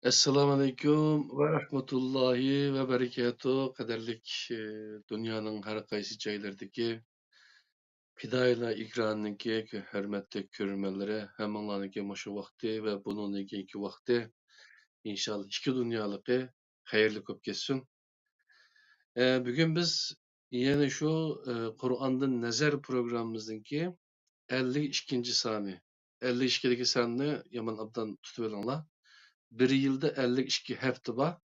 Assalamu alaikum ve rahmetullahi ve berekatuhu. Kaderlik dünyanın her kaysi joylaridagi Pidayla ekranındaki hürmetli körülmelere hemenlarınki maşı vakti ve bunun iki vakti inşallah iki dünyalıkı hayırlı köp geçsin. Bugün biz yine şu Kur'an'dan Nezer programımızdaki 52. sani. 52. sanını yaman abdan tutuverenler. Bir yılda 52 hafta var.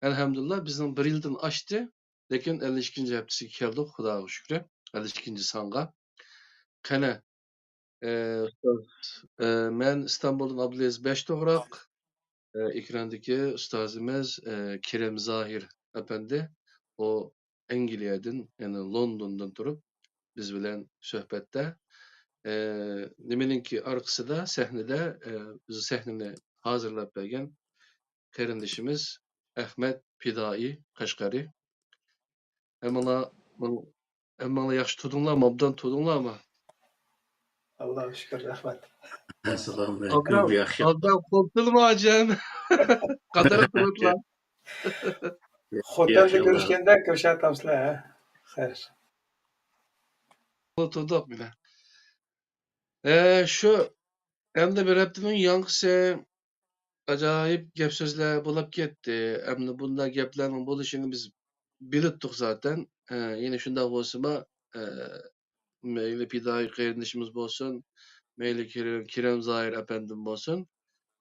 Elhamdülillah bizim bir yıldan aştı. Lekin 52. haftası keldik. Xudoga şükür. 52. sanğa. Qani men İstanbul'dan Abdülaziz Beştoğrak, ekrandaki ustazımız Kerem Zahir efendi. O Angliyadan, yani London'dan turup biz bilen söhbette. Nimeninki arkasında sahnede bizi sahneni hazırlap bergen kardeşimiz Ahmet Pidai Kaşgari. Emmala yaxşı tudunglarmı? Obdan tudunglarmı? Allah'a şükür rahmet. Assalomu alaykum, yaxshi. Obdan qo'pdilmi ajan? Qadar turiblar. Otelde görüşkende ko'rsatamiz-la, ha. Xayr. Turdik bilan. Shu endi bir haftaning yanğısı ajoyib gap so'zlar bo'lib ketdi. Endi bunday gaplarning bo'lishini biz bilibdik zaten. Yine shunday bo'lsa-mu, mayli Pidai qarindoshimiz bo'lsin, mayli Kerem Zahir efendim bo'lsin,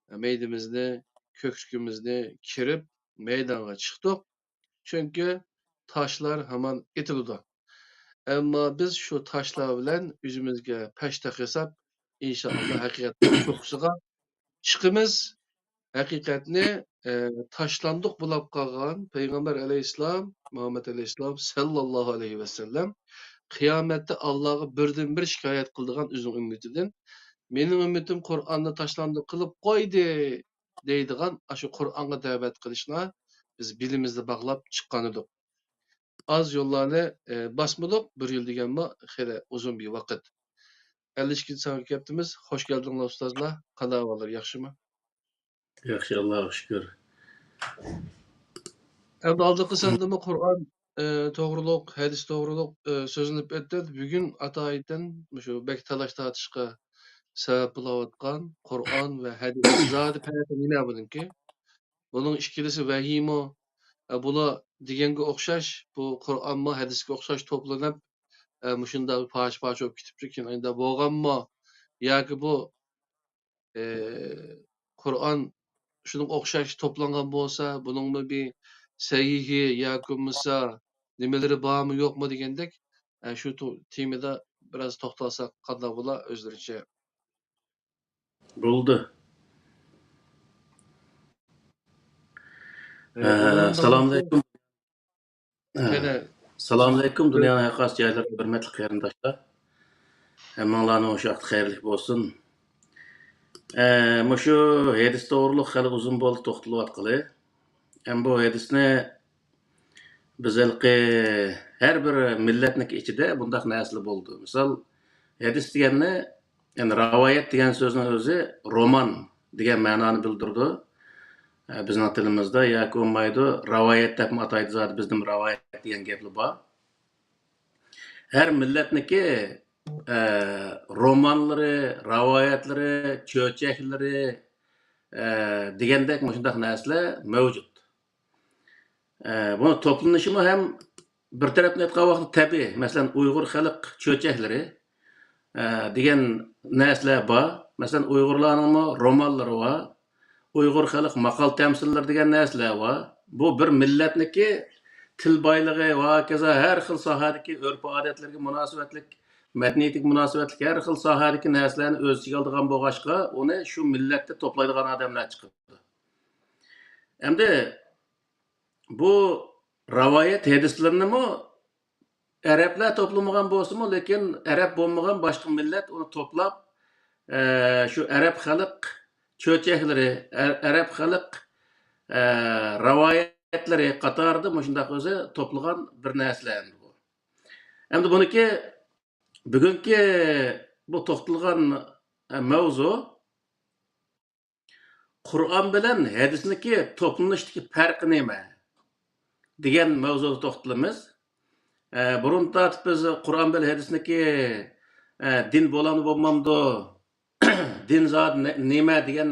meydimizni, kökrükimizni kirib meydanga chiqdik. Çünkü taşlar hemen etildi. Ama biz şu taşlar bilen yüzümüzge peşte hesap inşallah hakikaten çoğusuga çıkımız. Hakikatni taşlandık bulab kalgan Peygamber aleyhisselam, Muhammed aleyhisselam sallallahu aleyhi ve sellem kıyamette Allah'a birden bir şikayet kıldığan üzüm ümmetidir. Mening ümmetim Kur'an'da taşlandı kılıp koydu deydigan aşı Kur'an'a davet kılışına biz bilimizde bağlap çıkan edik. Az yollarını basmadık. Bir yıl degen mi? Hele uzun bir vakit. 52. sanık yaptığımız. Hoş geldinler ustazlar. Kanavalar yaxşı mı? Yaxshi, Allohga shukr. Endi aldıkı sandığımı Kur'an doğruluk, hadis doğruluk sözünüp etti. Bugün atayiden şu bek talaş tartışka sebep bulayotgan Kur'an ve hadis. Zadi peygamber ne yapın ki? Bunun işkilisi vahimo. Bula degenge o'xshash, bu Qur'onmi, hadisga o'xshash to'planib, shunda parcha-parcha bo'lib ketib turgan. Endi bo'lganmi yoki bu Qur'on shunga o'xshash to'plangan bo'lsa, buningmi bir sahihi yoki bo'lmasa nimalari bormi yo'qmi degandek, shu temada biroz to'xtalsak qanday bo'lar o'zlaricha. Bo'ldi. Assalomu alaykum. Assalomu alaykum, dunyoning har qaysi joylarida hurmatli qarindoshlar. Hammanglarning o'sha vaqt xayrli bo'lsin. Mushu hadis to'g'riliq hali uzun bo'ldi to'xtalayotgani. Ham bu hadisni biz har bir millatning ichida bundaq narsalar bo'ldi. Misol, hadis deganni, yani rivoyat degan so'zning o'zi roman degan ma'noni bildirdi. Bizning tilimizda yoki bo'lmaydi, rivoyat deb ataydi zot, bizning rivoyat degan gaplar bor. Har millatniki romanlari, rivoyatlari, cho'chaklari degandek shunday narsalar mavjud. Buni to'planishimi ham bir tarafdan aytgan vaqtda tabiiy. Masalan, Uyg'ur xalq cho'chaklari degan narsalar bor. Masalan, Uyg'urlarning romanlari bor. Uyg'ur xalq maqol tamsillar degan narsalar bor. Bu bir millatniki til boyligi va kaza har xil sohadagi urf-odatlarga munosabatlik, madaniyatik munosabatlik har xil sohadagi narsalarni o'z ichiga oladigan bo'lg'ashqa, uni shu millatda to'playdigan odamlar chiqdi. Endi bu rivoyat hadislarnimi arablar to'plamagan bo'lsa-mu, lekin arab bo'lmagan boshqa millat uni to'plab shu arab xalq cho'chaklari, arab xalq rivoyatlari qatorida shunday o'zi to'plagan bir narsalar bu. Endi buniki bugungi bu to'xtalgan mavzu Qur'on bilan hadisniki to'planishdagi farqi nima degan mavzuga to'xtalamiz. Burun tortib biz Qur'on bilan hadisniki din bo'lamdi bo'lmamdi, din zot nima degan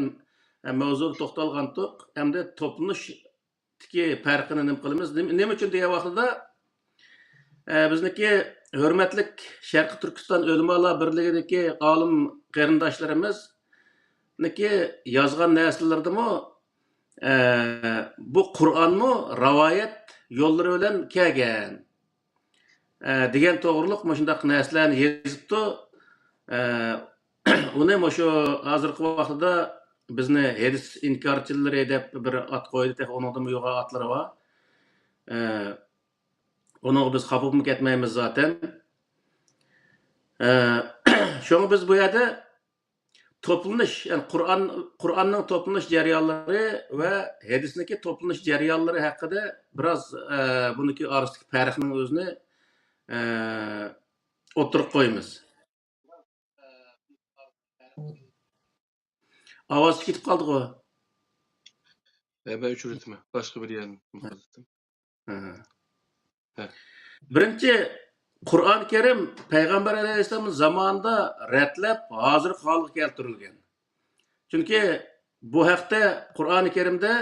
mavzuga to'xtalgandik. Hamda to'planishdagi farqini nima qilamiz? Nima uchun degan vaqtida bizniki hurmatlik Sharqi Turkiston Ulamolar birligidagi olim qarindoshlarimiz yozgan narsalardimi bu Qur'onmi rivoyat yo'llari bilan kelgan degan to'g'riliq shundaq narsalarni yozibdi. Uni shu hozirgi vaqtda bizni hadis inkorchilari deb bir at qo'ydi. Uningda yo'g'a atlari bor. Onu biz xafa bo'lib ketmaymiz zaten. Şunu biz bu yerda toplanish, yani Qur'onning toplanish jarayonlari va hadisniki toplanish jarayonlari haqida biroz buniki orasidagi farqning o'zini o'tirib qo'yamiz. Ovoz ketib qoldi-ku. Ben uçurtma. Başka bir yerini kapattım. Birinchi Qur'on Karim Payg'ambar alayhissalomning zamonida ratlab hozir holga keltirilgan. Chunki bu haqda Qur'oni Karimda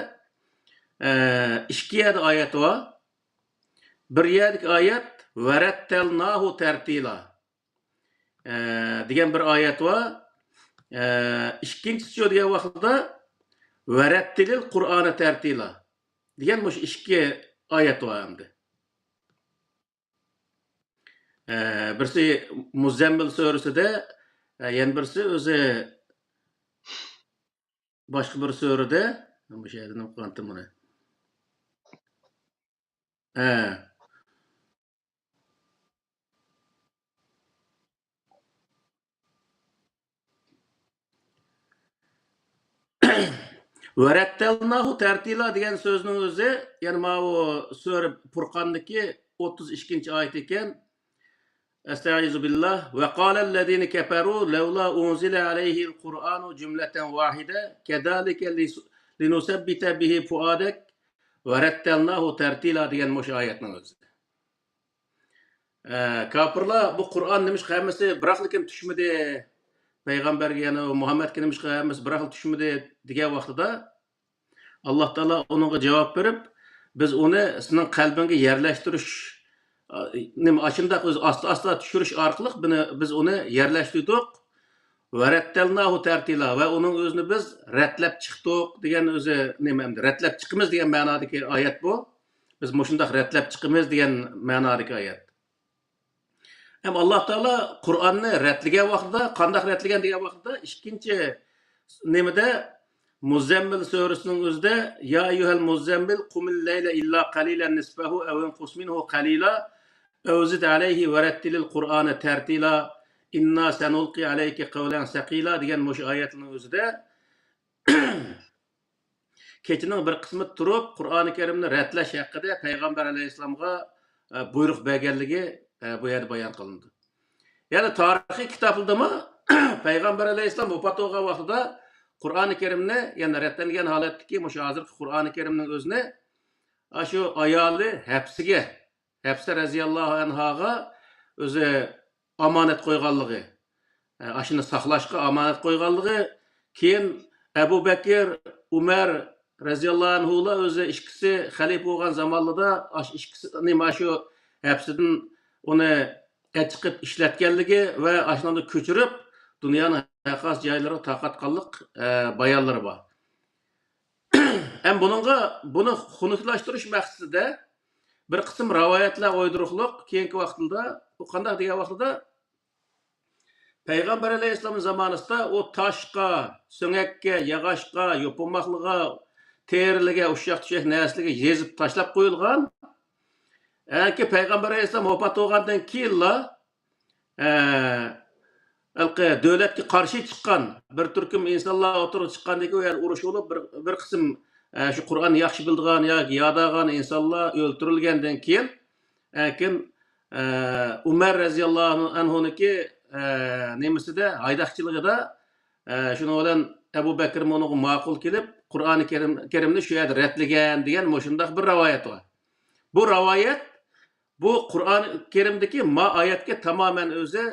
ikki oyat bor. Bir yerdagi oyat varattalnahu tartila degan bir oyat bor. Ikkinchisi degan vaqtda varattilil Qur'oni tartila degan bu ikki oyat bor endi. Birisi Muzammil surasida, yana birisi o'zi boshqa bir surada, bu yerda nima qildim buni? Varattalnahu tartila degan so'zning o'zi, ya'ni bu sura Furqondagi 32-oyat ekan. Estaizu billah ve qâlellezîne keferû levlâ unzile aleyhil Kur'anu cümleten vahide kedâlike linusebbite bihi fuadek ve rettelnâhu tertila degan muş ayetning o'zi. Kafirlar bu Qur'on nimish qilmasi biraqlikim tushmadi. Payg'ambarga yana Muhammadga nimish qilamiz biraqli tushmadi degan vaqtida Alloh taolo uningga javob berib, biz uni sizning qalbingga yerlashtirish Aşında asla düşürüş arqılıq biz onu yerleştirdik. Varattalnahu tartila ve onun özünü biz rətlab çıxdıq degan özü nememdi. Rətlab çıxımız degan ma'nodagi oyat bu. Biz mushundaq rətlab çıxımız degan ma'nodagi oyat. Hem Alloh taolo Qur'onni rətligan vaqtida, qandaq rətligan degan vaqtida ikkinchi nemada Muzammil surasining o'zida ya ayyuhal muzammil qumil layla illa qalilan nisfahu aw inqus minhu qalila Evzid aleyhi ve rettilil Kur'an'ı tertila inna senulqi aleyke kavlen sakila degan muş ayetinin özüde keçinin bir kısmı turup Kur'an-ı Kerim'ni retleş hakkında Peygamber aleyhisselam'a buyruk bergenligi bu yerde bayan kılındı. Yani tarihi kitaplarda mı Peygamber aleyhisselam vefat olgan vaqtida Kur'an-ı Kerim'ni yani retlengen haletteki muş hazır Kur'an-ı Kerim'nin özüne şu ayalı hepsiga Hepsi raziyallahu anhaga o'zi amanet qo'yganligi, ashuni saqlashga amanet qo'yganligi, keyin Abu Bakr, Umar raziyallahu anhular o'zi ikkisi xalifa bo'lgan zamonlarda ikkisi nima shu hepsidan uni chiqib ishlatganligi va ashuni ko'chirib dunyoning haqiqat joylariga taqatganlik bayonlari bor. Ham buni xunuklashtirish maqsadida bir kısım rivayetler uyduruqluq keyingi vaqtida bu qandaq degan vaqtida Peygamber aleyhisselamın zamanında o taşqa, söngakka, yağaşqa, yopunmaqlığa, terilige, uşaq-tuşaq narsalarga yezib tashlab qo'yilgan. Ki Peygamber aleyhisselam vafot bo'lgandan keyinla davlatga qarshi chiqqan bir turkum insonlar o'tirib chiqqandagi urush bo'lib bir qism şu Kur'an'ı yaxshi bildigan yoki yodag'an insonlar o'ltirilgandan keyin Umar raziyallohu anhuniki nemisida haydaqchiligida shuni bilan Abu Bakr uni ma'qul kelib Qur'oni Kerimni shu yerda ratlagan degan shunday bir rivoyat bor. Bu rivoyat bu Qur'oni Kerimdagi oyatga tamoman o'zi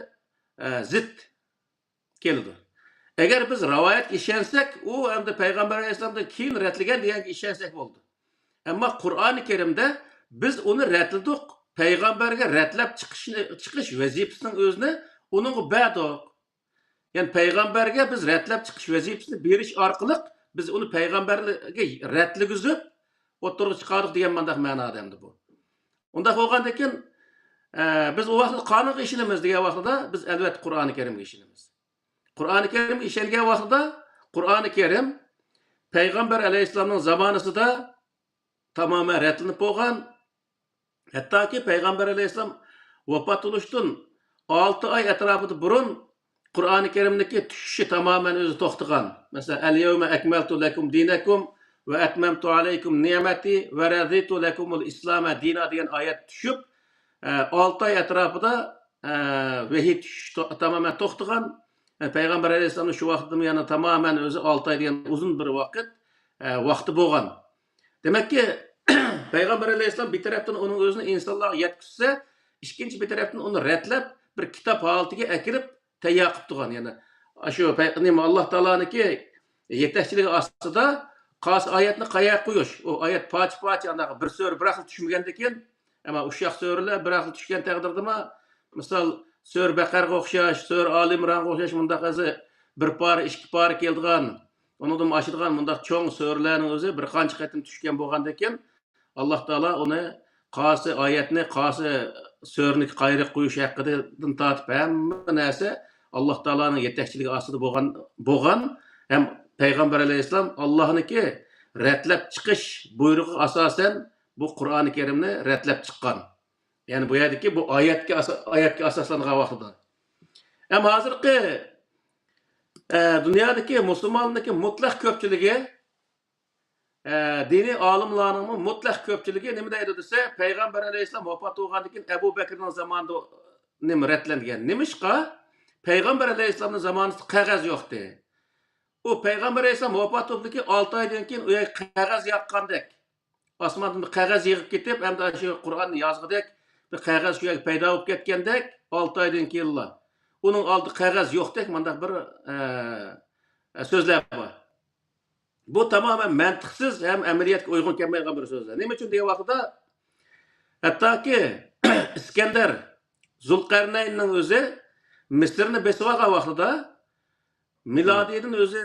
zid keladi. Agar biz rivoyatga ishonsak, u hamda payg'ambar alayhisolamdan keyin ratlagan deganga ishonsak bo'ldi. Ammo Qur'oni Kerimda biz uni ratladik. Payg'ambarga ratlab chiqish vazifasining o'zini uning ba'doq. Yani payg'ambarga biz ratlab chiqish vazifasini berish orqali biz uni payg'ambarga ratligizib o'tirib chiqardik degan mandaq ma'noda endi bu. Unda bo'lgandan keyin biz u vaqtda qanday ishlaymiz degan vaqtda biz albatta Qur'oni Kerimga ishlaymiz. Qur'oni Kerimga ishlangan vaqtda Qur'oni Kerim payg'ambar alayhisolamning zamonasida tamoman ratlanib bo'lgan. Hattoki payg'ambar alayhisolam vafot bo'lishdan 6 oy atrofida burun Qur'oni Kerimdagi tushishi tamoman o'zi to'xtagan. Masalan, al-yawma akmaltu lakum dinakum va atmamtu alaykum ni'mati va raditu lakumul islama dina degan oyat tushib 6 oy atrofida vahiy tushishi tamoman to'xtagan. Payg'ambar alayhisolamning shu vaqtda yana tamoman o'zi 6 oy degan uzun bir vaqti bo'lgan. Demakki payg'ambar alayhisolam bir tarafdan uning o'zini insonlarga yetkazsa, ikkinchi bir tarafdan uni ratlab bir kitob holatiga akirib tayyor qilib turgan. Ya'ni shu Alloh taoloniki yetakchiligi ostida qas oyatni qayerga qo'yish. U oyat poch anaqa bir so'ra bir xil tushmagandan keyin, ammo ushaq so'ralar bir xil tushgan taqdirda, misol so'ra Baqarga o'xshash, so'ra Ali Imronga o'xshash bundaq bir par, ikki par keldigan, undan oshirgan bundaq cho'ng so'ralarning o'zi bir qancha qatim tushgan bo'lgandan keyin Alloh taolo uni qasi oyatni, qasi so'rni qayirib qo'yish haqidan tortib hamma narsa Alloh taoloning yetakchiligi ostida bo'lgan ham payg'ambar alayhisalom Allohniki ratlab chiqish buyrug'i asosan bu Qur'oni Kerimni ratlab chiqqan. Ya'ni bu yerdagi bu oyatga asoslangan vaqtida. Ham hozirgi dunyodagi musulmonlarning mutlaq ko'pchiligi diniy olimlarning mutlaq ko'pchiligi nima deydi desa, payg'ambar alayhisalom vafot bo'lgandan keyin Abu Bakrning zamonida nima ratlangan. Nimishqa payg'ambar alayhisalomning zamonida qog'oz yo'qdi. U payg'ambar alayhisalom vafot bo'lgandan keyin 6 oydan keyin u qog'oz yoqqandek. Osmondan qog'oz yig'ib ketib, hamda shu Qur'onni yozgidek bir qog'oz shu yerga paydo bo'lib ketgandek 6 oydan keyinlar. Uning oldi qog'oz yo'qdek mandaq bir so'zlar bor. Bu tamamen mantiqsiz hem ameliyatga uygun kelmaydigan bir so'zlar. Nima uchun degan vaqtda hattoki İskender Zulqarnaynning o'zi Misrni besib olgan vaqtida milodiydan o'zi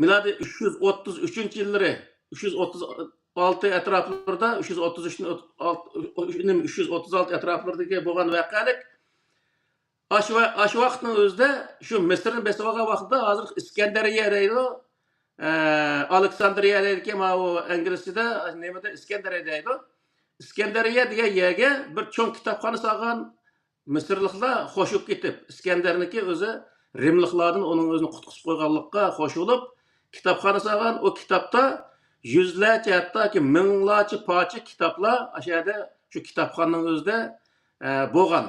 milodiy 333-yillari 336 atroflarida 336 atroflaridagi bo'lgan voqealik ash vaqtning o'zida shu Misrni besib olgan vaqtida hozir İskenderiya deydi. Aleksandriya deydi ma o inglizcada nimada İskenderiya deydi. İskenderiya degan yerga bir cho'ng kitobxona solgan Misrliklar qo'shib ketib, İskenderniki o'zi Rimliklardan uning o'zini qutqizib qo'yganlikqa qo'shilib kitobxona solgan. O kitobda yüzlerce hattoki minglarcha parcha kitoblar aşağıda shu kitobxonaning o'zida bo'lgan.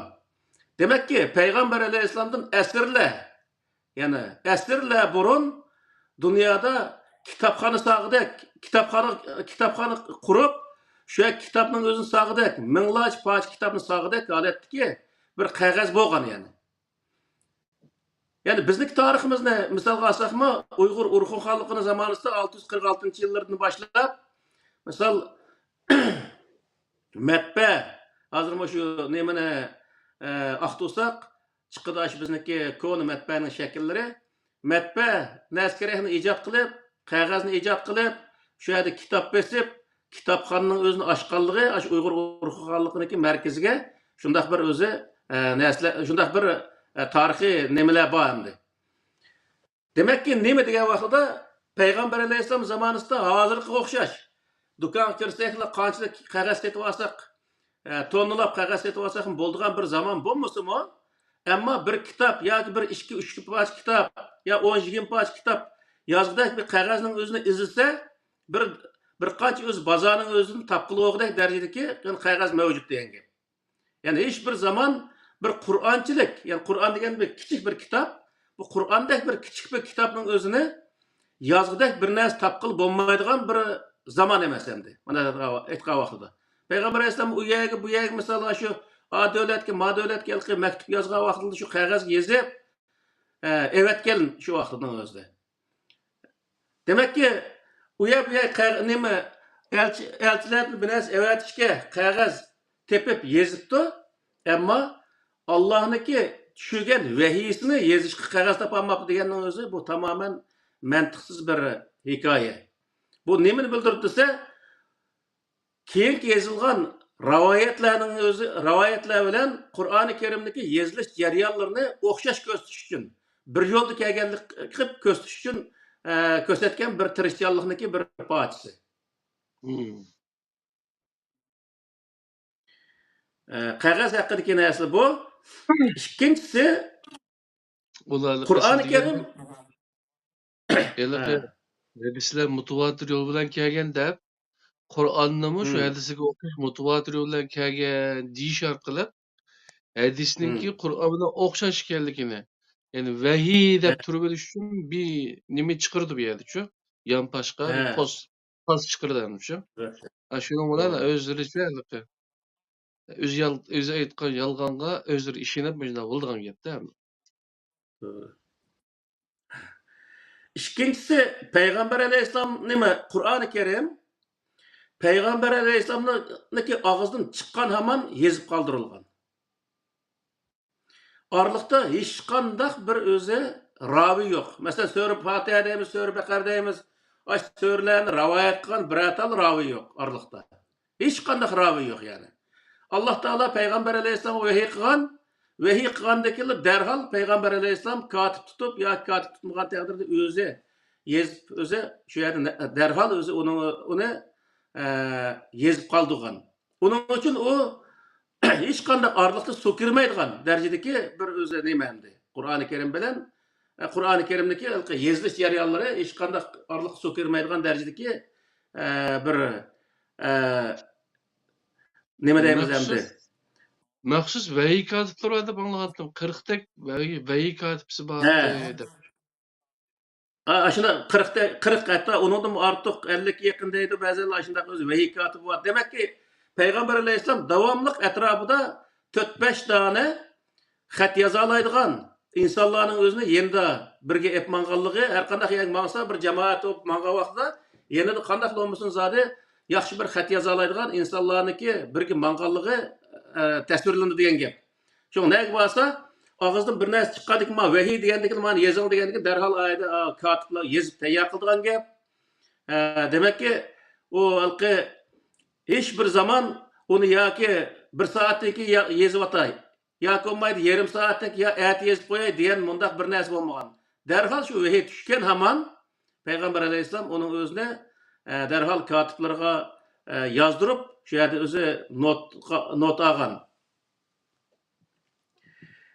Demakki payg'ambar alayhisolamdan asrlar burun dünyada kitapxona sağıdak, kitapxona kurup, şu kitapның özünü sağıdak, minglarca parça kitapni sağıdak holatdagi bir qog'oz bo'lgan yani. Yani bizning tariximizni misolga olsakmi, Uyg'ur Urxun xalqining zamonasida 646-yillardan boshlab, misol matba, hozir shu nimani aqto'saq, chiqidash bizniki ko'ni matbaning shakllari matba naskarahni ijod qilib, qog'ozni ijod qilib, shu yerda kitob besib, kitobxonning o'zini ochganligi, shu Uyg'ur urug'xonligining markaziga shundaq bir o'zi narsalar, shundaq bir tarixiy nimalar bor endi. Demakki nima degan vaqtda payg'ambar alayhisalom zamonasida hozirga o'xshash do'konga kirsaklar qanchalik qog'oz sotib olsak, tonnalab qog'oz sotib olsak bo'ladigan bir zamon bo'lmasimi? Ammo bir kitob yoki bir 2-3 parcha kitob ya 10-20 parcha kitob yozgidek bir qog'ozning o'zini izlasa, bir qancha o'z bozorning o'zini topqilig'idek darajadagi qog'oz mavjud degan gap. Ya'ni hech bir zaman bir Qur'onchilik, ya'ni Qur'on degan bir kichik bir kitob, bu Qur'ondek bir kichik bir kitobning o'zini yazgıdek bir narsa tapqıl bo'lmaydigan bir zaman emas endi. Mana aytgan vaqtida. Payg'ambar alayhisalom u yerga bu yerga misol shu A davlatga, ma davlatga maktub yozgan vaqtida shu qog'ozga yozib, evet kelin shu vaqtning o'zida. Demakki, u yer bu yer nima elchilarni binas evatishga qog'oz tepib yozibdi, ammo Allohniki tushirgan vahiyisini yozishga qog'oz topolmabdi deganning o'zi bu tamoman mantiqsiz bir hikoya. Bu nimani bildirib desa, keyingi yozilgan rivoyatlarning o'zi rivoyatlar bilan Qur'oni Karimdagi yozilish jarayonlarini o'xshash ko'rsatish uchun, bir yo'lda kelganlik qilib ko'rsatish uchun ko'rsatgan bir tirishchanlikniki bir parchasi. Qog'oz haqidagi narsa bu. Ikkinchisi Ularni Qur'oni Karim hadislar mutawatir yo'l bilan kelgan deb Qur'onnimi shu hadisiga o'xshash mutawatir yo'l bilan kelgan deyish orqali hadisninki Qur'on bilan o'xshash ekanligini, ya'ni vahiy deb turib olish uchun bir nima chiqirdi bu yerda-chu. Yonpashqa bir post chiqirdi shu. Shuning bilan o'zlaricha o'zi aytgan yolg'onga o'zlari ishonib mana bo'lgan gapda. İkincisi Peygamber Aleyhisselam nima Qur'oni Karim Peygamber Aleyhisselam'niki ağızdan çıkan hemen yezip kaldırılgan. Aralıkta hiç qandaq bir özü ravi yok. Mesela Sure Fatiha deymiz, Sure Bekar deymiz. Aş Sure'lerini rivayet kılan bir atal ravi yok aralıkta. Hiç qandaq ravi yok yani. Allah Teala Peygamber Aleyhisselam'a vahiy qilgandakilar derhal Peygamber Aleyhisselam katip tutup ya katip tutmagan takdirde özü yezip özü şu yerden derhal özü onu yezip kaldırgan. Onun için o hiç qandaq aralıkta su kirmaydigan derecedeki bir özü neymendi. Qur'oni Karim bilen Qur'oni Karimdeki yezilish jarayonlari hiç qandaq aralıkta su kirmaydigan derecedeki bir nima deymiz endi? Maxsus vahiy katiblar var deb anladım. 40 tek vahiy katibsi var deb. Aşında 40 hatta onundan artıq 50 yakındaydı bazıları aşında öz vahiy katibi var. Demek ki Peygamber Aleyhisselam davamlıq etrafında 4-5 tane xat yazalaydigan insanların özüne yenda birge epmanğanlığı her qandaq yang mağsa bir cemaat op manga vaqtida yana qandaq olmasın zade yaxşı bir xat yazalaydigan insanlarniki birge manğanlığı tasvirlendi degan gap. Şu nega bo'lsa ağızdan bir narsa chiqqandik ma vahiy degandiki mana yezing degandiki darhol ayda katiblar yezib tayyor qildigan gap. Demek ki o halqi hech bir zaman onu yoki bir soatdagi yezib atay yoki olmaydi yarim soatdagi ya at yezib qo'yay degan mundaq bir narsa bo'lmagan. Darhol shu vahiy tushgan hamon Peygamber Aleyhisselam onun o'zini darhol katiblarga yozdirib shu yerda o'zi not olgan.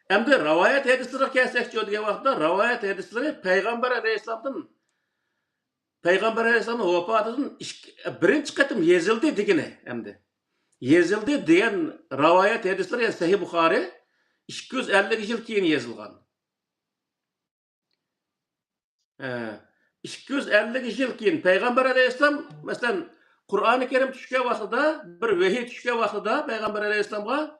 Endi rivoyat hadislarga kelsak degan vaqtda rivoyat hadislari Peygamber Aleyhisselam'ın vafotidan birinchi qatim yozildi degani endi. Yozildi degan rivoyat hadislari yani Sahih Buxoriy 250 yil keyin yozilgan. 250 yil keyin Peygamber Aleyhisselam masalan Qur'oni Karim tushgan vaqtida bir vahiy tushgan vaqtida Peygamber Aleyhisselam'a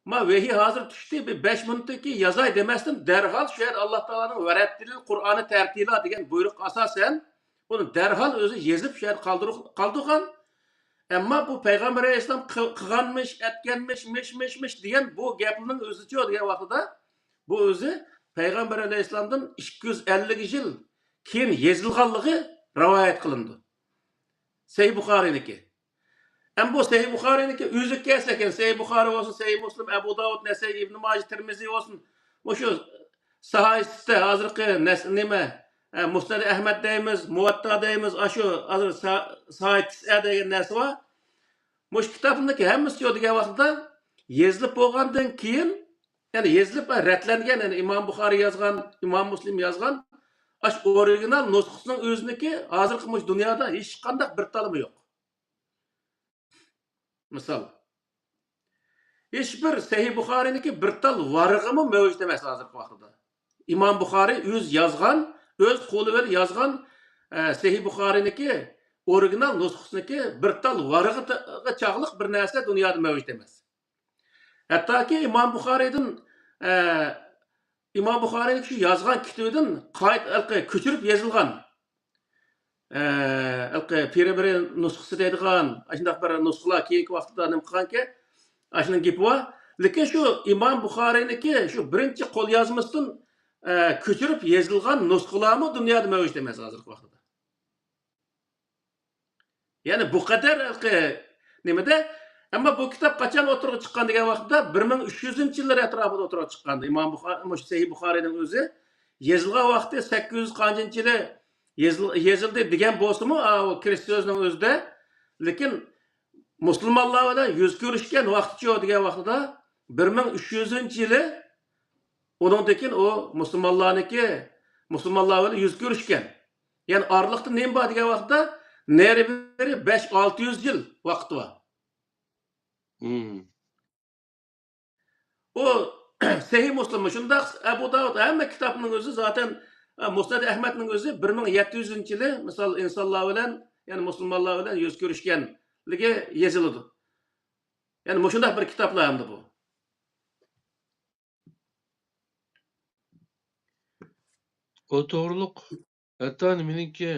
ma vahiy hozir tushdi bir 5 minutdagi yozay demasdan darhol shu yer Alloh taolaning varattilil Qur'oni tartila degan buyruq asosan uni darhol o'zi yezib shu yer qoldirgan. Ammo bu Peygamber Aleyhisselam qilganmish, etganmish, degan bu gapning o'zicha degan vaqtida bu o'zi Peygamber Aleyhisselam'dan 250 yil keyin yezilganligi rivoyat qilindi. Sahih Buxoriy'niki. Hem bu Sahih Buxoriy'niki özü kelsekin Sahih Buxoriy olsun, Sahih Muslim, Ebu Davud, Nesai, İbn Majah, Tirmizi olsun. Bu şu sahihiste hazırki nima Musnad Ahmed deymiz, Muvatta deymiz, aşu hazır sahihiste degan narsa var. Muş kitabındaki hemmisi degan vaqtda yezilib bo'lgandan keyin, yani yezilib ratlangan, yani İmam Buxoriy yozgan, İmam Muslim yozgan, aş original nusxasining o'ziniki hozirgi mush dunyoda hech qanday bir talimi yo'q. Misal hiçbir Sahih Buxoriy'niki bir tal varig'imi mavjud emas hozirgi vaqtda. İmam Buxoriy o'z yozgan, o'z qo'li bilan yozgan Sahih Buxoriyniki original nusxasiniki bir tal varig'iga chog'liq bir narsa dunyoda mavjud emas. Hattoki Imom Buxoriydan Imom Buxoriyning shu yozgan kitobidan ko'chirib yozilgan pir-bir nusxasi deydigan shunday bir nusxalar keyingi vaqtda nima qilganki shuning gapi bor. Lekin shu Imom Buxoriyniki shu birinchi qo'lyozmasidan ko'chirib yozilgan nusxalarmi dunyoda mavjud emas hozirgi vaqtda. Ya'ni bu qadar nimada ammo bu kitob qachon o'tirib chiqqan degan vaqtda 1300-yillar atrofida o'tirib chiqqan. Imom Buxoriy Sahih Buxoriyning o'zi yozilgan vaqti 800 qanchinchi yili yozildi degan bo'lsa-mu, o kirist so'zining o'zida, lekin musulmonlar bilan yuz ko'rishgan vaqtcha degan vaqtida 1300-yili uningdan o musulmonlar bilan yuz ko'rishgan. Ya'ni orliqda nima bor degan vaqtda neribiri 5-600 yil vaqti bor. O Sahih Muslim shundaq Abu Davud hamma kitobning o'zi zaten Musnad Ahmadning o'zi 1700-yili misol insonlar bilan, ya'ni musulmonlar bilan yuz ko'rishganligi yoziladi. Ya'ni shundaq bir kitoblar hamda bu. O to'g'riliq. Hatto meniki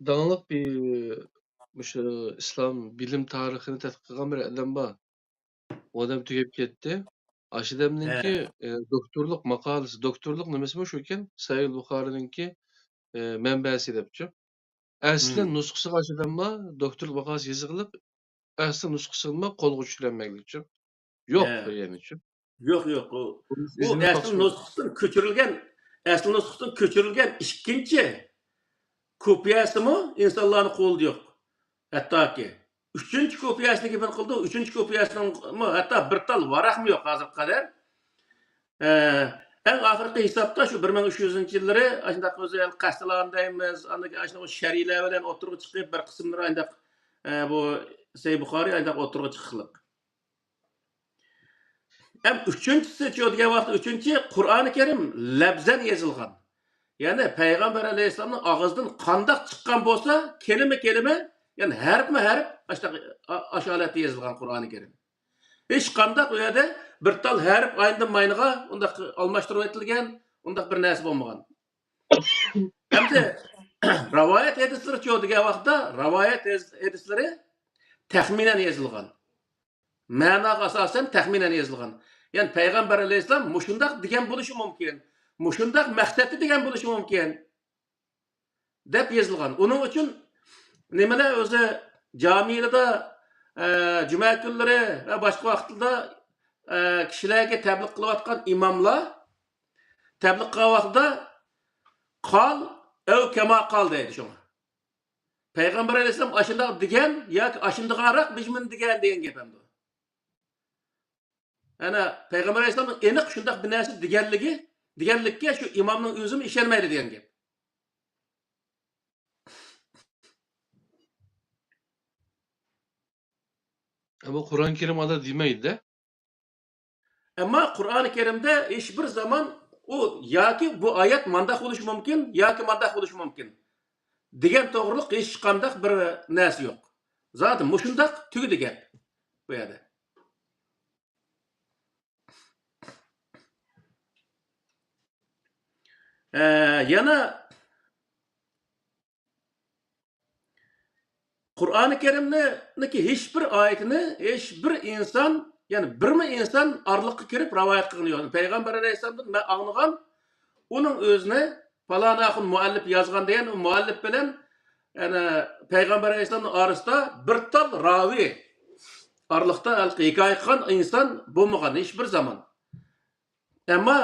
dağınıq bir şu İslam bilim tarixini tədqiq qilgan bir adam bor. O adam tugab ketdi. Aşı adamninki doktorluq maqolasi, doktorluq nimasi shu ekan? Sahih Buxoriyninki manbasi debchi. Asli nusxasiga aşı adam bor, doktorluq maqolasi yozilib, asli nusxasini qo'lga tushirolmaylikchi. Yo'q ya'nichi. Yo'q. O asli nusxadan ko'chirilgan ikkinchi kopiyasimi insonlarning qo'lida yo'q. Hattoki uchinchi kopiyasini kim qildi? Uchinchi kopiyasining hatto bir tal varaqmi yo'q hozirga qadar. Eng oxirgi hisobda shu 1300-yillari shunday o'zi qasdlan deymiz, ana shariylar bilan o'tirib chiqib bir qismlari anda bu Sahih Buxoriy anda o'tirib chiqliq. Hem üçüncüsü degan vaqt üçüncü Qur'oni Karim labzan yozilgan. Ya'ni Payg'ambar alayhisolamning og'zidan qandoq chiqqan bo'lsa, kelima, ya'ni harf asholatda yozilgan Qur'oni Karim. Hech qanday u yerda bir tal harf ayindan mayniga undaq almashtirib etilgan, undaq bir narsa bo'lmagan. Hamda rivoyat hadislari degan vaqtda rivoyat hadislari taxminan yozilgan. Ma'noga asosan taxminan yozilgan. Yani Peygamber Aleyhisselam muşundaq degan bo'lishi mumkin. Muşundaq maqsadda degan bo'lishi mumkin. Deb yozilgan. Uning uchun nimalar o'zi jamiyada juma kunlari va boshqa vaqtlarda kishilarga tabliq qilayotgan imomlar tabliq qilgan vaqtda qol ev kama qol deydi shunga. Peygamber Aleyhisselam ashundaq degan yoki ashundaqaroq bijmin degan gap hamdi. Ana Peygamber Aleyhisselam'ın aniq shundaq bir narsa deganlikka shu imomning o'zimi ishonmaydi degan gap. Ama Kur'an-ı Kerim ada demaydi. Ama Qur'oni Karimda hech bir zaman o yoki bu oyat mandaq bo'lishi mumkin yoki mandaq bo'lishi mumkin degan to'g'riliq hech qanday bir narsa yo'q. Zaten mushundaq tugdi gap bu yerda. Yana Qur'oni Karimniki hech bir oyatini hech bir inson, ya'ni birmi inson orliqqa kirib rivoyat qilgan yo'q. Payg'ambar alayhisolamdan men anglagan, uning o'zini falanaxun muallif yozgan degan u muallif bilan yana Payg'ambar alayhisolamning orasida bir tal ravi orliqda hikoya qilgan inson bo'lmagan hech bir zaman. Ammo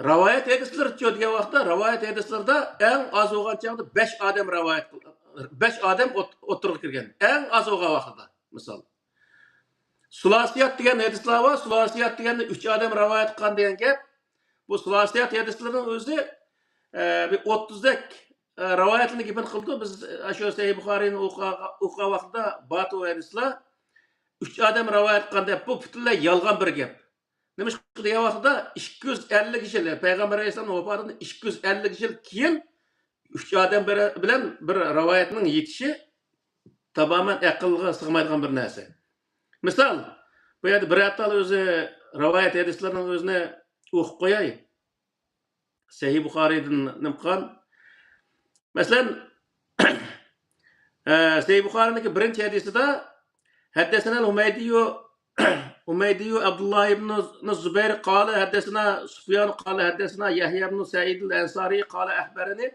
rivoyat hadislar degan vaqtda rivoyat hadislarda eng oz bo'lgan chog'da 5 odam rivoyat 5 odam o'tirib kirgan. Eng oz bo'lgan vaqtda. Misol Sulasiyat degan hadislar bor. Sulasiyat deganda 3 odam rivoyat qilgan degan gap. Bu sulasiyat hadislarining o'zi bir 30 dak rivoyatni gapini qildi. Biz shu Sahih Buxoriyni o'qigan vaqtda batu hadislar 3 odam rivoyat qilgan deb bu butunlay yolg'on bir gap. nima degan vaqtda 250 yil payg'ambar alayhissalomning vafotidan 250 yil keyin 3 odam bilan bir rivoyatning yetishi tamoman aqlga sig'maydigan bir narsa. Misol, bu yerda bir atal o'zi rivoyat hadislarning o'zini o'qib qo'yay. Sahih Buxoriydan nima qilgan? Masalan, Sahih Buxoriyning birinchi hadisida حدثنا الحميدي عبد الله بن الزبير قال حدثنا سفيان قال حدثنا يحيى بن سعيد الأنصاري قال أخبرني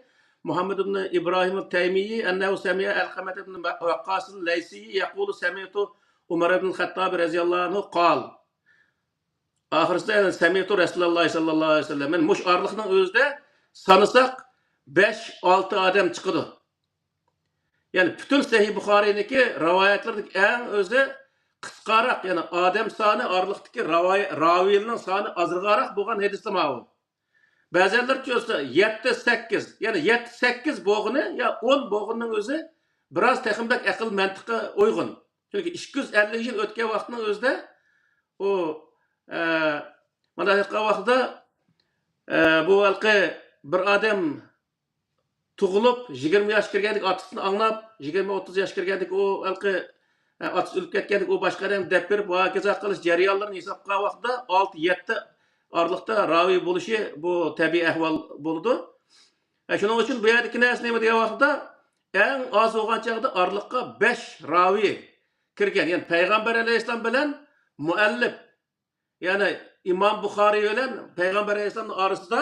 محمد بن إبراهيم التيمي أنه سمع علقمة بن وقاص الليثي يقول سمعت عمر بن الخطاب رضي الله عنه قال آخرسida سمعت رسول الله صلى الله عليه وسلم من muş arlıqның özdə sanısak 5-6 adam çıkıdı. Yani bütün Sahih Buxoriy'deki rivoyatlerdeki en özü qısqaroq, yani odam soni orliqdagi raviyning soni ozroqroq bo'lgan hadislar ma'lum. Ba'zilar ko'rsa 7-8, yani 7-8 bo'g'ini ya 10 bo'g'inning o'zi biroz teximdak aql mantiqqa uyg'un. Chunki 250 yil o'tgan vaqtning o'zida u mana shu vaqtda bu halqi bir odam tug'ilib 20 yosh kirgandik otasini anglab 20-30 yosh kirgandik u halqi atış ölüp ketkendik o başkadan dep berip hokazo qilish jarayonlarini hisobga vaqtda 6-7 orliqda ravi bo'lishi bu tabiiy ahvol bo'ldi. Shuning uchun bu yerdagi narsa nima degan vaqtda eng oz bo'lgan chaqda orliqqa 5 ravi kirgan. Ya'ni payg'ambar alayhissalom bilan muallif, ya'ni Imom Buxoriy bilan payg'ambar alayhissalomning orasida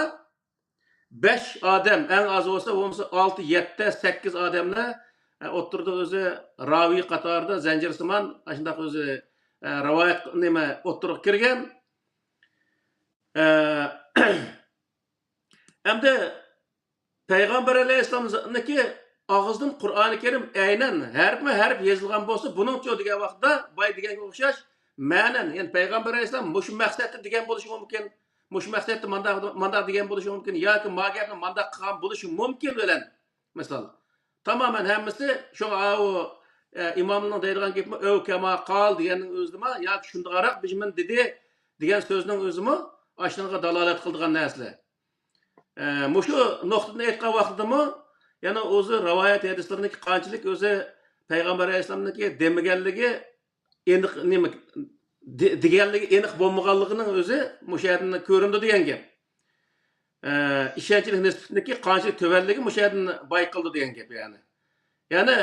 5 odam eng oz bo'lsa 6-7-8 odamlar o'ttirdi o'zi raviy qatorida zanjirsimon shunday o'zi rivoyat nima o'ttirib kirgan. Endi payg'ambar alayhissalomniki og'izdan Qur'oni Karim aynan harf yozilgan bo'lsa, buningcha degan vaqtda boy deganga o'xshash ma'nan, ya'ni payg'ambar alayhissalom mush maqsadda degan bo'lishi mumkin. Mush maqsadda mandaq degan bo'lishi mumkin yoki magapni mandaq qilgan bo'lishi mumkin bilan misol. Tamamen hammasi şu imamның deydigan gapmi öv kama qal deganning o'zimi yoki shundaqaroq bijmin dedi degan so'zning o'zimi ashunga dalolat qildigan narsalar. Mushu nuqtadan aytgan vaqtidami yana o'zi rivoyat hadislarniki qanchalik o'zi payg'ambar alayhissalomniki demaganligi aniq nima deganligi aniq bo'lmaganligining o'zi mushu yerdan ko'rindi degan gap. İşençilik nisbetindeki qanchalik tövelligi mushu yerdan bayqildi degan gap yani. Yani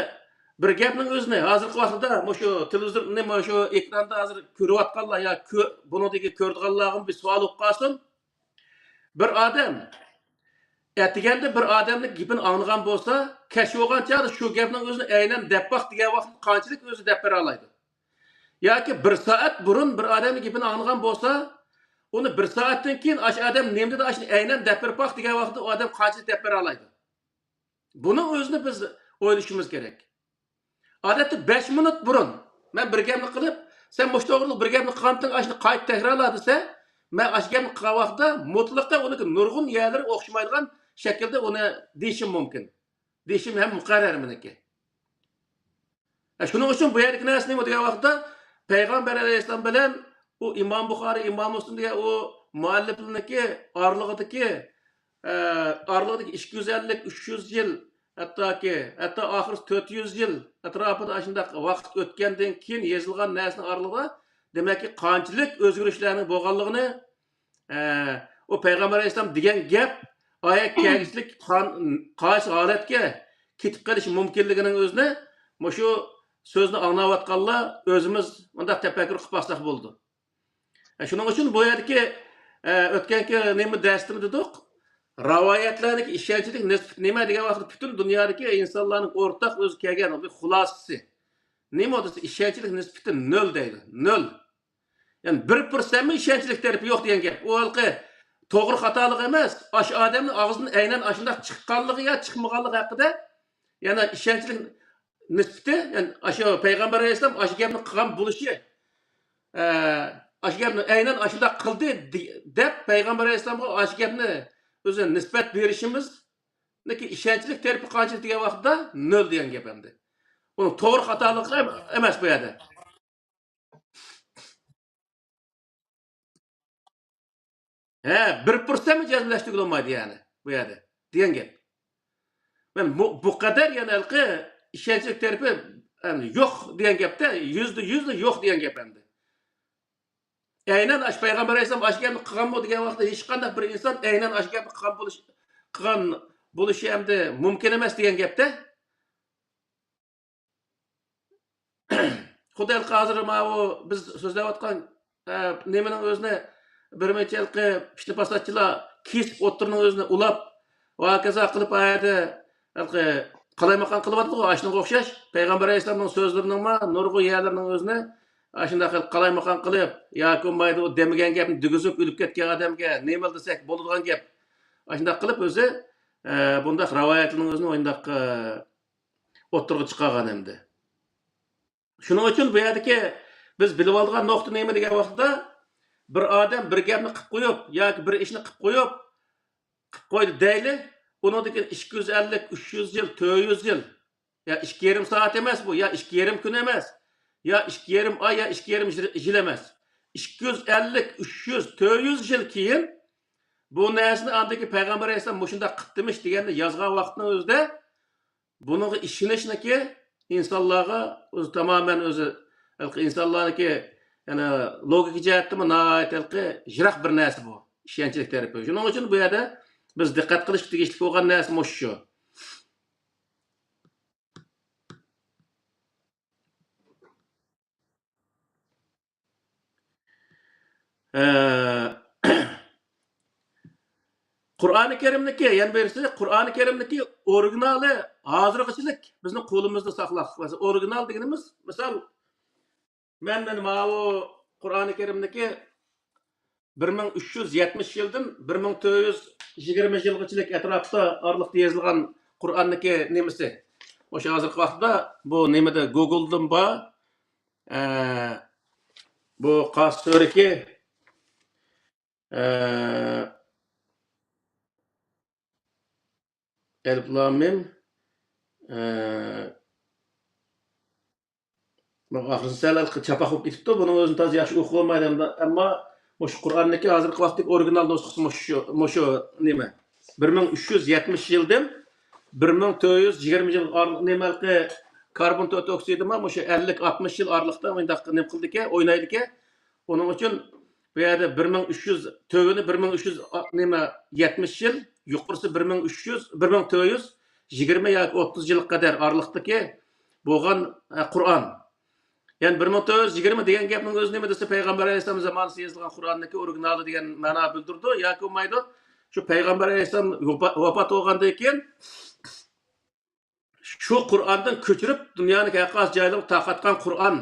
bir gapning o'zini hozirgi vaqtda shu televizor nima shu ekranda hozir ko'rayotganlar ya bunidagi ko'rdiganlarga bir savol o'qib qolsin. Bir odam atiganda bir odamning gapini anglagan bo'lsa, kashf bo'lgancha shu gapning o'zini aynan debboq degan vaqt qanchalik o'zi deb bera oladi. Yoki 1 soat burun bir odamning gapini anglagan bo'lsa, onu 1 soatdan keyin aş adam nemdi aş aynan deb berib baq degan vaqtda o odam qanchalik deb bera oladi. Buning o'zini biz o'ylashimiz kerak. Odatda 5 minut burun men bir gapni qilib, sen mush to'g'riliq bir gapni qilgandan ashni qayta takrorla desa, men ash gapni qilgan vaqtda mutlaqo uni nurg'un yerlari o'xshamaydigan shaklda uni deyishim mumkin. Deyishim ham muqarrar meniki. Shuning uchun bu yerdagi narsa nima degan vaqtda payg'ambar alayhissalom bilan o İmam Buxoriy, Imom Muslim degan o muallifniki orlig'idagi 250-300 yil hatto oxir 400 yil atrofida shunday vaqt o'tgandan keyin yozilgan narsaning orlig'ida demakki qanchalik o'zgarishlarning bo'lganligini o payg'ambar alayhissalom degan gap oyat kelishlik qaysi holatga ketib qolish mumkinligining o'zini shu so'zni anglayotganlar o'zimiz bunday tafakkur qilib baqsak bo'ldi. Shuning uchun bu yerdagi o'tganki nima darsda dedik, rivoyatlarning ishonchlik nisbati nima degan vaqtda butun dunyodagi insonlarning o'rtaq o'zi kelgan bir xulosasi. Nima desa ishonchlik nisbati 0 deydi. 0. Ya'ni 1% mi ishonchlik tarafi yo'q degan gap. U halqi to'g'ri xatolik emas, ash odamning og'zidan aynan ashunday chiqqanligi yo chiqmaganligi haqida yana ishonchlik nisbati, ya'ni ashu payg'ambar alayhisalom ash gapni qilgan bo'lishi ash gapni aynan ashunday qildi deb payg'ambar alayhisalomga ash gapni o'zi nisbat berishimiz niki ishonchlik tarafi qanchalik degan vaqtda 0 degan gap endi. Uni to'g'ri xatolik emas bu yerda. 1% mi cezmleştirgil olmaydı yani bu yerde diyen gep. Ben bu kadar yani halkı işençlik tarifi yani yok diyen gepte yüzde yok diyen gep hem de. Aynen aş Peygamber Aleyhisselam aş gepni kılgan bu diyen vaqtda hiç qanday bir insan aynen aş gepni kılgan buluşı hem de mümkün emas diyen gepte. Xuday hazır o biz sözleyotgan nemenin özüne bir meçelki pişli pasatçılar kesip oturunun özüne ulap va kaza kılıp ayada qalaymakan kılıp atdı aşına oxşaş Peygamber Aleyhisselam'ın sözlerinin ma nurgu yerlerinin özüne aşında qalaymakan kılıp yoki olmaydı o demigen gepni dügüzüp ülüp ketken adamga neme desek boladigan gep aşında kılıp özü bundaq ravayatının özüne oyundaq oturga çıkargan emdi. Şunun için bu yerdeki biz bilip aldıgan nokta neymi degan vaqtda bir adam bir gapni qilib qo'yib yoki bir ishni qilib qo'yib qo'ydi deyli, uningdagi 250, 300 yil, 400 yil, ya 2,5 soat emas bu, ya 2,5 kun emas, ya 2,5 oy, ya 2,5 yil emas. 250, 300, 400 yil keyin bu narsani andagi Payg'ambar Aleyhisselam mushunda qilibdimish deganni yozgan vaqtning o'zida buningga ishonishniki insonlarga o'zi tamoman o'zi insonlarniki yani logika jihatdan nihoyatda yiroq bir narsa bu ishonchlik tarafi. Shuning uchun bu yerda biz diqqat qilish tegishli bo'lgan narsa shu. Qur'oni Karimniki, yana birisi Qur'oni Karimniki originali hozirgachilik bizni qo'limizda saqlab. Original deganimiz, misol men mana Qur'oni Karimniki 1370 yildan 1420 yilgachilik atrofda oraliqda yozilgan Qur'onniki nemasi. O'sha hozirgi vaqtda bu nemada Google'dan bu qas suraki Elif Lam Mim axırıncı səlal çapaq olub getibdi. Bunun özünü taz yaxşı oxuya olmaydı. Amma şu Qur'onniki hozirgi vaqtdagi original nusxasi şu nima 1370 yildan 1420 yil nimaligi karbon oksidimi şu 50-60 yil oraliqda o'yndaq nima qildiki, o'ynaydiki. Onun uchun bu yerda 1300 tövini 1300 nima 70 yil, yuqorisi 1300 1420 yoki 30 yil qadar oraliqdagi bo'lgan Qur'on. Yani 1420 degan gapning o'zi nima desa Payg'ambar Aleyhisselam zamonida yozilgan Qur'onniki originali degan ma'no bildirdi yoki bo'lmaydi. Shu Payg'ambar Aleyhisselam vafot bo'lgandan keyin shu Qur'ondan ko'chirib dunyoni qayqas joylarga tarqatgan Qur'on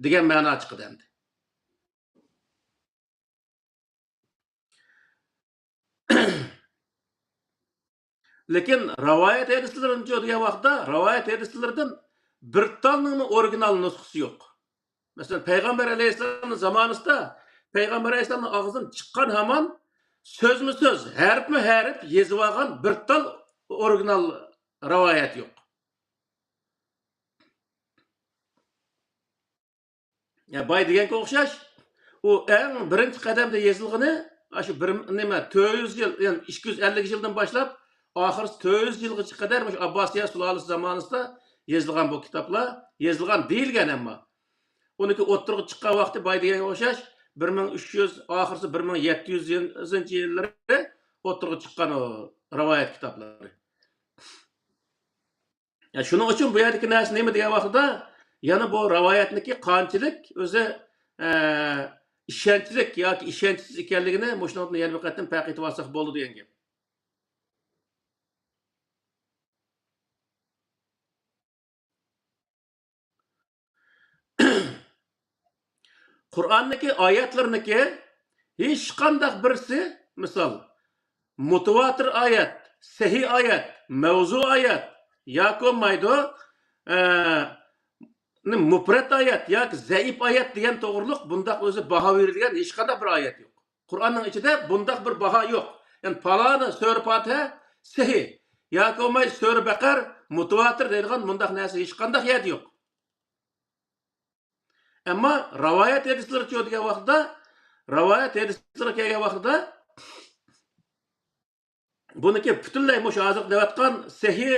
degan ma'no chiqdi endi. Lekin rivoyat hadislarning degan vaqtda rivoyat hadislardan bir tanning original nusxasi yo'q. Mesela Peygamber Aleyhisselam'ın zamanında Peygamber Aleyhisselam'ın ağzından çıkan hemen söz mü söz, harf mi harf yazıvagan bir tal orijinal rivayet yok. Ya bay degenga o'xshash, o eng birinchi qadamda yozilgani, shu bir nima 400 yil, yani 250 yildan boshlab oxirgi 400 yilgacha qadar shu Abbosiya sulolasi zamonida yozilgan bu kitoblar, yozilgan deyilgan amma. Oniki o'ttirib chiqqan vaqti bay deganga o'xshash 1300 oxirisi 1700 yillari o'ttirib chiqqan o rivoyat kitoblari. Ya shuning uchun bu yerdagi narsa nima degan vaqtda yana bu rivoyatniki qanchalik o'zi ishonchlik yoki ishonchsiz ekanligini mushundan yana bir qatam farq etib olsak bo'ldi degan gap. Qur'onniki oyatlarniki hech qanday birisi, misol mutawatir oyat, sahih oyat, mavzu oyat yoki maydo mufrat oyat yoki zaif oyat degan to'g'riliq bundaq o'zi baho berilgan hech qanday bir oyat yo'q. Qur'onning ichida bundaq bir baho yo'q. Yani paloni sura Fotiha sahih yoki may sura Baqar mutawatir deydigan bundaq narsa hech qanday yet yo'q. Ama rivayet hadisleri degan vaqtda, rivayet hadisleri kelgan vaqtda buniki butunlay mush hozir deyotgan sehiy,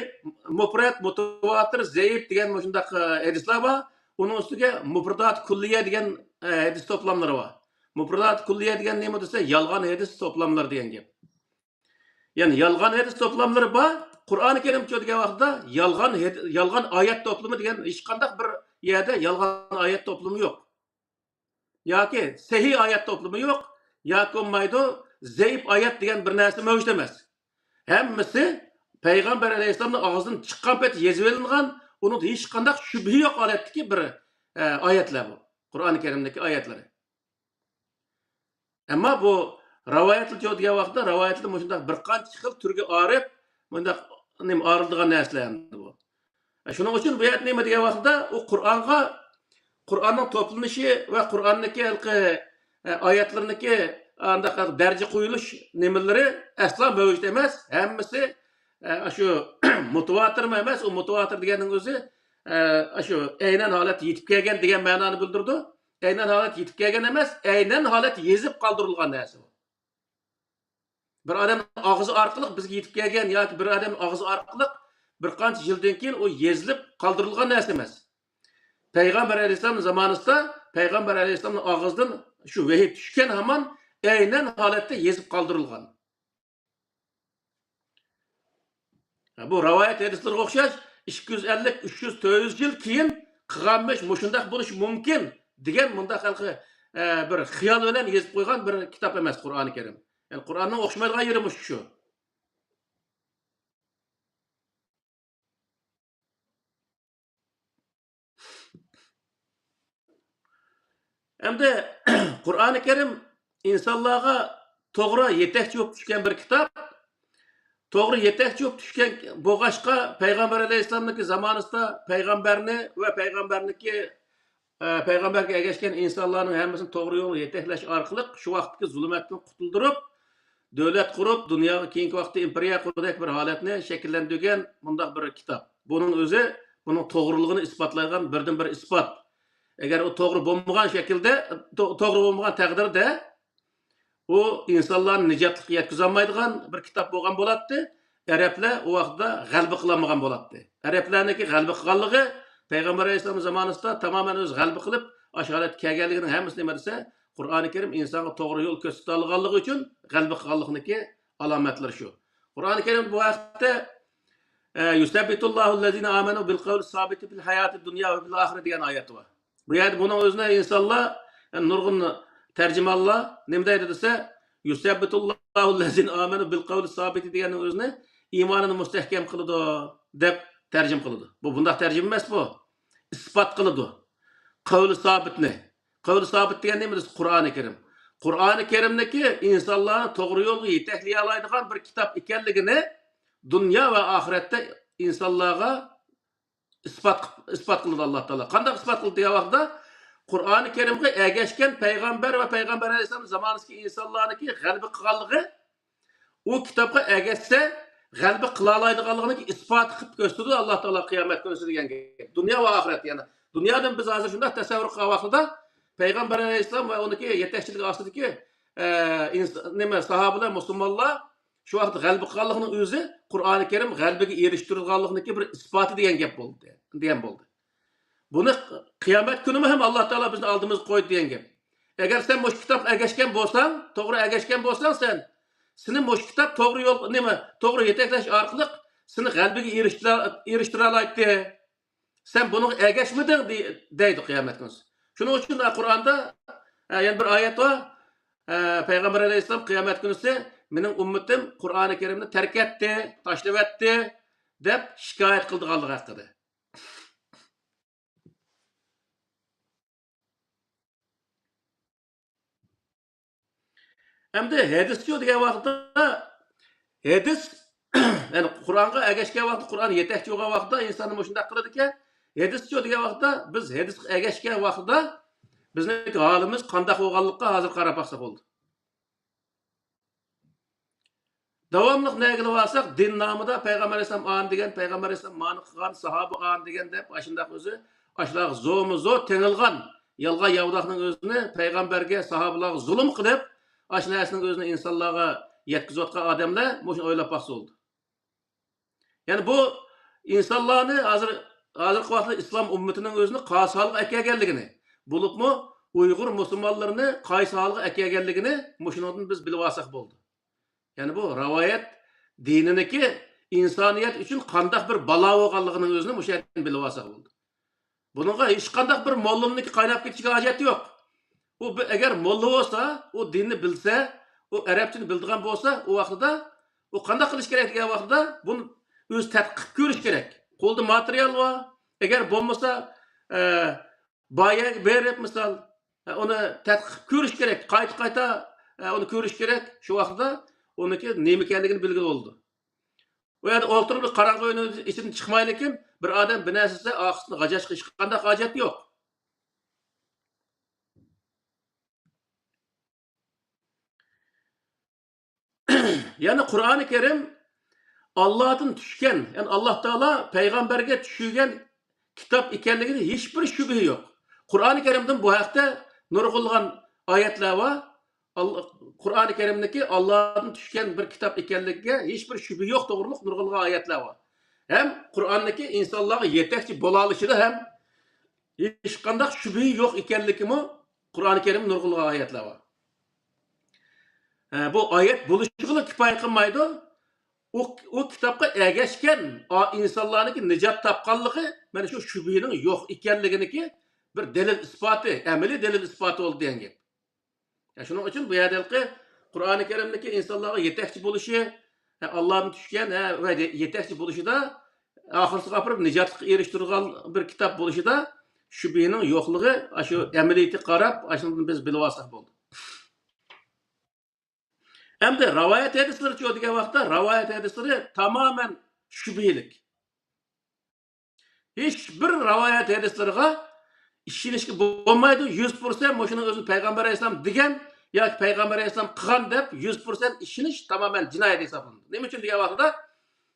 mufrat, mutawatir, zaif degan shundaq hadislar bor. Uning ustiga mufradat kulliya degan hadis to'plamlari bor. Mufradat kulliya degan nima desa, yolg'on hadis to'plamlari degan gap. Ya'ni yolg'on hadis to'plamlari bor. Qur'oni Karim degan vaqtda yolg'on oyat to'plami degan hech qanday bir yerda yolg'on oyat to'plami yo'q. Yoki sehiy oyat to'plami yo'q, yoki bo'lmaydi zaif oyat degan bir narsa mavjud emas. Hammasi Payg'ambar alayhissalomning og'zidan chiqqan payt yezib olingan, uni hech qanday shubha yo'q holatdagi bir oyatlar bu. Qur'oni Karimdagi oyatlar. Ammo bu rivoyatli degan vaqtda rivoyatli shunday bir qancha xil turga orib, bunday nima orildigan narsalar bu. Shuning uchun bu nima degan vaqtda u Qur'onning to'planishi va Qur'onniki oyatlarniki anaqa daraja qo'yilish nimalari aslo mavjud emas. Hammasi shu mutawatir emas, u mutawatir deganning o'zi shu aynan holat yetib kelgan degan ma'noni bildirdi. Aynan holat yetib kelgan emas, aynan holat yezib qoldirilgan narsa. Bir odam og'zi orqali bizga yetib kelgan yoki bir odam og'zi orqali bir qancha yildan keyin u yezilib qoldirilgan narsa emas. Payg'ambar alayhissalom zamonida Payg'ambar alayhissalomning og'zidan shu vahiy tushgan hamon aynan holatda yezib qoldirilgan. Bu rivoyat hadislarga o'xshash 250, 300, 400 yil keyin qilganmish, mushundaq bo'lishi mumkin degan bunda xalqi bir xiyol bilan yezib qo'ygan bir kitob emas Qur'oni Karim. Yani Qur'onning o'xshamaydigan yeri shu. Endi Qur'oni Karim insonlarga to'g'ri yetakchi bo'lib tushgan bir kitob. To'g'ri yetakchi bo'lib tushgan bo'g'ashqa Payg'ambar alayhissalomning zamonida payg'ambarni va payg'ambarga ergashgan insonlarning hammasini to'g'ri yo'lga yetaklash orqali shu vaqtdagi zulmatdan qutuldirib, davlat qurib, dunyoga keyingi vaqtda imperiya quradigan bir holatni shakllantirgan bunday bir kitob. Buning o'zi buning to'g'riligini isbotlaydigan birdan bir isbot. Agar u to'g'ri bo'lmagan shaklda, to'g'ri bo'lmagan taqdirda u insonlarni nijotga yetkazolmaydigan bir kitob bo'lgan bo'ladi. Arablar u vaqtda g'alaba qilolmagan bo'ladi. Arablarniki g'alaba qilganligi Payg'ambar alayhisalom zamonida tamoman o'z g'alaba qilib, ashorat kelganligining hammasi nima desa, Qur'oni Karim insonga to'g'ri yo'l ko'rsata olganligi uchun g'alaba qilganliginiki alomatlari shu. Qur'oni Karim bu vaqtda yusabbitullohu allazina amanu bil qawli sabiti fil hayati dunya va fil oxirati degan oyat bor. Bu yerda buning o'zini insonlar nurg'un terjümanlar nima deydi desa, yusabbitullohu allazina amanu bil qawli sabiti deganning o'zini iymonini mustahkam qiladi deb terjim qiladi. Bu bundaq terjim emas bu. Isbot qiladi. Qawli sabitni. Qawli sabit degan nima desa Qur'oni Karim. Qur'oni Karimdagi insonlarni to'g'ri yo'lga yetaklay oladigan bir kitob ekanligini dunyo va oxiratda insonlarga isbot qiladi Alloh taolo. Qanday isbot qildi degan vaqtda Qur'oni Karimga ergashgan payg'ambar va payg'ambar alayhisalom zamonidagi insonlarniki g'alaba qilganligi u kitobga ergashsa g'alaba qila oladiganligini isbot qilib ko'rsatdi Alloh taolo qiyomat kuni degan gap. Dunyo va oxirat yana. Dunyodan biz hozir shunday tasavvur qilgan vaqtida payg'ambar alayhisalom va uniki yetakchiligi ostidagi nima sahobalar, musulmonlar shu vaqt g'alaba qilganligining o'zi Qur'oni Karim g'alabaga erishtirilganliginiki bir isboti degan gap bo'ldi. Buni qiyomat kuni ham Alloh taolo bizni oldimizga qo'ydi degan gap. Agar sen bu kitobga ergashgan bo'lsang, to'g'ri ergashgan bo'lsang, seni bu kitob to'g'ri yo'l to'g'ri yetaklash orqali seni g'alabaga erishtira oladi. Sen buni ergashmading deydi qiyomat kuni. Shuning uchun Qur'onda yana bir oyat bor. Payg'ambar alayhisalom qiyomat kunisi mening ummatim Qur'oni Karimni tark etdi, tashlab etdi deb shikoyat qildiganligi haqida. Endi hadischi degan vaqtda hadis yani Qur'onga ergashgan vaqtda, Qur'on yetakchi bo'lgan vaqtda insonni shunday qiladi ekan, hadischi degan vaqtda biz hadisga ergashgan vaqtda bizning holimiz qanday bo'lganligini hozir qarab baxsa bo'ldi. Davomli nega olsak, din nomida payg'ambar alayhisalom an degan, payg'ambar alayhisalom ma'ni qilgan, sahoba an degan deb ashundaq o'zi ashlar zo'mi-zo tengilgan yolg'on yavdoqning o'zini payg'ambarga, sahobalarga zulm qilib, ash narsaning o'zini insonlarga yetkizayotgan odamlar shuni o'ylab boqsa bo'ldi. Ya'ni bu insonlarni hozirgi vaqtda islom ummatining o'zini qaysi holga kelganligini, bo'libmi Uyg'ur musulmonlarini qaysi holga kelganligini shundan biz bilib olsak bo'ldi. Ya'ni bu rivoyat dininiki insoniyat uchun qanday bir balo bo'lganligini o'zini o'sha yerdan bilib olsak bo'ldi. Buningga hech qanday bir mollalarniki qaynab ketishiga hojat yo'q. U agar molla bo'lsa, u dinni bilsa, u arabchani bildigan bo'lsa, u vaqtida u qanday qilish kerak degan vaqtida buni o'zi tadqiq ko'rish kerak. Qo'lda material bor. Agar bo'lmasa, boya berib misol uni tadqiq ko'rish kerak. Qayta uni ko'rish kerak. Shu vaqtda uniki nima ekanligini bilgan bo'ldi. U yerda o'tirib qarang'i o'yinning ichidan chiqmaydi lekin bir odam bir narsasi oxirida g'ajash qilish qanday hojat yo'q. Yani Kur'an-ı Kerim Allah'tan düşken, yani Allah Teala peygamberge düşürgen kitap ekanligida hiçbir şübhe yok. Kur'an-ı Kerim'den bu haqda nurg'ulg'an oyatlar var. Kur'an-ı Kerim'deki Allah'tan düşken bir kitap ekanligiga hiçbir şübhe yok doğruluk nurg'ulg'an oyatlar var. Hem Kur'an'daki insanlarga yetekçi bo'la olishida ham hech qanday şübhe yok ekanligimi Kur'an-ı Kerim nurg'ulg'an oyatlar var. Bu oyat bo'lishig'ila kifoya qilmaydi. O kitapga ergashgan insonlarniki nijot topganligi mana shu shubhining yo'q ekanliginiki bir dalil isboti, amaliy dalil isboti bo'ldi degan gap. Shuning uchun bu yerdagi Qur'oni Karimdagi insonlarga yetakchi bo'lishi, Allohdan tushgan va yetakchi bo'lishida oxirisiga olib nijotga erishtirgan bir kitob bo'lishida shubhining yo'qligi shu amaliyatga qarab, shundan biz bilib olsak bo'ldi. Hem de rivayet hadisleri çoğu vaqtda rivayet hadisleri tamamen şübhelik. Hiçbir rivayet hadislerine işinişki olmaydı. 100% şunun özü Peygamber Aleyhisselam degen ya Peygamber Aleyhisselam kılan dep 100% işiniş tamamen cinayet hesaplandı. Ne için diye vaqtda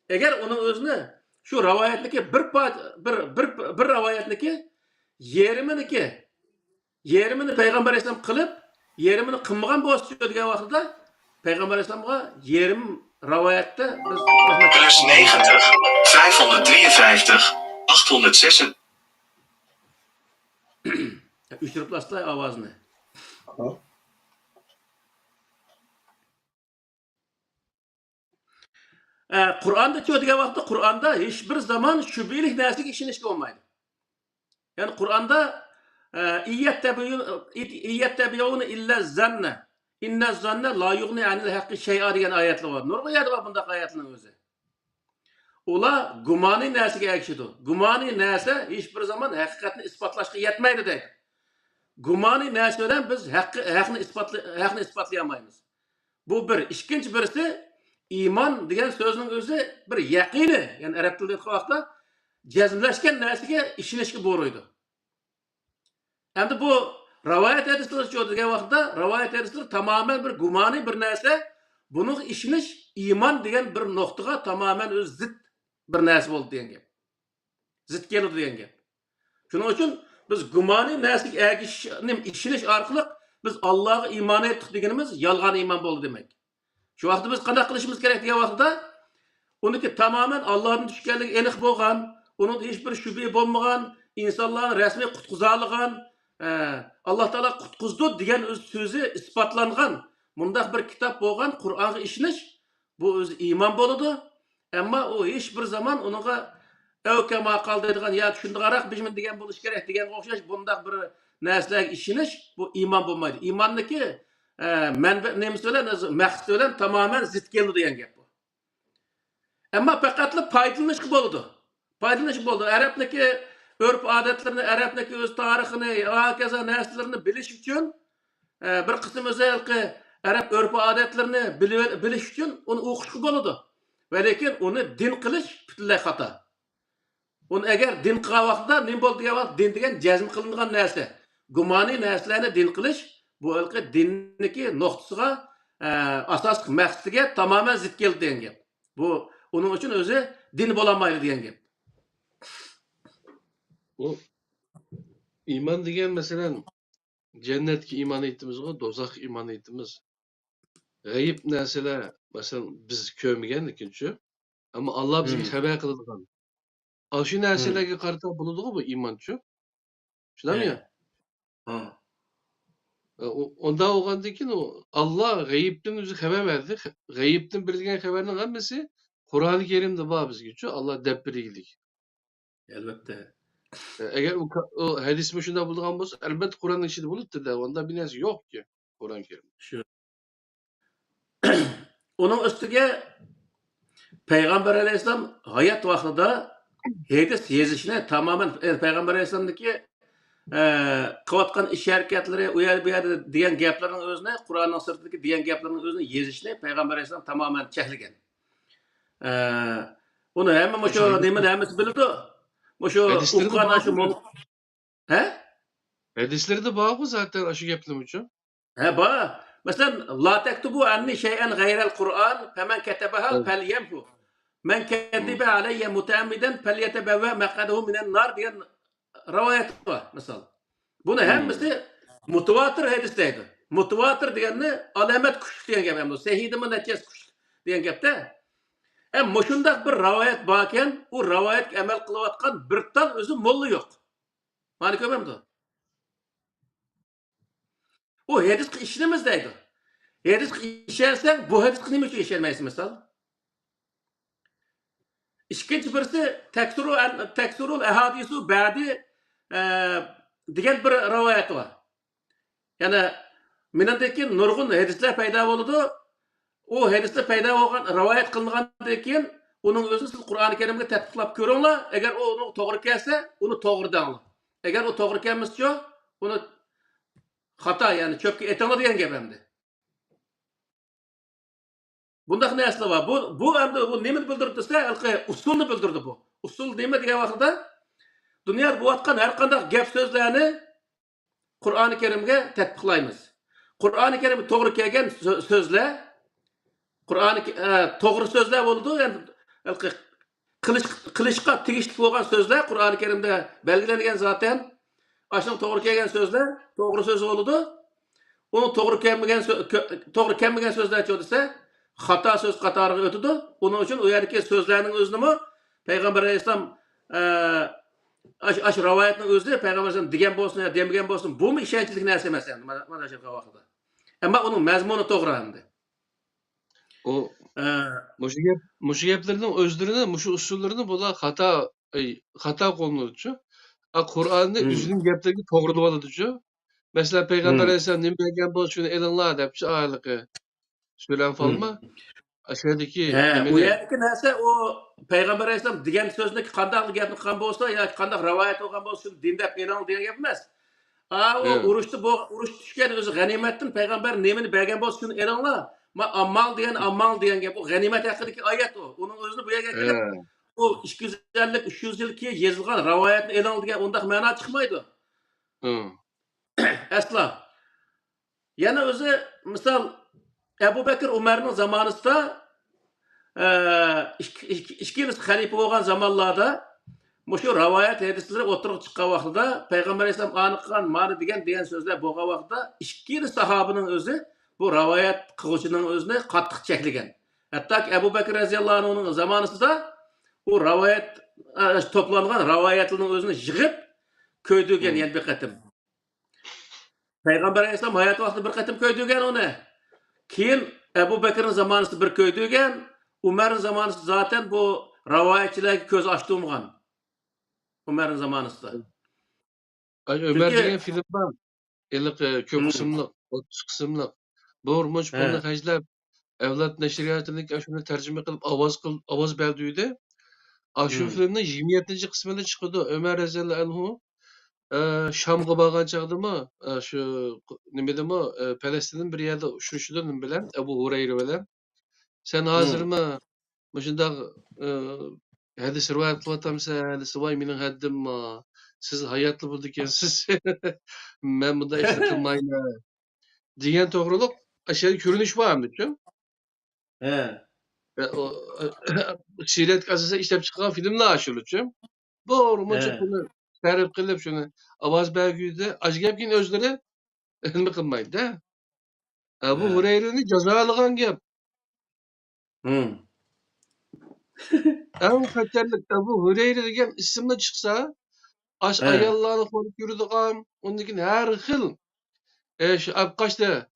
eğer onun özünü şu rivayetdeki bir rivayetdeki yerimini Peygamber Aleyhisselam kılıp yerimini kılmagan bo'lsa degan vaqtda Peygamber Aleyhisselam'a yerim rivayette biz plus 90, 553, 806. Üçürüp lastay avazını. Kur'an'da çoğu diye vakti Kur'an'da hiçbir zaman şübhelik neslik işinişki olmaydı. Yani Kur'an'da İyyettebiyûne illa zanne İnne zanne la yughni anil haqqi şey'a degan ayetler var. Nurg'a yerde var bundaq ayetlerin özü. Ola gumani narsaga ergishadi. Gumani narsa hech bir zaman haqiqatni isbotlashga yetmaydi deydi. Gumani narsa bilan biz haqni isbotlay olmaymiz. Bu bir. Ikkinchi birisi iymon degan so'zning o'zi bir yaqini, ya'ni arab tilida aytgan vaqtda jazmlashgan narsaga ishonishga boruydi. Endi bu rivayet hadisleri çoğu vaqtda rivayet hadisleri tamamen bir gumani bir narsa, bunun ishonish iymon degan bir nuqtaga tamamen o'z zid bir narsa bo'ldi degan gap. Zid keldi degan gap. Shuning uchun biz gumani narsaga ishonish orqali biz Allohga iymon etdik deganimiz yolg'on iymon bo'ldi demak. Shu vaqtda biz qanday qilishimiz kerak degan vaqtda uniki tamamen Allohdan tushganligi aniq bo'lgan, uning hech bir shubha bo'lmagan, insonlarni rasmiy qutqizalagan Allah Teala qutqizdi degan o'z so'zi isbotlangan mundaq bir kitob bo'lgan Qur'onga ishonish bu o'zi iymon bo'ladi. Ammo u hech bir zaman unga avkama qoldirgan yoki shunday qaraq bizmin degan bo'lish kerak deganga o'xshash bundaq bir narsalarga ishonish bu iymon bo'lmaydi. Iymonniki manba nemasi bilan maqsad bilan tamamen zid keldi degan gap bu. Ammo faqatli foydalanishga bo'ladi. Foydalanish bo'ldi. Arabniki örf adetlerini, Arap'daki öz tarihini, hakaza neslerini biliş için bir kısım özellikle Arap örf adetlerini biliş için onu okuşku boludu. Ve lakin onu din kılış bütünlüğü hata. Onu eğer din kılan vaxtda, ne boldu ya vaxt, din degen cezm kılıngan nerse. Gumani nerslerini din kılış, bu ülke dinniki noktasıga, asas maqsadiga tamamen zid keldi degan gap. Bu, onun için özü din bolamaydı degan gap. O iman degan mesela cennetki iman etimiz o, dozak iman etimiz. g'ayib narsalar, masalan, biz ko'rmaganligincha, ammo Alloh bizga Hmm. xabar qiladigan. Ana shu Hmm. narsalarga qarata bo'ladiku bu iymonchi. Shundaymi? Hmm. Onda olgandan keyin Alloh g'ayibdan o'zi xabar berdi. G'ayibdan bilgan xabarning hammasi Qur'oni Karimda bor bizgacha. Alloh deb bergan. Elbette. Agar o hadismi shunday bo'lgan bo'lsa, albatta Qur'onning ichida bo'libdi-da. Onda bir narsa yo'q-ku Qur'on Karim. Shu. Onun üstüge Peygamber Aleyhisselam hayat vaktinde hadis yazışını tamamen Peygamber Aleyhisselam'daki kıvatkan iş hareketleri uyar bir yerde diyen gaplarının özüne Kur'an'ın sırtındaki diyen gaplarının özüne yazışını Peygamber Aleyhisselam tamamen çekligen. Onu hemen şu demin hemisi bilirdi. Şu Hadisleri de Ukkan şu bağlı. He? Hadisleri de bağlı zaten aşı gaplam için. He ba. Mesela la tektubu anni şey'en gayrel Kur'an femen ketebeha Evet. felyemhu. Men kedibe aleyye muteammiden felyetebevve mek'adehu minen nar diyen rivayet var mesela. Bunu hemisi mutawatir hadisteydi. Mutawatir diyenni alamet kuş diyen gap hem. Sehidimi neçes kuş diyen gapta. Hem moşundak bir rivayet baken o rivayet emel kılıvatkan bir tal özü mollu yok. Mani kömem de. O hadis işinimizdeydi. Hadis işersen bu hadis nima uchun işermaysiz misal? İkinci birisi teksurul ehadisu ba'di degan bir rivayet var. Yani minandaki nurgun hadisler payda oldu. O hadisler payda olgan rivayet kılıngandan keyin onun özü siz Kur'an-ı Kerim'de tatbiqlab ko'ringlar. Agar o onu to'g'ri kelsa, uni to'g'ri denglar. Agar o to'g'ri kelmasa, uni xato, ya'ni cho'pga etinglar degan gap endi. Bundaq narsa var. Bu endi bu nimani bildirib desa, usulni bildirdi bu. Usul nima degan vaqtda dunyoda bo'layotgan har qanday gap so'zlarni Qur'oni Karimga tatbiqlaymiz. Qur'oni Karimga to'g'ri kelgan so'zlar, Qur'oni to'g'ri so'zlar bo'ldi, ya'ni qilishga tegishli bo'lgan so'zlar Qur'oni Karimda belgilangan zaten. Aşın to'g'ri kelgan so'zlar, to'g'ri so'z bo'ldi. Uni to'g'ri kelmagan so'zlar desa, xato so'z qatoriga o'tadi. Uning uchun u yerdagi so'zlarning o'zini Payg'ambar alayhisalom ash rivoyatning o'zi Payg'ambar alayhisalom degan bo'lsin yo demagan bo'lsin, bu ishonchli narsa emas endi mana shu vaqtda. Ammo uning mazmuni to'g'ri endi. O mushu gaplarning o'zlarini, mushu usullarini bular xato qo'llanuvchi. Qur'onni o'zining gaplariga to'g'rilab oladichi. Masalan, Payg'ambar alayhisalom nima degan bo'lsa, shuni elinglar debchi ayliqi. So'lan folma. Aşağıdaki bu yerdeki narsa o Peygamber Aleyhisselam degan so'zni qanday gapni qilgan bo'lsa yoki qanday rivoyat bo'lgan bo'lsa shuni din deb e'lon degan gap emas. O urush tushgan o'zi g'animatdan payg'ambar nemini bergan bo'lsa shuni e'lonlar. Ammal degan gap o g'animat haqidagi oyat o. Uning o'zini bu yerga kelib o 250 300 yil keyin yozilgan rivoyatni e'lon degan undaq ma'no chiqmaydi. Asla. Yana o'zi misol Ebu Bekir Umar'ın zamanında ikkinchi xalifa bo'lgan zamonlarda şu rivayet hadisleri o'tirib chiqqan vaqtida Payg'ambar alayhisalom aniqqan mana degan so'zlar bo'lgan vaqtida ikkinchi sahobaning o'zi bu rivayet qiluvchining o'zini qattiq cheklagan. Hatto Ebu Bekir roziyallohu anhuning zamonida u rivayet to'plangan rivayetlarning o'zini yig'ib ko'ydirgan yana bir qatim. Payg'ambar alayhisalom hayot vaqtida bir qatim ko'ydirgan uni. Keyin Ebu Bekir'in zamanında bir köydüyken, Umar'ın zamanında zaten bu rivayetçilerge göz açtığımgan. Umar'ın zamanında. Ömer degan film var. Ko'p qismliq, 30 qismliq. Bormuş buni hajlab, avlod nashriyatining shuni tarjima qilib ovoz berdiydi. Shu filmning 27-qismida chiqdi. Ömer roziyallohu anhu Şamga borgan chaqdimi, shu nimadimi, Falastinning bir yerda uchrashudim bilan Abu Hurayra bilan. Sen hozirmi shundoq hadis rivoyat qilyapsan, desa, voy mening haddimmi? Siz hayotli bo'ldi ekansiz. Men bunday ishni qilmayman. Degan to'g'riliq ashada ko'rinish bormi-ku? Siyratga asosan ishlab chiqqan filmlar shular-ku. Bormuncha buni ta'rif qilib shuni ovoz berguyda ajabgin o'zlari nima qilmaydi-da. Ebu Hureyre'ni cezalagan gap. En xatarlık Ebu Hureyre degan isimle çıksa, aş ayallarını korup yürüdüğüm, ondakin her xil, şu apkaçta,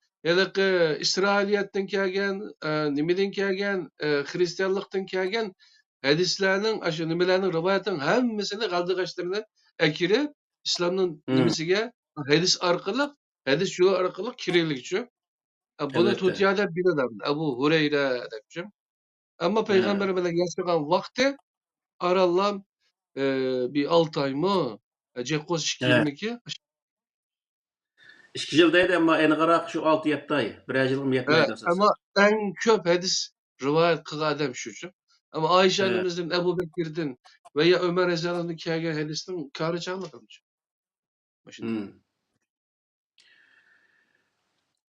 ki İsrailiyetten kelgen, nimeden kelgen, Hristiyanlıktan kelgen, hadislerinin, aşı nimelerinin, rivayetin hemmesini kaldıgaçlarını ekirip, İslam'ın nimesiga, hadis arkalık, hadis yolu arkalık kireylik için. Bunu Elbette. tutiyada bir adam, Ebu Hureyre depçim. Ama Peygamber bilen yaşayan vakti, arallam bir 6 ay mı? Cekos 2 yılniki. 2 yıldaydı ama en qarak şu 6-7 ay. Bir yılım yetmeydi asasen. Ama en köp hadis rivayet kılı adam şu. Ama Ayşe annemizden, Ebu Bekir'den veya Ömer Ezan'ın kelgen hadisinin karı çağlamış.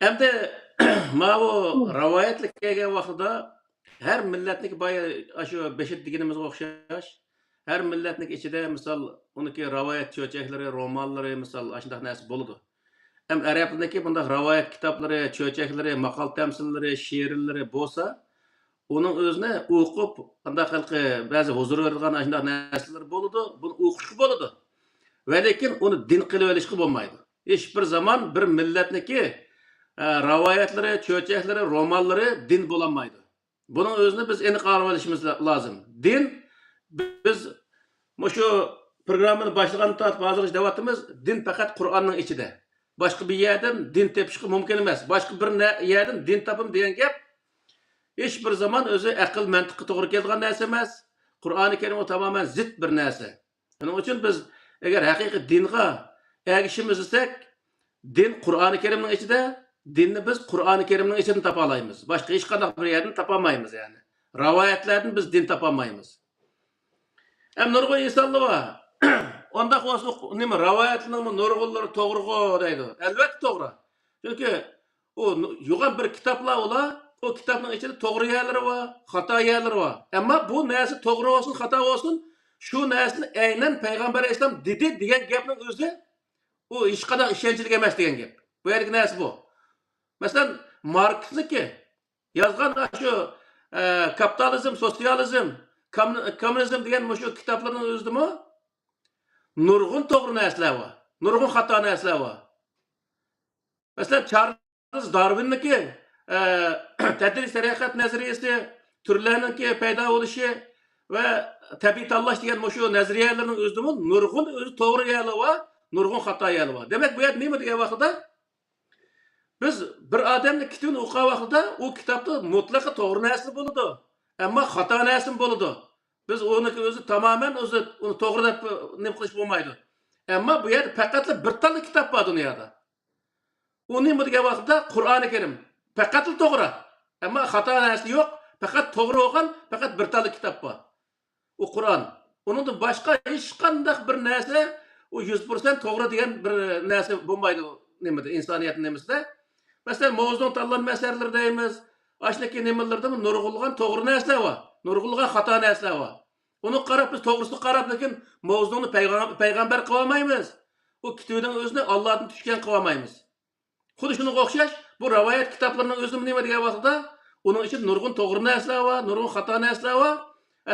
Endi ma bu rivayetlik kelgen vaqtida her milletnik bay aşu beşit diginimizga o'xshash her milletnik ichida misol uniki rivoyat cho'chaklari, romanlari misol ashundaq narsa bo'ladi. Hem arablardagi bundaq rivoyat kitoblari, cho'chaklari, maqol tamsillari, she'rlari bo'lsa, uning o'zini o'qib, qanday qilqi ba'zi huzur beradigan ashundaq narsalar bo'ladi, buni o'qishga bo'ladi. Va lekin uni din qilib olishga bo'lmaydi. Hech bir zaman bir millatniki rivoyatlari, cho'chaklari, romanlari din bo'lamaydi. Buning o'zini biz aniq qarab olishimiz lozim. Din biz shu programmani boshlagandan tortib hozirgacha deyapmiz, din faqat Qur'onning ichida. Boshqa bir yerdan din tepishga mumkin emas. Boshqa bir yerdan din topim degan gap hech bir zaman o'zi aql mantiqqa to'g'ri kelgan narsa emas. Qur'oni Karimga tamoman zid bir narsa. Shuning uchun biz agar haqiqiy dinga ergishimiz desak, din Qur'oni Karimning ichida, dinni biz Qur'oni Karimning ichidan topa olamiz. Boshqa hech qanday bir yerdan topa olmaymiz yani. Rivoyatlardan biz din topa olmaymiz. Hem nurg'un insonlar bor. Onda bo'lsa nima rivoyatlarning nurg'unlari to'g'rigo deydi. Albatta to'g'ri. Chunki o yo'g'on bir kitoblar ular, o kitobning ichida to'g'ri yerlari bor, xato yerlari bor. Ammo bu narsa to'g'ri bo'lsin, xato bo'lsin, shu narsani aynan payg'ambar alayhisalom dedi degan gapning o'zi u hech qanday ishonchli emas degan gap. Bu yerlik narsa bu. Masalan, Marksniki yozgan shu kapitalizm, sotsializm, kommunizm degan shu kitoblarning o'zidami nurg'un to'g'ri narsalar bor, nurg'un xato narsalar bor. Masalan, Charles Darwin'niki tadris taraqqiyot nazariyasi, turlarninki paydo bo'lishi va tabiiy tanlash degan shu nazariyalarning o'zidami nurg'un o'zi to'g'ri yerlar bor, nurg'un xato yerlar bor. Demak, bu yer nima degan vaqtda biz bir odamning kitobini o'qigan vaqtida u kitobda mutlaqo to'g'ri narsa bo'ladi, ammo xato narsa bo'ladi. Biz uniki o'zi tamoman o'zi uni to'g'ri deb nima qilish bo'lmaydi. Ammo bu yerda faqat bir tanda kitob bor dunyoda. U nima degan vaqtda Qur'oni Karim faqat to'g'ri, ammo xato narsa yo'q, faqat to'g'ri bo'lgan, faqat bir tanda kitob bor. U Qur'on. Uningdan boshqa hech qanday bir narsa u 100% to'g'ri degan bir narsa bo'lmaydi nimada insoniyat nimasida. Masalan, mavzudan tanlangan masalalar deymiz. Ashnaki nimalarda nurg'ulgan to'g'ri narsalar bor, nurg'ulgan xato narsalar bor. Uni qarab biz to'g'risini qarab, lekin mavzuni payg'ambar qila olmaymiz. U kitobning o'zini Allohdan tushgan qila olmaymiz. Xuddi shunga o'xshash bu rivoyat kitoblarining o'zi nima degan vaqtda uning ichida nurg'un to'g'ri narsalar bor, nurg'un xato narsalar bor.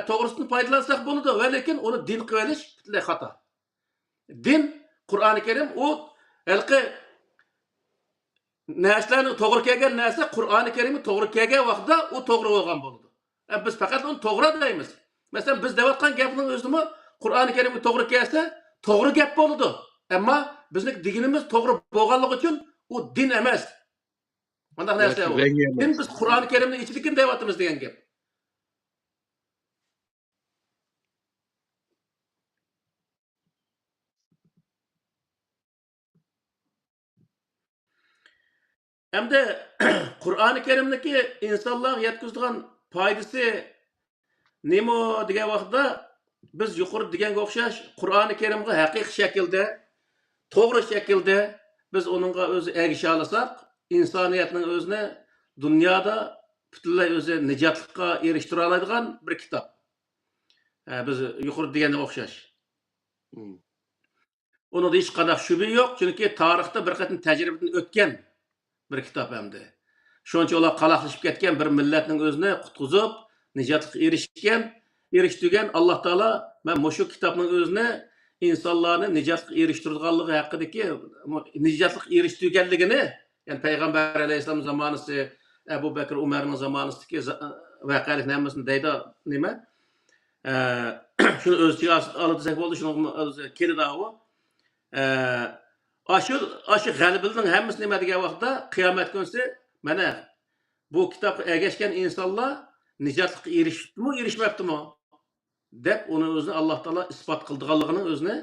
To'g'risini foydalansak bo'ladi, va lekin uni din qilib olish butunlay xato. Din Qur'oni Karim u halqi narsalarni to'g'ri kelgan narsa Qur'oni Karimni to'g'ri kelgan vaqtda u to'g'ri bo'lgan bo'ladi. Biz faqat uni to'g'ri deymiz. Masalan, biz deyotgan gapning o'zimi Qur'oni Karimga to'g'ri kelsa, to'g'ri gap bo'ladi. Ammo bizning dinimiz to'g'ri bo'lganligi uchun u din emas. Bunday narsa u. Din biz Qur'oni Karimning ichidagini deyapmiz degan gap. Hem de Qur'oni Karimdagi insonlarga yetkazadigan foydasi nima degan vaqtda biz yuqori deganga o'xshash Qur'oni Karimga haqiqiy shaklda, to'g'ri shaklda biz uningga o'zi ergisha olsak, insoniyatning o'zini dunyoda butunlay o'zi nijotlikqa erishtira oladigan bir kitob. Biz yuqori deganga o'xshash. Unda hech qanday shubha yo'q, chunki tarixda bir qatim tajribadan o'tgan bir kitob hamda. shunchalar qalaqlashib ketgan bir millatning o'zini qutqizib, nijotga erishtirgan Alloh taolo men mushu kitobning o'zini insonlarni nijotga erishtirganligi haqidagi nijotga erishtirganligini, ya'ni payg'ambar alayhissalom zamonasi, Abu Bakr Umarning zamonasidagi voqealikni hammasini deydi nima? Shuni o'z ichiga olib desak bo'ldi, shuni o'zi keladi u. Aşı g'albilning hammasi nima degan vaqtda qiyomat kunsi mana bu kitobga ergashgan insonlar nijotga erishibdimi, erishmabdimi deb uni o'zini Alloh taolo isbot qildiganligini o'zini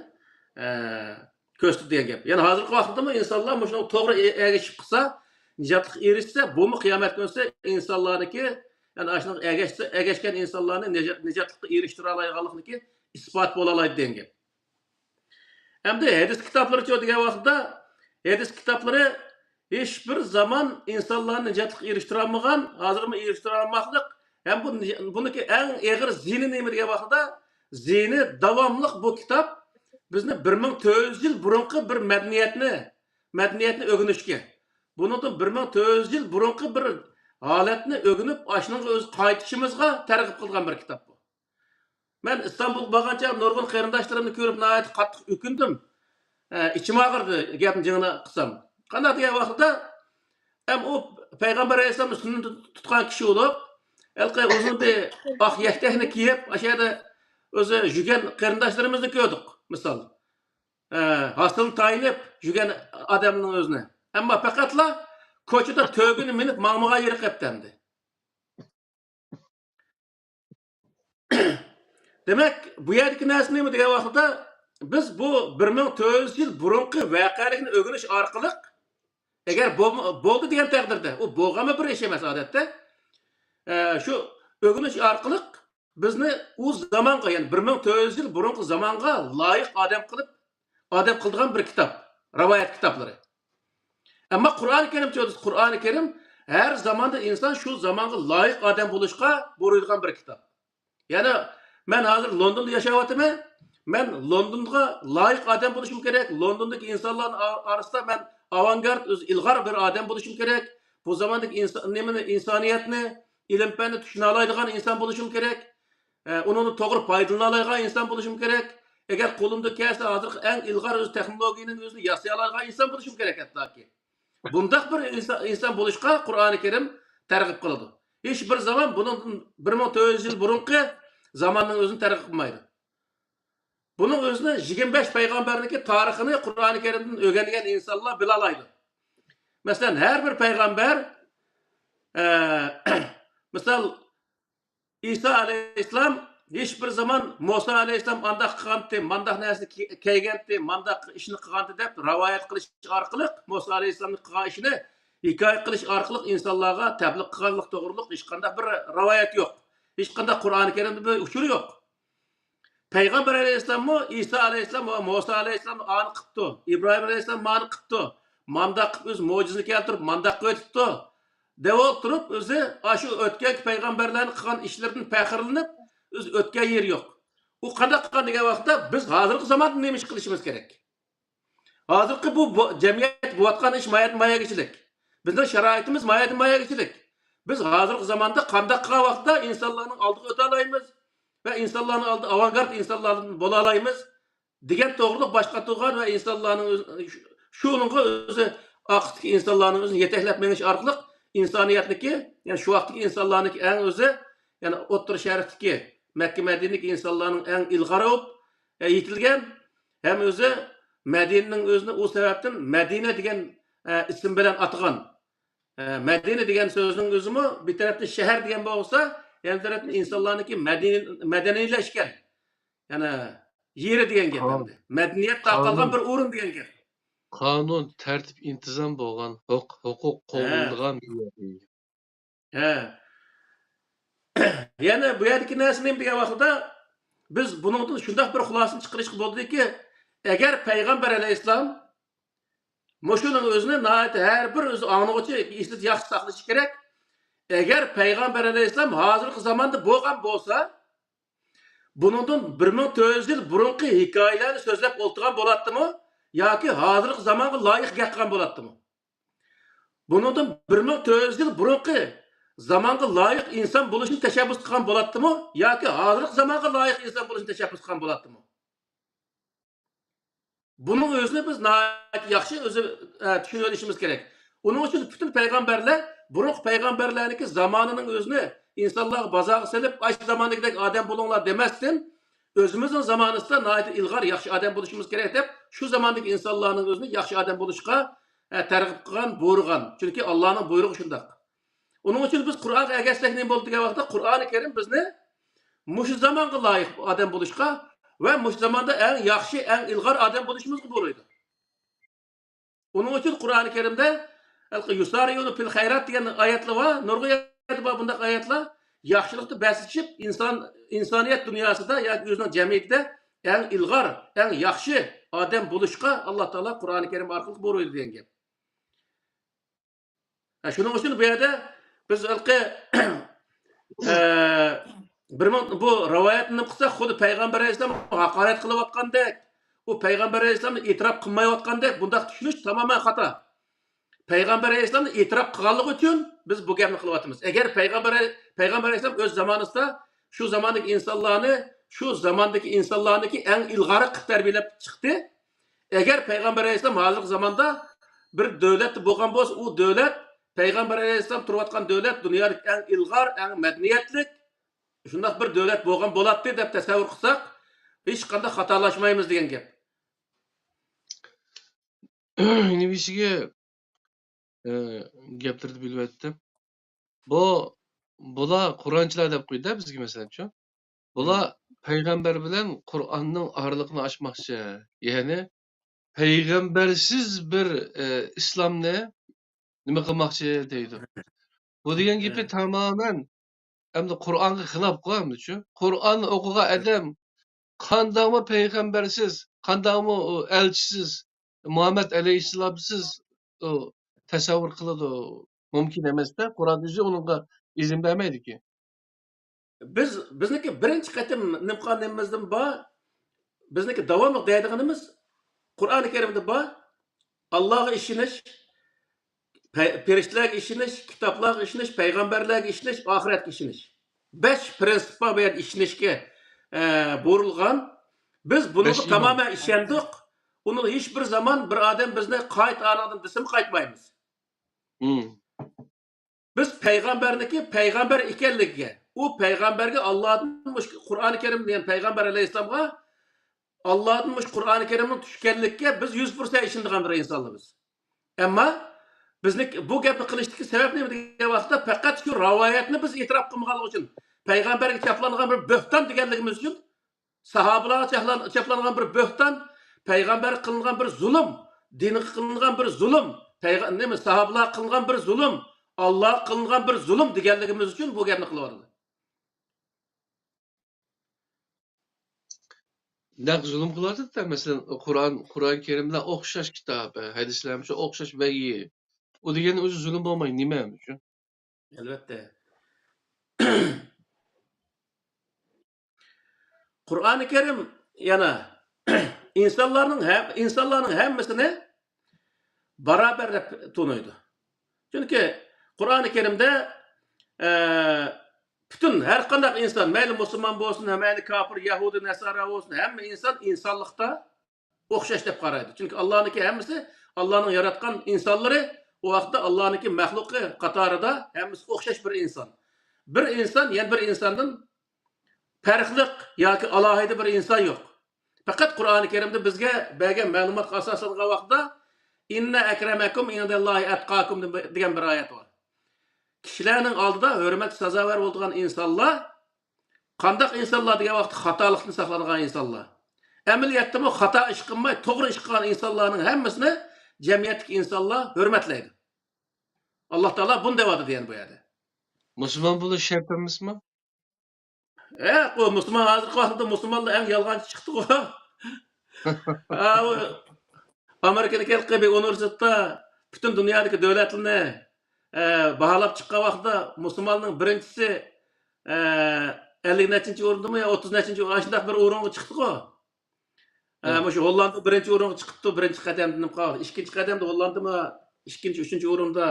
ko'rsatdi degan gap. Ya'ni hozirgi vaqtdami insonlar shuni to'g'ri ergashib qilsa, nijotga erishsa, bumi qiyomat kunsi insonlarniki, ya'ni ashuni ergashgan insonlarni nijotga erishtira oladiganligi isbot bo'la oladi degan gap. Hem de hadis kitapları degan vaqtda hadis kitoblari hech bir zaman insonlarni nijotga erishtira olmagan, hozirmi erishtira olmoqlik. Hem buniki eng og'ir zini nima degan vaqtda zini davomli bu kitob bizni 1400 yil burungi bir madaniyatni o'rganishga. Bundan 1400 yil burungi bir holatni o'rganib, ashning o'z qaytishimizga targ'ib qilgan bir kitob bu. Ben İstanbul bakınca nurgul qarindoshlarımni ko'rib nayet qattiq o'kindim. İçim ağırdı gapni jingina qilsam. Qanday degan vaqtda ham u payg'ambar alayhisalom sunnat tutgan kishi bo'lib, alqay uzun bir oq yaktakni kiyib, ashada o'zi yurgan qarindoshlarimizni ko'rdik, misol. Hasılni tayinib yurgan odamning o'zini. Ammo faqatla ko'chada to'g'ini minib ma'muga yeri qaptandi. Demek bu yerdeki narsa nima degan vaqtda biz bu 1400 yil burungi voqealikni o'rganish orqali agar bo'ldi degan taqdirda, u bo'lg'anmi bir ish emas odatda. Shu o'rganish orqali bizni u zamonga, ya'ni 1400 yil burungi zamonga loyiq odam qildigan bir kitob, rivoyat kitoblari. Ammo Qur'oni Karim her zamanda inson shu zamonga loyiq odam bo'lishga buyurilgan bir kitob. Ya'ni ben hazır London'da yaşayotimi. Ben London'da layık adam buluşum gerek. London'daki insanların arasında ben avantgard, ilgar bir adam buluşum gerek. Bu zamandaki insaniyetini, ilim-fenni düşünalaydigan insan buluşum gerek. Onun doğru faydalanaydigan insan buluşum gerek. Eğer kolumda kelse hazır en ilgar öz teknolojinin özünü yasayalaydigan insan buluşum gerek hatta ki. Bundak bir insan buluşka Kur'an-ı Kerim tergip kıldı. Hiçbir zaman bunun 1400 yıl burunki zamanın özünü targ'ib qilmaydi. Bunun özünü 25 payg'amberniki tarixini Qur'oni Karimdan o'rgangan insonlar bila oladi. Masalan, her bir payg'ambar misol İsa alayhissalom hech bir zaman Musa alayhissalom andaq qilgandi, mandaq narsani kelgandi, mandaq ishni qilgandi deb rivoyat qilish orqali Musa alayhissalomning qilgan ishini hikoya qilish orqali insonlarga tabliq qilganlik to'g'riliq hech qanday bir rivoyat yo'q. Hiç kadar Kur'an-ı Kerim'de böyle uçuru yok. Peygamber aleyhisselam mı, İsa aleyhisselam mı, Musa aleyhisselam anı kıptı. İbrahim aleyhisselam anı kıptı. Mandak öz mucizini keltirip mandak ötüptü. Devol turup özü aşı ötken peygamberlerin kılan işlerinin pekirlenip öz ötken yer yok. O kadar kılan diye vakitte biz hazırlık zamanında neymiş kılışımız gerek. Hazırlık bu cemiyet bu atkan iş maya geçilik. Bizim şeraitimiz maya geçilik. Biz hazırlık zamanda kandak kılan vakitte insanların aldığı öte alayımız ve insanların aldığı avantgard insanların bola alayımız. Digen doğruluk başka tuğan ve insanların şunun özü akıtki insanların özünü yetekletmeniş arkalık insaniyetdeki, yani şu vaktiki insanların en özü, yani Ottur Şerif'teki Mekke Medine'deki insanların en ilgari olup yitilgen, hem özü Medine'nin özünü o sebepten Medine degen isim bilen atıgan. Medine degen sözünün özü mü bir tarafta şehir degen olsa, yani tarafta insanlarınki medenileşken, yani yeri degen gep. Medeniyet kalkan bir urun degen gep. Kanun, tertip, intizam bo'lgan, hukuk qo'llanilgan. Yani bu yerdeki nesinin bir vaqtida biz bunun şunday bir xulasını çıkarışıq bo'ldi ki, eğer Peygamber aleyhisselam Moşunun özünü her bir özü anlıqçı istit yaxşı saqlaşı gerek. Eğer Peygamber aleyhisselam hazırki zamanda bo'lgan bo'lsa, bunun 1400 yıl burunki hikayelerini sözlep oltuğan bo'ladimi? Yoki hozirgi zamonga loyiq gap qilgan bo'ladimi? Bundan 1400 yıl burunqi zamanға layık insan bo'lishni tashabbus qilgan bo'ladimi yoki hozirgi zamonga loyiq inson bo'lishni tashabbus qilgan bo'ladimi? Buning o'zini biz yaxshi o'zi tushunib olishimiz kerak. Uning uchun butun payg'ambarlar burunqi payg'ambarlarniki zamonining o'zini insonlarga bozorga solib, "Ay zamondagidek odam bo'linglar" demasdan, o'zimizning zamonimizda ilg'or yaxshi odam bo'lishimiz kerak deb, shu zamondagi insonlarning o'zini yaxshi odam bo'lishga targ'ib qilgan, buyurgan. Chunki Allohning buyrug'i shunday. Onun için biz Kur'an'a ergəşlik ne bo'ldi degan vaqtda Qur'oni Karim bizni mush zamonga loyiq odam bo'lishga va mush zamonda eng yaxshi, eng ilg'or odam bo'lishimizga buyurdi. Onun için Qur'oni Karimda yusariyuna fil xayrat degan oyatlar va nurg'iyat bor bunday oyatlar yaxshilikni bosishib insoniyat dunyosida yoki o'zining jamiyatida eng ilg'or, eng yaxshi odam bo'lishga Alloh taolo Qur'oni Karim orqali buyurdi degan gap. Shuning uchun bu yerda biz bu rivoyatni qilsak, xuddi payg'ambar alayhisalom haqorat qilayotgandek, u payg'ambar alayhisalomni e'tirof qilmayotgandek bunday tushunish tamoman xato. Payg'ambar alayhisalomni e'tirof qilganligi uchun biz bu gapni qilyapmiz. Agar payg'ambar alayhisalom o'z zamonida shu zamondagi insonlarniki eng ilg'ori qilib tarbiyalab chiqdi. Agar payg'ambar alayhisalom hozirgi zamonda bir davlat bo'lgan bo'lsa, u davlat Peygamber Aleyhisselam turvatkan devlet dünyadaki en ilgar, en medeniyetlik şundak bir devlet boğan bolattı dep tasavvur kılsak hiç qanday hatalaşmayımız degan gap. Nebisiga gaplarni bilib aytdim. Bular Qur'onchilar deb qo'ydi bizga masalanchi. Bular payg'ambar bilan Qur'onning oraliqni ochmoqchi. Ya'ni payg'ambarsiz bir islomni nima qilmoqchi deydi. Bu degan gapi tamoman hamda Qur'onga xilof qo'yamdi-chu. Qur'on o'qigan odam qandaqmi payg'ambarsiz, qandaqmi elchisiz, Muhammad alayhissalomsiz tasavvur qiladi. Mumkin emasda. Qur'on o'zi unga izn bermaydi-ki. Bizniki birinchi qatim nima qilganimizdan bor, bizniki davomli deydiganimiz Qur'oni Karimda bor, Allohga ishonish, Periştələrə işiniş, kitablarga işiniş, peyğəmbərlərə işiniş, ahiretə işiniş. 5 prinsip var bu yerdə işinişə buyurulğan. Biz bunu tamamen işendik. Onu hiç bir zaman bir adam bizne qayt anadan desem qaytmayız. Biz peyğəmbərniki peyğəmbər ekenligiga, o peyğəmbərə Allah'ın Qur'oni Karim degan peyğəmbər alayhissalomga Allah'ın Qur'oni Karimning tushganligiga biz 100% ishonadigan bir insonlarmiz. Ammo bizni bu gapni qilishdagi sabab nima degan vaqtda faqat shu rivoyatni biz e'tirof qilmaganlik uchun, payg'ambarga chaplangan bir bo'xton deganligimiz uchun, sahobalarga chaplangan bir bo'xton, payg'ambar qilingan bir zulm, dinga qilingan bir zulm, sahobalar qilingan bir zulm, Alloh qilingan bir zulm deganligimiz uchun bu gapni qilyapti. Naq zulm qilyapti-da, masalan, Qur'on Karimlar o'xshash kitob, hadislar shu o'xshash vahiy. O degani o'zi zulm bo'lmaydi, nima uchun? Albatta. Qur'oni Karim yana insonlarning hammasini barobar deb to'naydi. Chunki Qur'oni Karimda bütün her qanday inson, mayli musulmon bo'lsin, mayli kafir, yahudi, nasara bo'lsin, hamma inson insonlikda o'xshash deb qaraydi. Chunki Allohniki hammasi, Allohning yaratgan insonlari o vaqtda Allohniki maxluqi qatorida hammasi o'xshash bir inson. Bir inson, yana bir insondan farqli yoki alohida bir inson yo'q. Faqat Qur'oni Karimda bizga bergan ma'lumotga asoslangan vaqtda inna akramakum indallohi atqakum degan bir oyat bor. Kishilarning oldida hurmat sazovor bo'lgan insonlar qanday insonlar degan vaqtda xatolikni saqlangan insonlar. Amaliyotda bu xato ish qilmay, to'g'ri ish qilgan insonlarning hammasini jamiyatdagi insonlar hurmatlaydi. Alloh taolo bunday va'da degan bu yerda. Musulmon bo'lish shart emasmi? O Müslüman hozirgi vaqtda musulmonlar eng yolg'onchi chiqdi-ku. Amerikadagi universitetda butun dunyodagi davlatlarni baholab chiqqan vaqtda musulmonning birinchisi 50-nechinchi o'rindami, 30-nechinchi shunday bir o'ringa chiqdi-ku. Shu Hollanda birinchi o'ringa chiqibdi, birinchi qadamda nima qoldi? Ikkinchi qadamda Hollandami, ikkinchi, uchinchi o'rinda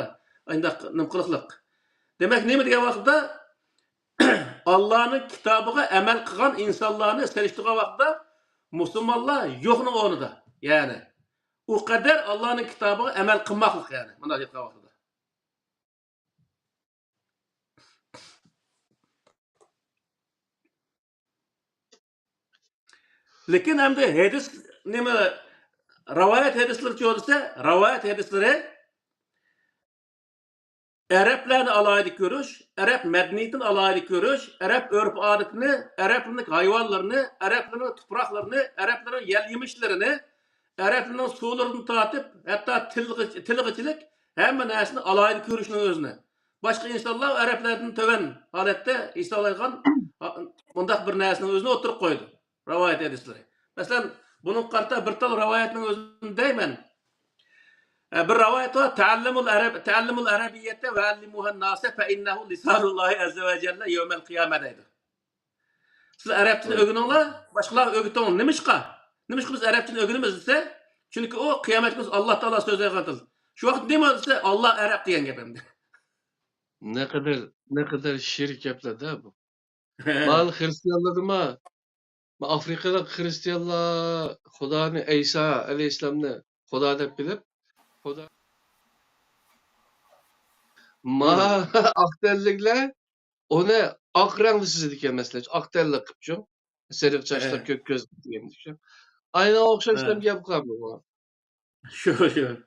undaq nim qiliqliq. Demak, nima degan vaqtda Allah'ın kitabıga amal qilgan insonlarni selishtirgan vaqtda musulmonlar yo'qning o'rnida. Ya'ni u qadar Allah'ın kitabıga amal qilmoqlik, ya'ni bunday aytgan vaqtda. Lekin hamda hadis nima rivoyat hadislar cho'lsa, rivoyat hadislari Araplarni alayda ko'rish, Arab madaniyatini alayda ko'rish, Arab urf-odatini, Arablarning hayvonlarini, Arablarning tuproqlarini, Arablarning yal-yemishlarini, Arablarning suvlarini tatib, hatto tilg'ichilik hamma narsani alayda ko'rishning o'zini. Boshqa insonlar Arablardan to'van holatda hisoblangan bundaq bir narsaning o'zini o'tirib qo'ydi. Rivoyat hadislari. Masalan, buning qarta bir tal rivoyatning o'zini deyman. Bir rivoyat var. Teallimul arabiyyete ve allimuhan nase fe innehu lisanullahi azze ve celle yevmel kıyamet deydi. Siz Arapçını öğününler, başkalar öğütün. Nimişka? Nimişka biz Arapçını öğünümüz ise, çünkü o kıyamet günü Allah Teala sözleri katılır. Şu vakit ne mi ise Allah Arap diyen gebemdi. Ne kadar şirk yapıldı bu. Bazı Hristiyanlarıma Afrika'da Hristiyanlar Huda'nı İsa Aleyhisselam'ını Huda dep bilip Huda akterlikler onu ak renkli sizi diken mesela. Akterlik kıpçım. Serif çaşlar kök göz diyen düşün. Aynı okşaşlarım yap kalmıyor. Şu.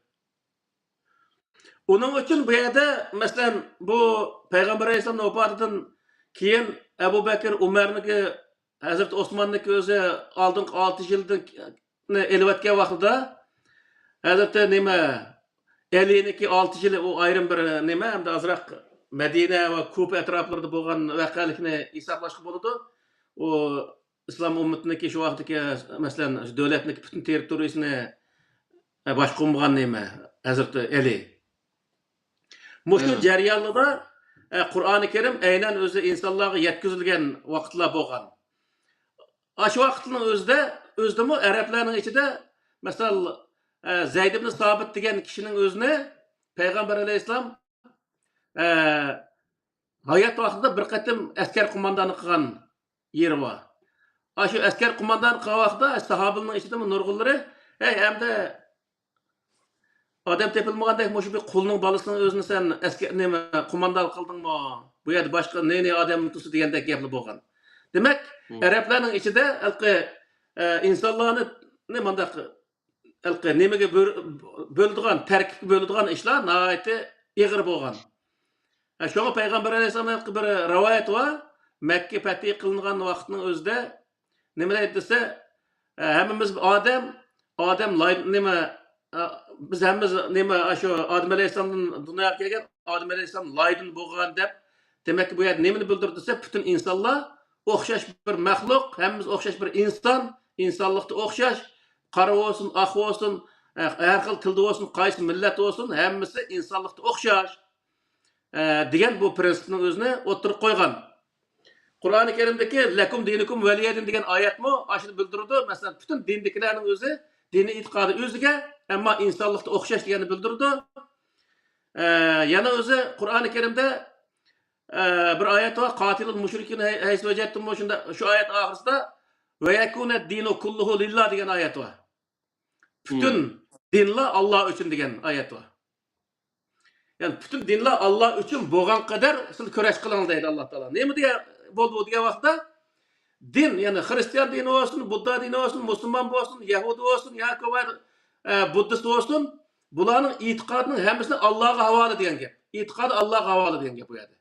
Onun için bu yerde mesela bu Peygamber Aleyhisselam'ın ofatından keyin Ebu Bekir, Umar'nınki, Hazreti Osman'nınki özü aldığın 6 yıldan elbetken vaxtida Hazreti nime Ali'ninki 6 yılı o ayrım bir nime hem de azraq Medine ve Kufa etraflarında bo'lgan vaqalikni hisoblashga bo'ladi. O İslam ummatıniki şu vaqtdagi masalan davlatniki butun territoriyasini boshqargan nima Hazreti Ali. Muşu jarayonida Qur'oni Karim aynan o'zi insonlarga yetkazilgan vaqtlar bo'lgan. Shu vaqtning o'zidami arablarning ichida masalan Zayd ibn Sabit degan kishining o'zini Payg'ambar alayhissalom hayot vaqtida bir qatim askar qo'mondoni qilgan yeri bor. Shu askar qo'mondoni qilgan vaqtda sahobalarning ichida nurg'unlari hamda odam tepilmagandek mushu bir qulning bolasini o'zini sen askar nima qo'mondon qildingmi? Bu yerda boshqa ne odam tusi degandek gaplar bo'lgan. Demak, arablarning ichida insonlarni nimandaq nimaga bo'ladigan, tarkibga bo'ladigan ishlar nihoyatda ig'ir bo'lgan. Shunga Payg'ambar alayhisolamning bir rivoyat bor. Makka fath qilingan vaqtning o'zida nima desa, hammamiz odam nima biz hammamiz nima shu Odam alayhissalomdan dunyoga kelgan Odam alayhissalom loydin bo'lgan deb demak bu yer nimani bildirdi desa butun insonlar o'xshash bir maxluq, hammamiz o'xshash bir inson, insonlikda o'xshash, qora bo'lsin, oq bo'lsin, har xil tilda bo'lsin, qaysi millat bo'lsin, hammasi insonlikda o'xshash degan bu prinsipni o'zini o'tirib qo'ygan. Qur'oni Karimdagi lakum dinukum valiyadin degan oyatmi ashuni bildirdi. Masalan, butun dindagilarning o'zi diniy e'tiqodi o'ziga ammo insonlikda o'xshash deganini bildirdi. Yana o'zi Qur'oni Karimda bir oyat bor. Qatilul mushrikina haysu wajadtum shunda shu oyat oxirisida va yakuna dinu kulluhu lillah degan oyat bor. Butun dinlar Alloh uchun degan oyat bor. Ya'ni butun dinlar Alloh uchun bo'lgan qadar siz kurash qiling deydi Alloh taolo. Nima degan bo'ldi bu degan vaqtda din, ya'ni Hristiyan dini olsun, Budda dini olsun, Müslüman olsun, Yahudi olsun, Yakova Buddist olsun, bularning e'tiqodining hammasini Allohga havola degan gap. E'tiqodi Allohga havola degan gap bu yerda.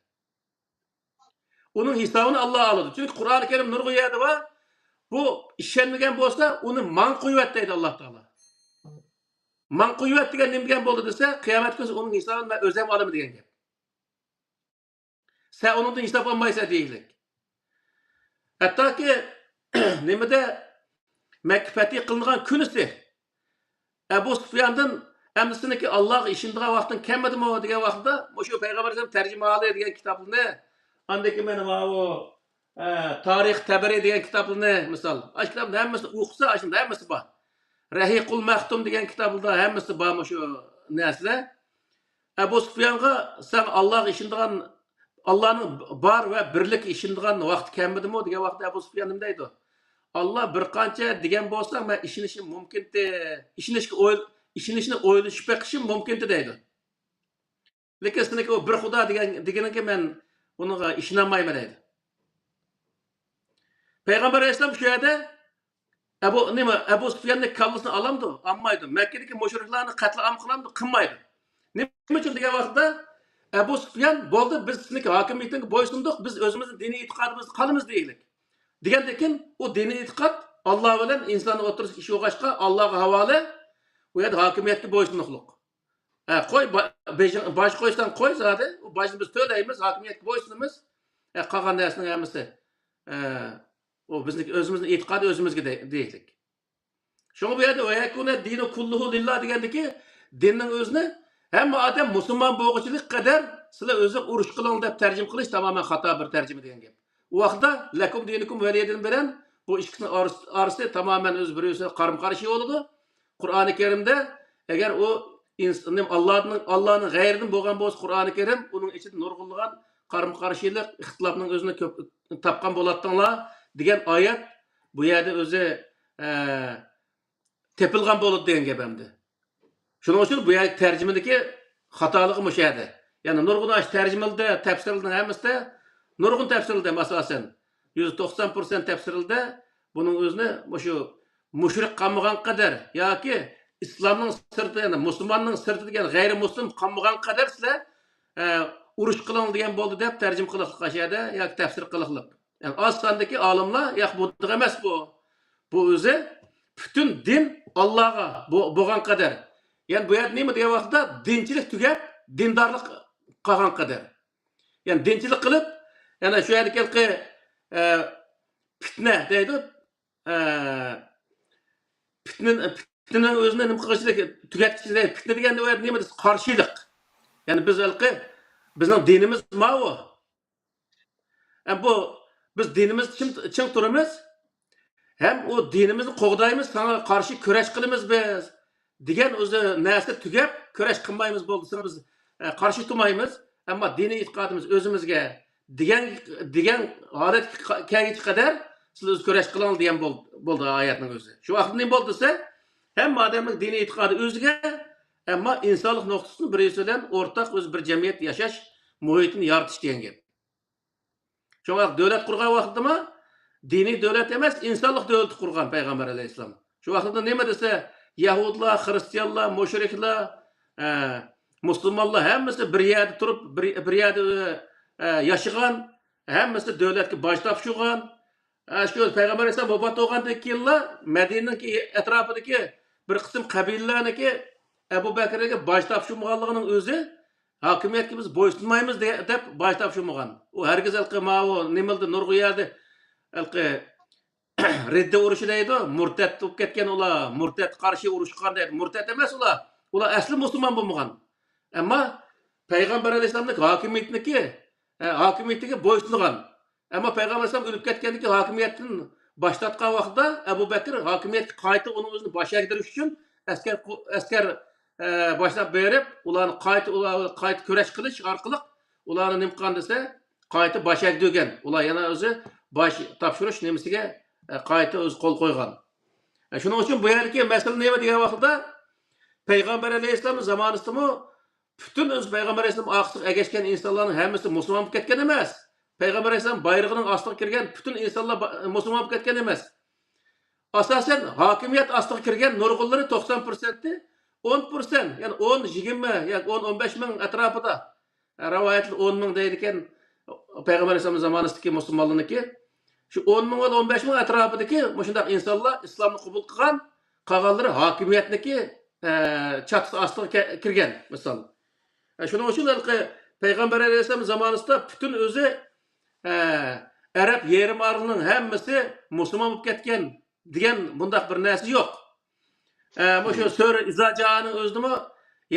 Uning hisobini Alloh oladi. Chunki Qur'oni Karim nurg'u yerda va bu ishonmagan bo'lsa, uni man qo'yvat deydi Alloh taolo. Man qo'yvat degan nima degan bo'ldi desa, qiyomat kuni uning hisobini men o'zim olaman degan gap. Sen undan hisob olmaysan deylik. Hattoki nimada Makka fath qilingan kunisi Abu Sufyandan amsiniki Alloh ishindigan vaqtdan kamidimi degan vaqtda o'sha Payg'ambar alayhisalom tarjimali degan kitobni andaki men o tarix Tabari degan kitobni misol, shu kitobni hammasini o'qisa, shunda hammasi bor. Rahiqul Maxtum degan kitobda hammasi bor shu narsa. Ebu Sufyan'a sen Allah'a işindiğin Allah'ın bar ve birlik işindiğin vakti kemidi mi? Diye vakti Ebu Sufyan nimdeydi? Allah bir qancha degan bo'lsam, men ishonishim mumkin-de, ishonishni o'ylashib beqishim mumkin-de deydi. Lekin sizniki o bir Xudo deganiga men uniga ishonmayman deydi. Payg'ambar alayhisalom shu yerda Ebu Sufyanning kallasini olamdi, olmaydi. Makkadagi mushriklarni qatl-am qilamdi, qilmaydi. Nima uchun degan vaqtda Ebu Sufyan bo'ldi, biz sizniki hokimiyatingga bo'ysundik, biz o'zimizning diniy e'tiqodimizni qilamiz deylik. Degandan o diniy e'tiqod Allah bilan insonni o'tirishga ish yo'g'ashqa Allohga havola, u yerda hokimiyatga bo'ysunliqlik. Qo'y bosh qo'ysan qo'y zodi, u boshni biz to'laymiz, hokimiyatga bo'ysunamiz. Qolgan narsaning hammasi o bizniki o'zimizning e'tiqodi o'zimizga deylik. Shunga bu yerda yakuna dinu kulluhu lillah degandiki, dinning o'zini hamma odam musulmon bo'lg'ichilik qadar sizlar o'zi urush qiling deb tarjim qilish tamoman xato bir tarjima degan gap. U vaqtda lakum dinukum valiyadin bilan bu ikisini orasida tamoman o'z bir-biriga qarim-qarshi bo'ladi. Qur'oni Karimda agar u Allohning g'ayridan bo'lgan bo'lsa Qur'oni Karim uning ichida nurg'unlagan qarim-qarshilik, ixtilofning o'zini ko'p topgan bo'ladinglar degan oyat bu yerda o'zi tepilgan bo'ladi degan gap hamda. Shuning uchun bu yer tarjimadagi xatoligi o'sha yerda. Ya'ni nurg'un tarjimalda, tafsirlarning hammasida nurg'un tafsirildi asosan 190% tafsirildi. Buning o'zini shu mushrik qolmagan qadar yoki islomning sirti, ya'ni musulmonning sirti degan g'ayri muslim qolmagan qadar sizlar urush qiling degan bo'ldi deb tarjim qiliq qashada yoki tafsir qiliqliq. Ya'ni oz sondagi olimlar yo'q bu emas bu. Bu o'zi butun din Allohga bo'lgan qadar. Ya'ni bu yer nima degan vaqtda dinchilik tugab, dindorlik qolgan qadar. Ya'ni dinchilik qilib yana shu yerdagi fitna deydi. Fitnaning o'zini nima qilishlik, tugatishlik, fitna deganda u nima desa qarshilik. Ya'ni bizning dinimiz ma'vu. Bu biz dinimiz ching turamiz. Hem o dinimizni qo'g'daymiz, sana qarshi kurash qilamiz biz. Degan o'zi narsa tugab, kurash qilmaymiz bo'ldi. Biz qarshi turmaymiz, ammo diniy e'tiqodimiz o'zimizga degan holat kelguncha qadar siz o'z kurash qiling degan bo'ldi oyatning o'zi. Shu vaqtda nima bo'ldi desa, hamma odamning diniy e'tiqodi o'ziga, ammo insonlik nuqtasini birisi bilan o'rtaq o'z bir jamiyat yashash muhitini yaratish degan gap. Shu vaqt davlat qurgan vaqtda diniy davlat emas, insonlik davlati qurgan payg'ambar alayhisalom. Shu vaqtda nima desa, Yahudlar, Xristianlar, mushriklar, musulmonlar hammasi bir yerda turib, bir yerda yashagan, hammasi davlatga bosh topshirgan. Shu payg'ambar alayhisalom vafot bo'lgandan keyinlar Madinaning atrofidagi bir qism qabilalarniki Abu Bakrga bosh topshirmaganligining o'zi hokimiyatga biz bo'ysunmaymiz deb bosh topshirmagan. U hargiz alqimao nimalda nurg'uyadi Redde urushi deydi, murtad bo'lib ketgan ular, murtad qarshi urushgan deydi. Murtad emas ular. Ular asli musulmon bo'lmagan. Ammo payg'ambar alayhisalomning hokimiyatiga bo'ysungan. Ammo payg'ambar alayhisalom o'lib ketgandan keyin hokimiyatni boshlatgan vaqtda Abu Bakr hokimiyatga qayta uning o'zini bosh egdirish uchun askar boshlab berib, ularni qayta kurash qilish orqali ularni nima qilgan desa, qayta bosh egdirgan. Ular yana o'zi bosh topshirish nimasiga qayta o'z qo'l qo'ygan. Shuning uchun bu yerdagi masala nima degan vaqtda payg'ambar alayhisalom zamonasida butun o'z payg'ambar alayhisalom oqsiq agashgan insonlarning hammasi musulmon bo'lib ketgan emas. Payg'ambar alayhisalom bayrog'ining ostiga kirgan butun insonlar musulmon bo'lib ketgan emas. Asosan hokimiyat ostiga kirgan nurg'unlari 90%, 10%, ya'ni 10, 20 yoki 10-15 ming atrofida rivoyatlar 10 ming deydi ekan payg'ambar alayhisalom zamonasidagi musulmonlarniki. Shu 10 ming va 15 ming atrofidagi shunday insonlar islomni qabul qilgan, qolganlari hokimiyatniki chati ostiga kirgan misol. Shuning uchun payg'ambar alayhisalom zamonasida butun o'zi arab yarim orolining hammasi musulmon bo'lib ketgan degan bunday bir narsa yo'q. Shu sura Izajaning o'zida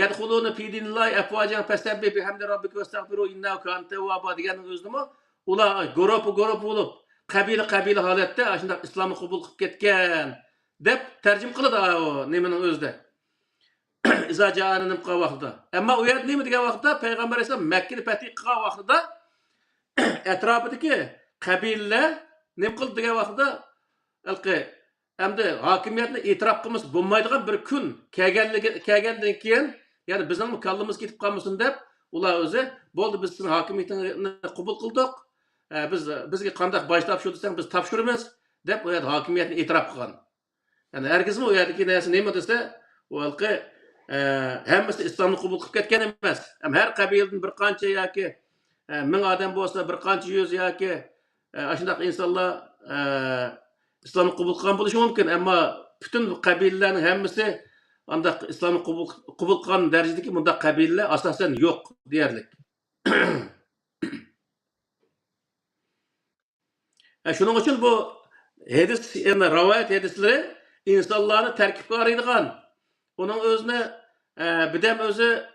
yadkhuluna fi dinillahi afwajan fastabbi bihamdi robbika vastaghfiru innahu kana tawwaba deganing o'zida ular guruh bo'lib qabila holatda shunday islomni qabul qilib ketgan deb tarjim qiladi nimaning o'zida. izajani nim qilgan vaqtida. Ammo u yerda nima degan vaqtda payg'ambar alayhisalom Makkani fath qilgan vaqtida atrofidagi qabilalar nima qildi degan vaqtda endi hokimiyatni e'tirof qilmas bo'lmaydigan bir kun kelgandan keyin, ya'ni bizning kallamiz ketib qolmasin deb, ular o'zi bo'ldi biz sizning hokimiyatingizni qabul qildik. Bizga qanday bosh topshir desang biz topshiramiz deb u yerda hokimiyatni e'tirof qilgan. Yani herkesin o yerdeki neyse neyme dese o halkı hemmesi İslam'ı kabul kılıp ketken emas. Hem her kabilden bir kança ya ki min adam olsa bir kança yüz ya ki aşındak insanlar İslam'ı kabul kılan buluşu mümkün. Ama bütün kabilelerin hemmesi andak İslam'ı kabul kılan derecedeki bunda kabileler asasen yok diyerlik. Şunun için bu hadis, yani rivayet hadisleri insanlarını terkipke araydigan. Onun özüne bidem özü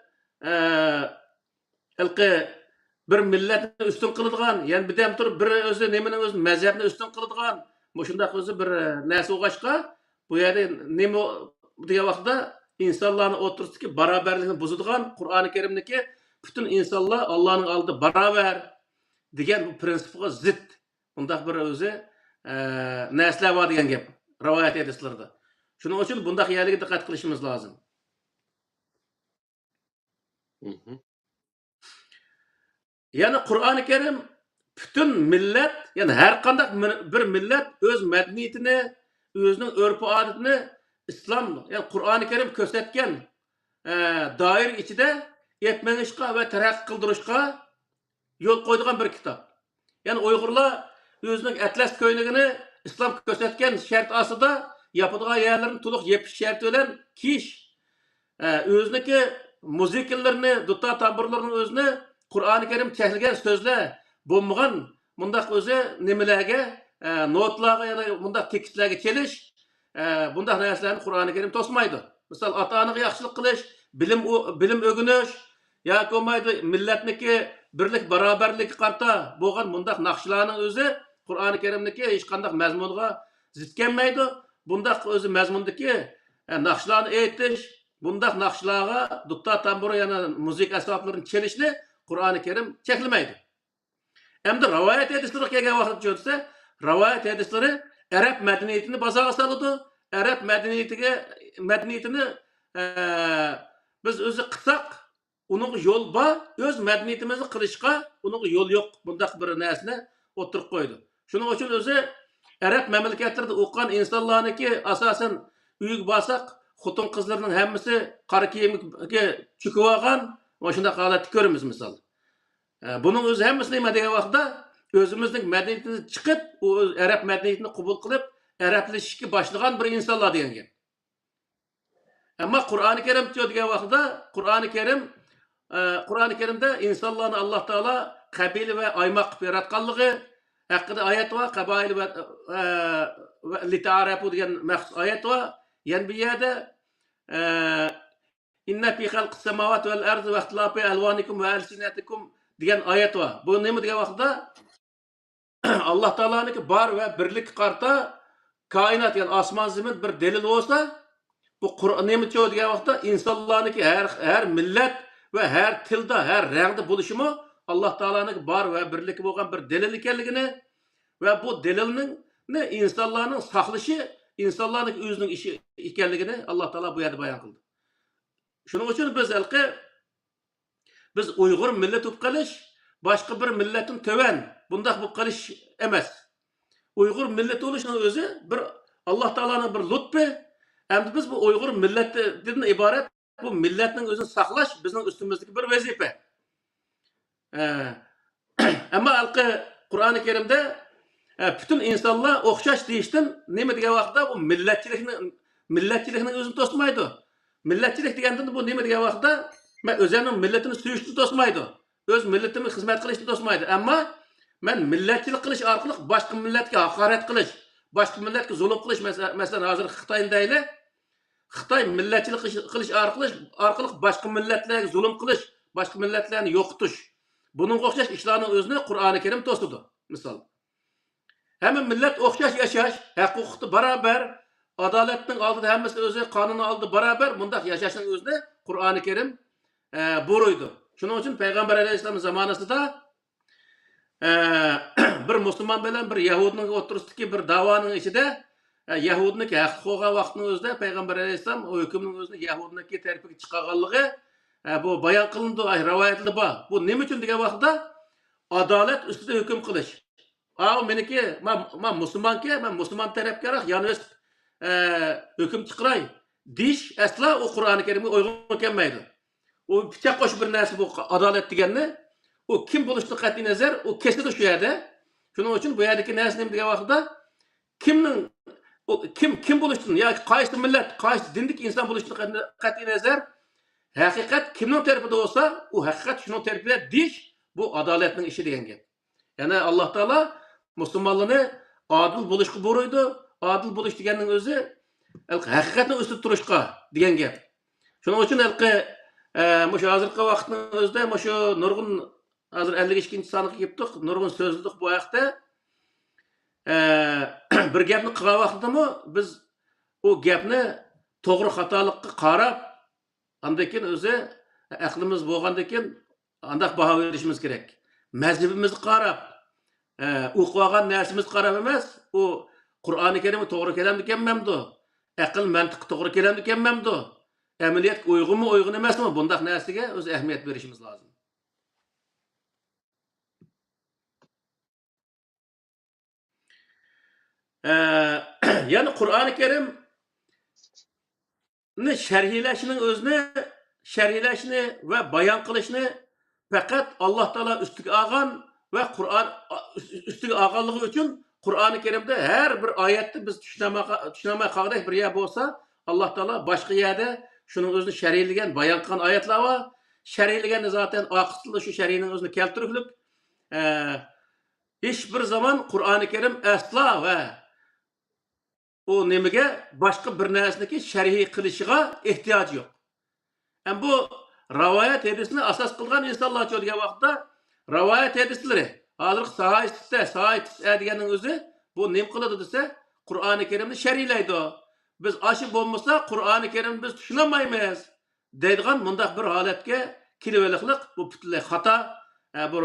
bir milletini üstün kılıdgan. Yani bidem tur bir özü neminin özü mezhebini üstün kılıdgan. Bu şundak özü bir nesi uğaşka. Bu yerde nemi diye vakıda insanların otursun ki beraberliğini bozulduğun Kur'an-ı Kerim'deki bütün insanlar Allah'ın aldığı beraber diyen bu prensiple zıt. Bundak bir özü nesler var diyen gap. Rivayet edislerde. Şunun için bundak yerlere dikkat kılışımız lazım. Yani Kur'an-ı Kerim bütün millet, yani her kandak bir millet öz medeniyetini, özünün örpü adetini İslam, yani Kur'an-ı Kerim kösetken dair içinde etmenişka ve terakki kıldırışka yol koyduğun bir kitap. Yani Uygurlar özünün Atlas köylüğünü İslam kösetken şart asıda yapıdığın yerlerin tuluk yepiş şartı olan kiş özündeki müzikillerini, dutta tamburlarının özünü Kur'an-ı Kerim çekilgen sözler bulmağın bundak özü nimelerge, notlarga ya da bundak tekstlerge çeliş bundak neslerini Kur'an-ı Kerim tosmaydı. Misal ata-anıga yaxşılık kılış, bilim ögünüş, ya komaydı milletniki birlik, beraberlik karta boğan bundak nakşılarının özü Kur'an-ı Kerim'deki hiç kandak mezmunga zitkenmeydi. Bundak özü mezmundaki nakşılarını eğitiş, bundak nakşılarga dutta tamburu yani müzik esbaplarının çelişli Kur'an-ı Kerim çekilmeydi. Hem de rivayet hadisleri kelgen vakit görse, rivayet hadisleri Arap medeniyetini bazağa salıdı. Arap medeniyetini biz özü kısak, onun yol var, öz medeniyetimizi kılışka, onun yol yok. Bundak bir nesne oturup koydu. Şunun için özü Arap memleketlerde okuyan insanlarını ki asasen üyük basak, hutun kızlarının hemmisi karı kiyimke çıkıvagan, o şunda halatı görürüz misal. Bunun özü hemmisi neyme diye vakıda özümüzün medeniyetini çıkıp, o Arap medeniyetini kabul kılıp, Araplaşışı başlayan bir insanlar diyen. Ama Kur'an-ı Kerim diyor diye vakıda, Kur'an-ı Kerim'de insanların Allah Teala kabile ve aymak yaratkanlığı hakkında ayet var, kabail ve litarapu diyen ayet var. Yani bir yerde inne fi halqis semavati vel ardı ve ihtilafi elvanikum ve elsinetikum diyen ayet var. Bu ne mi diye vakıda? Allah Teala'nın ki bar ve birlik karta kainat yani asman zemin bir delil olsa bu Kur'an ne mi diyor diye vakıda insanların ki her millet ve her tilde her renkte buluşumu Allah Teala'nın bar ve birlik olan bir delil ikenligini ve bu delilinin ne insanların saklışı insanların özünün işi ikenligini Allah Teala bu yerde bayan kıldı. Şunun için biz Uygur millet olup kalış başka bir milletin töven bundak bu kalış emez. Uygur millet oluşunun özü bir Allah Teala'nın bir lütfu. Hem biz bu Uygur milletinden ibaret bu milletin özünü saklaş bizim üstümüzdeki bir vazife. Ama Kur'an-ı Kerim'de bütün insanlar okşaş deyişten ne mi diye vakıda bu milletçilikinin özünü tosmaydı. Milletçilik degenden bu ne mi diye vakıda ben özünün milletini suyuştu tosmaydı. Öz milletimi hizmet kılıştı tosmaydı. Ama ben milletçilik kılış arkalık başka milletke hakaret kılış, başka milletke zulüm kılış mesela hazır Xitay'ın değil. Xitay milletçilik kılış arkalık başka milletlerge zulüm kılış, başka milletlerini yokutuş. Bunun okşaş işlerinin özünü Kur'an-ı Kerim tostudu. Misal. Hemen millet okşaş yaşaş, hukukta beraber, adaletin aldı hemmesi özü kanunu aldı beraber, bundak yaşaşın özünü Qur'oni Karim buyuruydu. Şunun için Peygamber Aleyhisselam zamanısında bir Müslüman bilen bir Yahudinin oturusundaki bir davanın içinde Yahudiniki haqqı olgan vaqtning o'zida Peygamber Aleyhisselam o hükümning o'zini Yahudiniki tarafiga chiqarganligi bu bayon qilindi, rivoyatlar bor. Bu nima uchun degan vaqtda adalet ustida hukm qilish. Meniki men musulmonki, men musulmon tarafga yonib hukm chiqaray. Dish asla o Qur'oni Karimga uyg'un kelmaydi. O pichoq qo'shib bir narsa bu adolat deganni o kim bo'lishidan qat'iy nazar o kesidi shu yerda. Shuning uchun bu yerdagi narsa nima degan vaqtda kimning kim bo'lishdan yoki qaysi millat, qaysi dindik inson bo'lishidan qat'iy nazar haqiqat kimning tarafida bo'lsa, u haqiqat shuning tarafida dish bu adolatning ishi degan gap. Ya'ni Alloh taolo musulmonlarni adil bo'lishga buyurdi. Adil bo'lish deganning o'zi haqiqatni ustida turishga degan gap. Shuning uchun mushu hozirgi vaqtning o'zida mushu nurg'un hozir 52 songa keldik. Nurg'un so'zliq bu vaqtda bir gapni qilgan vaqtdami biz o gapni to'g'ri xatolikka qarab, undan keyin o'zi aqlimiz bo'lgandan keyin andaq baho berishimiz kerak. Mazhabimizga qarab, o'qib olgan narsamiz qarab emas, u Qur'oni Karimga to'g'ri kelamdi ekanmamdi? Aql, mantiq to'g'ri kelamdi ekanmamdi? Amaliyat uyg'unmi, uyg'un emasmi? Bundaq narsaga o'z ahamiyat berishimiz lozim. Yani Qur'oni Karimni sharhlashni va bayon qilishni faqat Alloh taolo ustiga olgan va Qur'on ustiga olganligi uchun Qur'oni Karimda har bir oyatni biz tushunamay qoldik bir yer bo'lsa, Alloh taolo boshqa yerda shuning o'zini sharhlagan, bayon qilgan oyatlar bor. Sharhlagan zaten oqitli shu sharhning o'zini keltirib, hech bir zaman Qur'oni Karim asla va o nimaga boshqa bir narsaniki sharhi qilishiga ehtiyoj yo'q. Ham bu rivoyat hadisni asos qilgan insonlar degan vaqtda rivoyat hadislari hozir sahih deganning o'zi bu nima qiladi desa, Qur'oni Karimni sharhlaydi. Biz aşı bo'lmasa Qur'oni Karimni biz tushunmaymiz deydigan mundaq bir holatga kelibeliqlik bu butunlay xato bir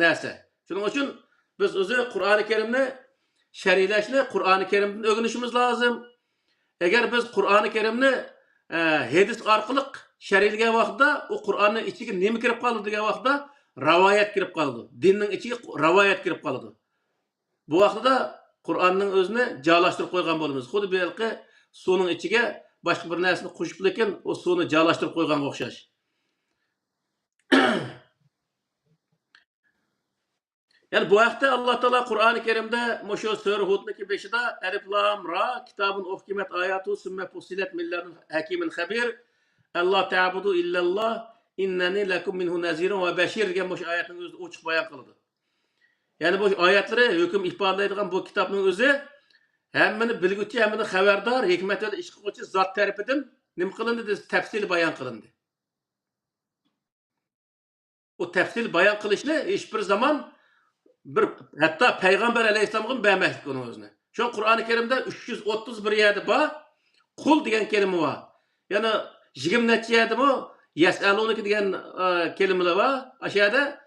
narsa. Shuning uchun biz o'zi Qur'oni Karimni sharhlashni Qur'oni Karimdan o'rganishimiz lozim. Agar biz Qur'oni Karimni hadis orqali sharhlagan vaqtda u Qur'onning ichiga nima kirib qoldi degan vaqtda rivoyat kirib qoldi. Dinning ichiga rivoyat kirib qoldi. Bu vaqtda Qur'onning o'zini joylashtirib qo'ygan bo'lamiz. Xuddi bu yerga suvning ichiga boshqa bir narsani qo'shib lekin o suvni joylashtirib qo'yganga o'xshash. Yani bu vaqtda Alloh taolo Qur'oni Karimda mushu sura Hudniki 5'da Alif Lam Ra kitabun uhkimat ayatu summa fussilat milladun hakimin xabir Allah ta'budu illallah innani lakum minhu nazirun va bashir degan mush oyatning o'zida ochiq bayon qildi. Yani bu oyatlari hukm ifodalaydigan bu kitobning o'zi hammani bilguvchi, hammani xabardor, hikmat va ish qiluvchi zot tarafidan nima qilindi deb tafsil bayon qilindi. O tafsil bayon qilishni hech bir zaman hatta Peygamber Aleyhisselam'ın beğenmezdik onun özüne. Şu an Kur'an-ı Kerim'de 331 yerde var. Kul diyen kelime var. Yani 20 yerde mi? Yes'aluniki diyen kelimeler var. Aşağıda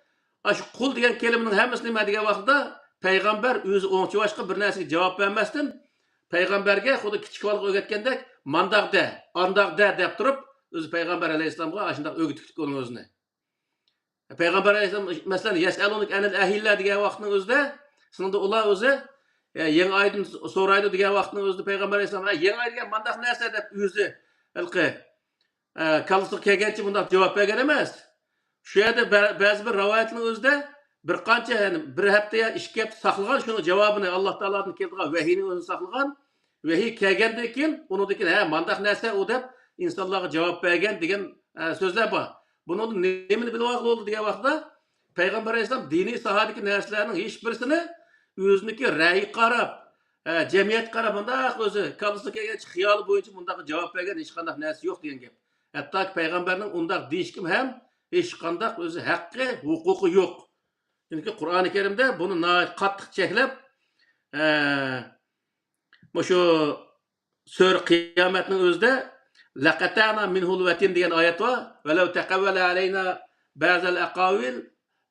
şu kul diyen kelimenin hemesini nima degan vaqtda Peygamber o'zi o'nchi boshqa bir narsaga javob bermasdan Peygamberga xuddi kichik bola o'rgatgandek mandaqda, andaqda deb turib o'zi Peygamber Aleyhisselam'ga shunday o'rgatdik onun o'zini. Peygamber Aleyhisselam mesela yes'alunik anil ahilla degan vaqtning o'zida sinda ular o'zi yangi oydan so'raydi degan vaqtning o'zida Peygamber Aleyhisselam yangi oy degan mandaq narsa deb o'zi kalisiga kelgancha bunday javob bergan emas. Shu yerda ba'zi bir rivoyatning o'zida bir qancha yani bir hafta ya 2 hafta saqlagan shuni javobini Alloh taolodan keltirgan vahiyning o'zini saqlagan. Vahiy kelgandan keyin unidagi mandaq narsa u deb insonlarga javob bergan degan so'zlar bor. Bunu nemini bilib oldi degan vaqtda Peygamber Aleyhisselam diniy sohadagi narsalarning hech birisini o'ziniki ra'yi qarab, jamiyat qarab bundaq o'zi kalisiga kelgan xiyol bo'yicha bundaq javob bergan hech qanday narsa yo'q degan gap. Hatto Peygamberning undaq deyishkim ham hech qanday o'zi haqqi, huquqi yo'q. Chunki Qur'oni Karimda buni qattiq cheklab, shu sura qiyomatning o'zida لَقَطَعْنَا مِنْهُ الْوَتِينَ degan oyat var. وَلَوْ تَقَوَّلَ عَلَيْنَا بَعْضَ الْأَقَاوِيلِ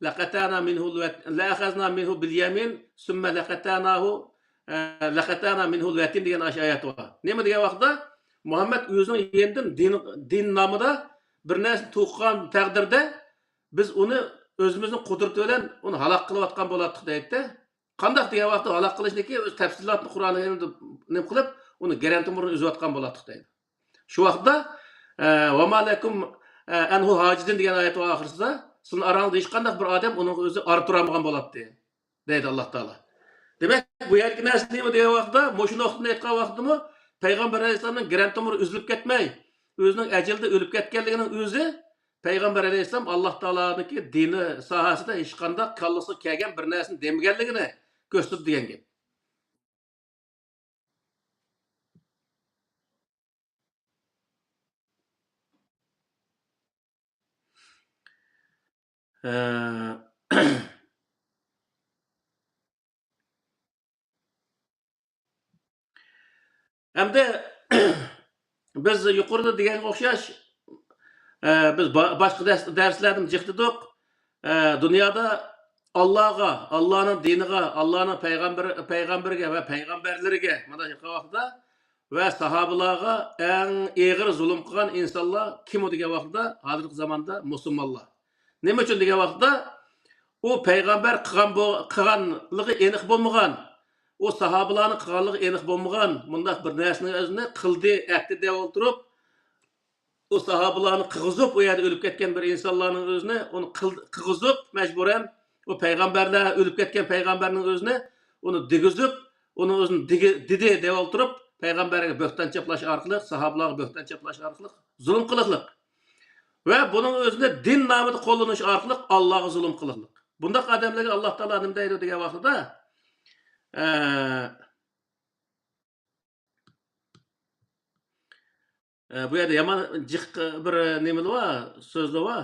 لَقَطَعْنَا مِنْهُ لَأَخَذْنَا مِنْهُ بِالْيَمِينِ ثُمَّ لَقَطَعْنَا مِنْهُ الْوَتِينَ degan oyat var. Nima degan vaqtda Muhammed o'zining yendim din nomida bir narsa to'qqigan taqdirda biz uni o'zimizning qudrati bilan uni halok qilayotgan bo'lardik deydi. Qanday degan vaqtda halok qilishniki o'z tafsilotni Qur'onga nima qilib uni garantimurni uzayotgan bo'lardik deydi. Shu vaqtda va malakum anhu hajidin degan oyat var oxirsida sizning orangizda hech qanday bir odam uning o'zi orturamagan bo'ladi deydi Alloh taolo. Demak, bu yergi narsa nima degan vaqtda, mo'shuni vaqtida aytgan vaqtdimi Payg'ambar alayhisolamning garantimuri uzilib ketmay, o'zining ajalda o'lib ketganligining o'zi Payg'ambar alayhisalom Alloh taoloning dini sohasida hech qanday kallasi kelgan bir narsani demaganligini ko'rsatib degan gap. Hamda biz yuqorida deganga o'xshash biz boshqa darslarda jiqdidik. Dunyoda Allohga, Allohning diniga, Allohning payg'ambariga va payg'ambarlariga mana shu vaqtda va sahobalarga eng og'ir zulm qilgan insonlar kim degan vaqtda hozirgi zamonda musulmonlar. Nima uchun degan vaqtda u payg'ambar qilganligi aniq bo'lmagan, o sahobalarning qilganligi aniq bo'lmagan bunday bir narsani o'zini qildi, aytdi deb o'tirib o sahobalarni qig'izib u yerda o'lib ketgan bir insonlarning o'zini uni qig'izib majburan o payg'ambarlar o'lib ketgan payg'ambarning o'zini uni digizib uni o'zini didi deb o'tirib payg'ambarga bo'xton chaplash orqali sahobalarga bo'xton chaplash orqali zulm qiliqliq va buning o'zini din nomida qo'llanish orqali Allohga zulm qiliqliq. Bunda odamlarga Alloh taolo nima deydi degan vaqtida bu yerda yomon jiq bir nima var, so'zlar var.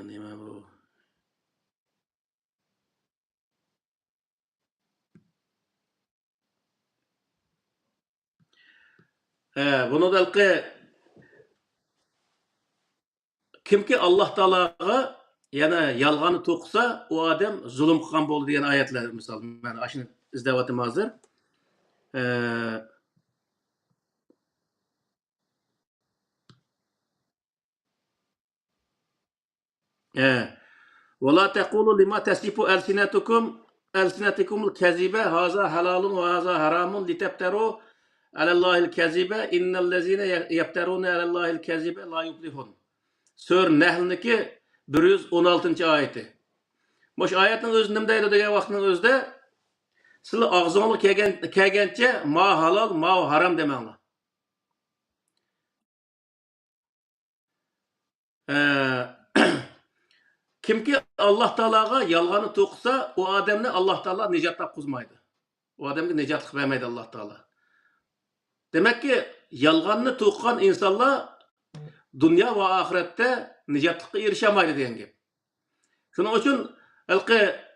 Nima bu? Bunu dalqi kimki Alloh taologa yana yolg'onni to'qisa, u odam zulm qilgan bo'ldi degan oyatlar misol. Men ashuni izlayapman hozir. ولا تقولوا لما تصف ألسنتكم الكذب هذا حلال وهذا حرام لتفتروا على الله الكذب إن الذين يفترون على الله الكذب لا يفلحون. Sür Nahl'niki 116 ayeti. Moş ayetning o'zi nima deydi degan vaqtning o'zida sizlar og'zingizga kelgancha ma halol, ma haram demanglar. Kimki Alloh taologa yolg'onni to'qisa, u odamni Alloh taolo nijot topqizmaydi. U odamga nijot qilib bermaydi Alloh taolo. Demakki, yolg'onni to'qqigan insonlar dunyo va oxiratda nijotlikka erishamaydi degan gap. Shuning uchun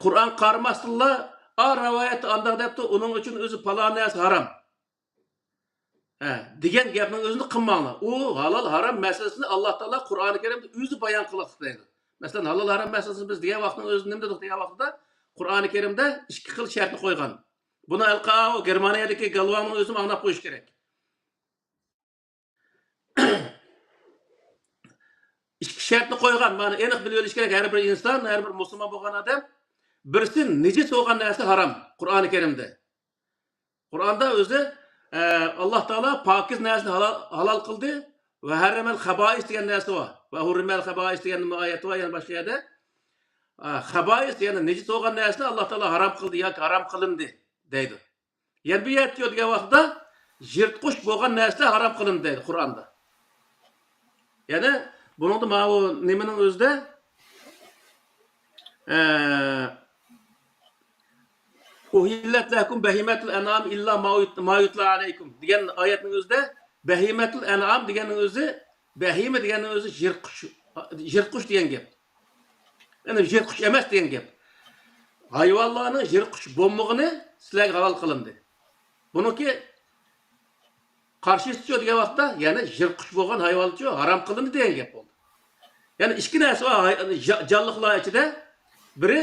Qur'on qaramasdinlar, rivoyat andoq debdi, uning uchun o'zi falon narsa harom. Degan gapning o'zini qilmanglar. U halol harom masalasini Alloh taolo Qur'oni Karimda o'zi bayon qilib deydi. Masalan, halol harom masalasini biz degan vaqtning o'zini nima dedik degan vaqtda Qur'oni Karimda ikki xil shartni qo'ygan. Buni Germaniyadagi Galvanning o'zi anglab qo'yish kerak. İki şartni qo'ygan, mana aniq bilib olish kerak har bir inson, har bir musulmon bo'lgan odam birisi nejis bo'lgan narsa harom Qur'oni Karimda. Qur'onda o'zi Alloh taolo pokiz narsani halol qildi va haramal khaba'is degan narsa bor. Va hurrimal khaba'is degan oyat bor, yana boshqa yerda. Khaba'is ya'ni nejis bo'lgan narsani Alloh taolo harom qildi yoki harom qilindi deydi. Yana bu yerda degan vaqtda yirtqich bo'lgan narsa harom qilindi deydi Qur'onda. Ya'ni bunun da mana o nimenin özde uhillet lekum behimetul enam illa ma yutla aleykum diyen ayetin özde Behimetul en'am deganning o'zi, behime deganning o'zi jirqush degan gap. Yani jirqush emas degan gap. Hayvonlarning jirqush bo'lmog'ini sizlarga halol qilindi. Buniki qarshisi degan vaqtda, ya'ni jirqush bo'lgan hayvonchi harom qilindi degan gap bo'ldi. Yani ikki narsa bor jonliqlar ichida, biri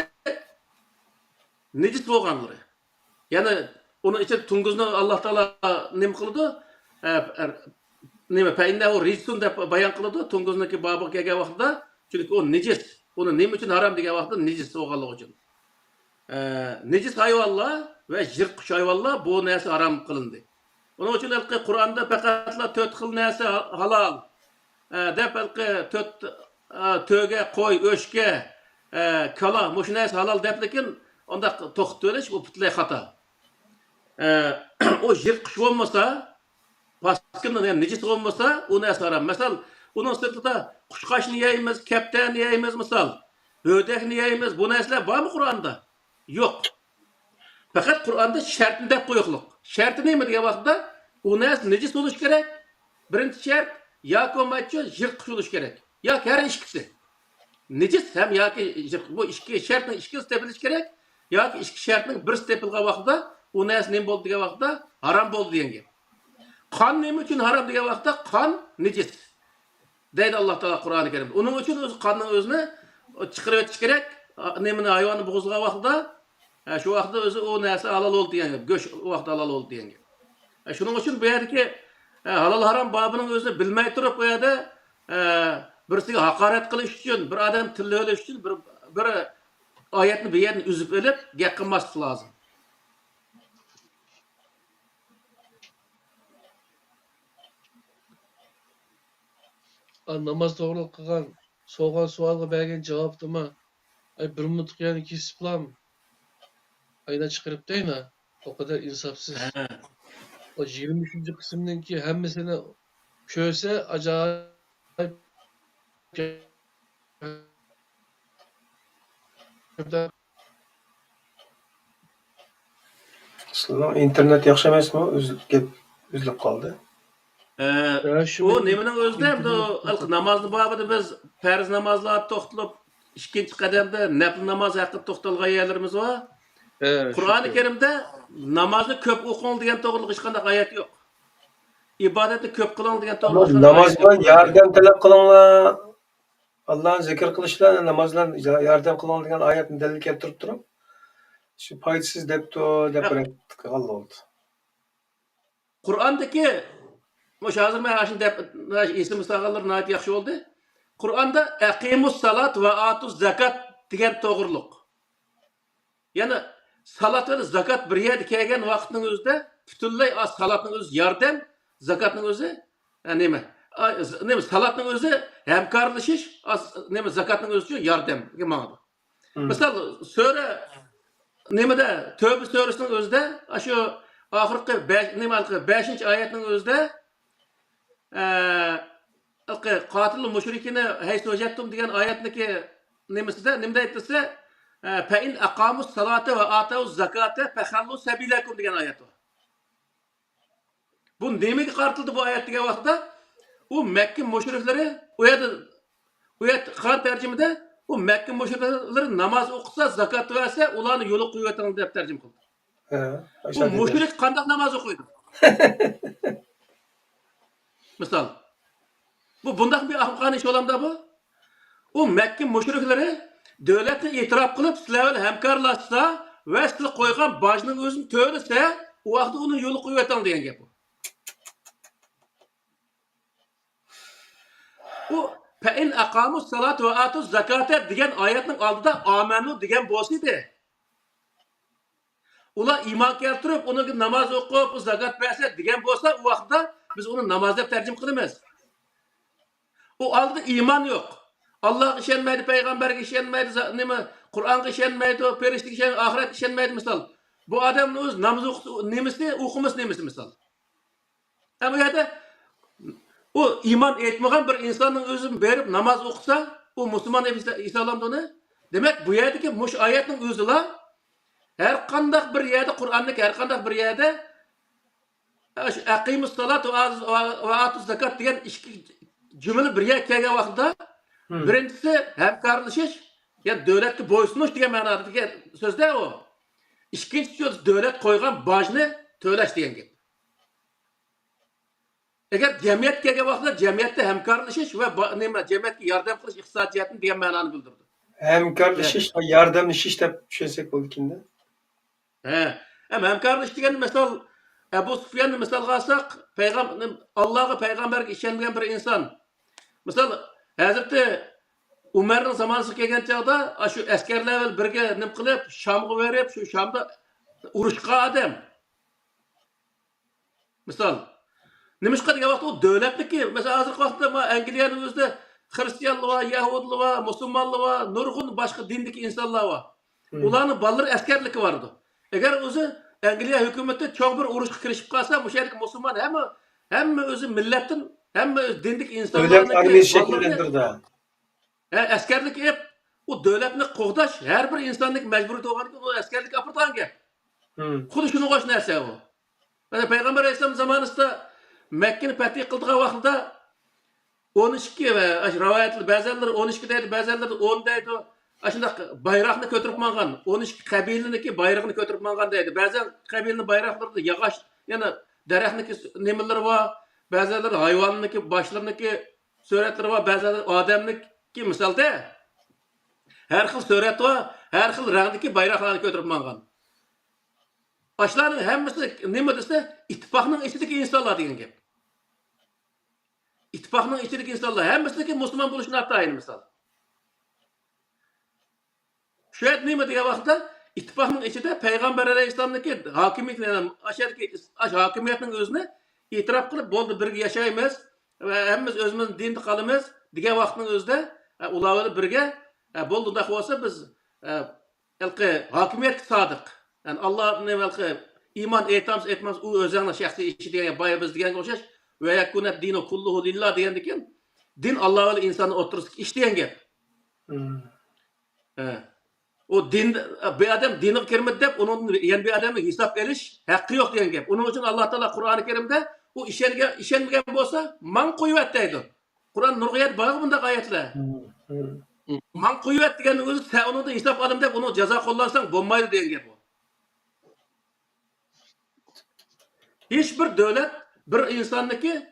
nejis bo'lganlari. Yani onun için tunguzni Allah Taala nima qildi? Nima payinda o rizqun deb bayon qildi. Tunguzniki babı kelgan vaqtda, chunki o nejis. Uni nima uchun harom degan vaqtda nejis bo'lganligi uchun. Nejis hayvonlar va jirqush hayvonlar bu narsa harom qilindi. Onun uchun Qur'onda faqatla 4 xil narsa halol. Deb töge, qo'y, o'shka, kala, mush narsa halol deb lekin onda to'xtab o'lish bu butlay xato. O jirqush bo'lmasa, paskindan ham nejis bo'lmasa, u narsa harom. Misol, uning sirtida qushqashni yeymiz, kaptani yeymiz misol. O'dakni yeymiz. Bu narsalar bormi Qur'onda? Yo'q. Faqat Qur'onda shartni deb qo'yiqliq. Sharti nima degan vaqtda, u narsa nejis bo'lish kerak. Birinchi shart yoki macho jirqush bo'lish kerak. Yoki har ikkisi. Nejis ham yoki bu ikki shartning ikkisi tepilish kerak. Yoki ikki shartning birisi tepilgan vaqtda u narsa nima bo'ldi degan vaqtda harom bo'ldi degan gap. Qon nima uchun harom degan vaqtda qon nejis. Deydi Alloh taolo Qur'oni Karimda. Uning uchun o'zi qonning o'zini chiqarib o'tish kerak. Nimani hayvonni bo'g'izgan vaqtda, shu vaqtda o'zi u narsa halol bo'ldi degan gap. Go'sht u vaqtda halol bo'ldi degan gap. Shuning uchun bu yerdagi halol harom bobining o'zini bilmay turib bu yerda birisiga haqorat qilish uchun, bir odam tilni o'lish uchun bir oyatni bu yerni uzib olib, gap qilmaslik lozim. Namaz to'g'ri qilgan, so'g'an savolga bergan javobdimi? Bir minutlik yani kesib qilam. Ayna chiqaribdayna. O kadar insafsiz. O 23. kısımdaki hammasini ko'rsa ajoyib. Sizning internet yaxshi emasmi? Uzilib qoldi. O nimaning o'zida bu namozni babida biz farz namozlarni to'xtalib, ikkinchi qadamda nafl namoz haqida to'xtalgan yerlarimiz bor. Qur'oni Karimda namozni ko'p o'qing degan to'g'riliq hech qanday oyat yo'q. Ibodatni ko'p qiling degan to'g'riliq. Namoz bilan yordam talab qilinglar. Allohni zikr qilishlar, namoz bilan yordam qiling degan oyatni dalil keltirib turib, shu foydasiz deb qoldi oldu. Qur'ondagi hozir men shuni deb esim saqallar nayt yaxshi bo'ldi. Qur'onda aqimus salat va atuz zakat degan to'g'riliq. Ya'ni salat va zakat bir yerga kelgan vaqtning o'zida butunlay salatning o'zi yordam, zakatning o'zi nima? Salatning o'zi hamkorlashish, nima zakatning o'zi yordamga ma'noda. Misol sura nimada Tövbe surasining o'zida shu oxirgi 5-oyatning o'zida qatilul mushrikina haysu wajadtum degan oyatniki nimasida nimda aytsa fa in aqamus salata va atuz zakata fakhallu sabilakum degan oyat bor. Bu nimaga qartildi bu oyat degan vaqtda u Makka mushriklari u yerda qan tarjimada u Makka mushriklari namoz o'qisa, zakat versa, ularni yo'li qo'yib deb tarjima qildi. Bu mushrik qanday namoz o'qiydi? Misol bu bunday bir ahmoqona ish olamda bu. U Makka mushriklari davlatni e'tirof qilib, sizlar bilan hamkorlashsa va sizlar qo'ygan bojning o'zini to'lasa, u vaqtda uni yo'li qo'yib degan gap bu. U fa in aqamus salat va atuz zakata degan oyatning oldida amanu degan bo'lsa edi. Ular iymon keltirib, uni namoz o'qib, zakat bersa degan bo'lsa, u vaqtda biz uni namoz deb tarjima qilamiz. U oldida iymon yo'q. Allohga ishonmaydi, payg'ambarga ishonmaydi, nima Qur'onga ishonmaydi, farishtaga ishonmaydi, oxiratga ishonmaydi misol. Bu odamning o'z namoz o'qimasi, o'qimas nemasi misol. Bu yerda u iymon etmagan bir insonning o'zini berib namoz o'qisa, u musulmon islomda uni. Demak, bu yerdagi mush oyatning o'zila har qanday bir yerda Qur'onning har qanday bir yerda Aqimus salat ve atuz zakat degan ikki cümle birga kelgan vaqtda birinchisi hamkorlashish, ya davlatga bo'ysunish degan ma'nodagi so'zda u. Ikkinchi so'z davlat qo'ygan bojni to'lash degan gap. Agar jamiyat kelgan vaqtda jamiyatda hamkorlashish va nima jamiyatga yordam qilish iqtisodiyotni degan ma'noni bildirdi. Hemkarlaşış, yardımlaşış deb tushunsak bo'larkanda. Hem hamkorlash degan misol Abu Sufyanni misolga olsak, Allohga payg'ambarga ishonmagan bir inson. Misol hozirda Umarning zamonasiga kelgan chog'da shu askarlar bilan birga nim qilib, Shamga berib, shu Shamda urushgan odam. Misol nimishqa degan vaqtda u davlatniki, masalan hozirgi vaqtda Angliyaning o'zida xristianlar va yahudlar va musulmonlar va nurg'un boshqa dindagi insonlar bor. Ularning bolalari askarligi bor edi. Agar o'zi Angliya hukumati cho'ng bir urushga kirishib qolsa, bu yerdagi musulmon hamma o'zi millatdan, hamma dindik Devlet insonlarniki armiyasi shakllantirdi. askarlik ep, u davlatni qo'g'dash har bir insonning majburiy bo'lganligi u askarlik apirgan gap. Xuddi shunga o'xshash narsa bu. Mana payg'ambar alayhisalom zamonasida Makkani fath qildigan vaqtda 12 va rivoyatlar ba'zanlar 12 deydi, ba'zanlar 10 deydi. Ashundaq bayroqni ko'tarib mangan, 12 qabilaniki bayrog'ini ko'tarib mangan deydi. Ba'zan qabilaning bayroqlarida yog'och, yana daraxtniki nimalar bor, ba'zanlar hayvonniki boshlarniki suratlari bor, ba'zanlar odamniki misolda har xil surat bor, har xil rangdagi bayroqlarni ko'tarib mangan. Ashlarning hammasi nima desa, ittifoqning ichidagi insonlar degan gap. İttifakның içindeki insanlar hemmesiniki Müslüman buluşuna hatta misal. Şöyle neymi diye vaxtda ittifakның içinde Peygamber Aleyhisselam'daki hakimiyetinin özüne itiraf kılıp boldu birge yaşayımız ve hemmimiz özümüzün dinde kalımız diye vaxtının özünde ulavını birge boldu da olsa biz hakimiyet sadık. Yani Allah'ın iman etmez o özünün şahsi işi diye bayağı biz diyen koşuş. Ve yakunet dinu kulluhu lillah diyendikin din Allah ve insanı oturursak işleyen gap. O din bir adam dine girmedi dep onun yani bir adamı hesap veriş hakkı yok diyen gap. Onun için Allah Teala Kur'an-ı Kerim'de o işenmeyen olsa man kuvvet deydi. Kur'an nurgiyet bağı bunda ayetler. Man kuvvet diyen özü sen onu da hesap alım dep onu ceza kullansan bulmaydı diyen gap o. Hiçbir devlet bir insonniki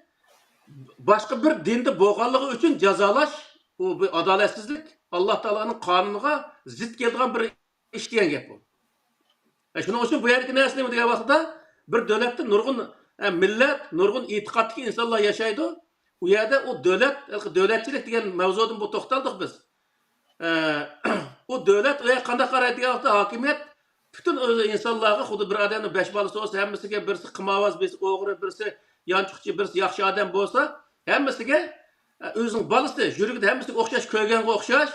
boshqa bir dinda bo'lganligi uchun jazolash u bir adolatsizlik Alloh taoloning qonuniga zid kelgan bir ish degan gap bu. Shuning uchun bu yergi narsa nima degan vaqtda bir davlatda nurg'un millat, nurg'un e'tiqodli insonlar yashaydi. U yerda u davlatchilik degan mavzudan bu to'xtaldik biz. U davlat va qanday qaraydigan vaqtda hokimiyat bütün insonlarga xuddi bir odamning 5 bolasi bo'lsa, hammasiga birisi qimovoz, birisi o'g'ri, birisi yanchiqchi, birisi yaxshi odam bo'lsa, hammasiga o'zining bolasi, yuragida hammasiga o'xshash ko'rganga o'xshash,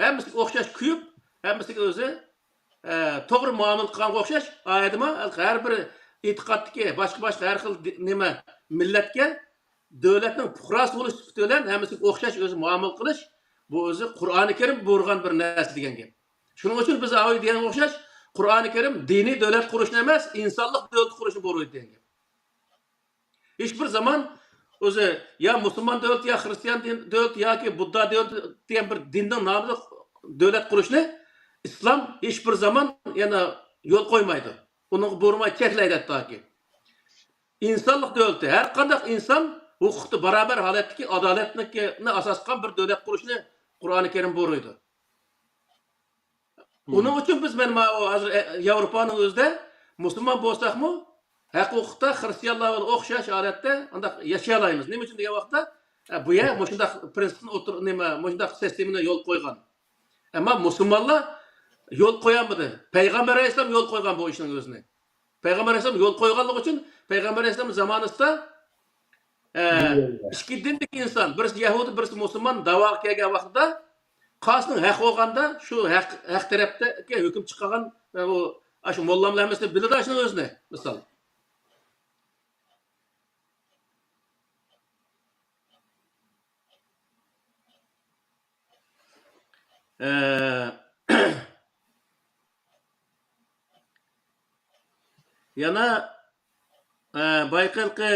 hammasiga o'xshash kuyib, hammasiga o'zi to'g'ri muomala qilganga o'xshash, oyatma har bir e'tiqoddagi boshqa har xil nima millatga davlatning fuqarosi bo'lish bilan hammasiga o'xshash o'zi muomala qilish, bu o'zi Qur'oni Karim buyurgan bir narsa degan gap. Shuning uchun biz oy degan o'xshash Qur'oni Karim diniy davlat qurishni emas, insonlik davlat qurishni buyurdi degan gap. Hiçbir zaman o'zi ya musulmon davlat ya xristian davlat yoki Budda davlat degan bir dinning nomida davlat qurishni islom hech bir zaman yana yo'l qo'ymaydi. Uni buyurmay cheklaydi hattoki. İnsanlık davlati har qanday inson huquqni barobar holatdagi adolatni asos qilgan bir davlat qurishni Qur'oni Karim buyurdi. Onun için biz men hozir Yevropaning o'zida musulmon bo'lsakmi, haqiqatda xristianlarga o'xshash holatda unda yashay olamiz. Nima uchun degan vaqtda bu yer shunday prinsipni shunday sistemani yo'l qo'ygan. Ammo musulmonlar yo'l qo'yamadi. Payg'ambar alayhisalom yo'l qo'ygan bu ishning o'zini. Payg'ambar alayhisalom yo'l qo'yganligi uchun Payg'ambar alayhisalom zamonasida ikki dinlik inson, birisi yahudi, birisi musulmon da'voga kelgan vaqtda Qasının haq olganda şu haq tarafdagi hukm chiqqan bu shu mollamlarimizni biladi shuni o'zini misol. Yana bayqalqi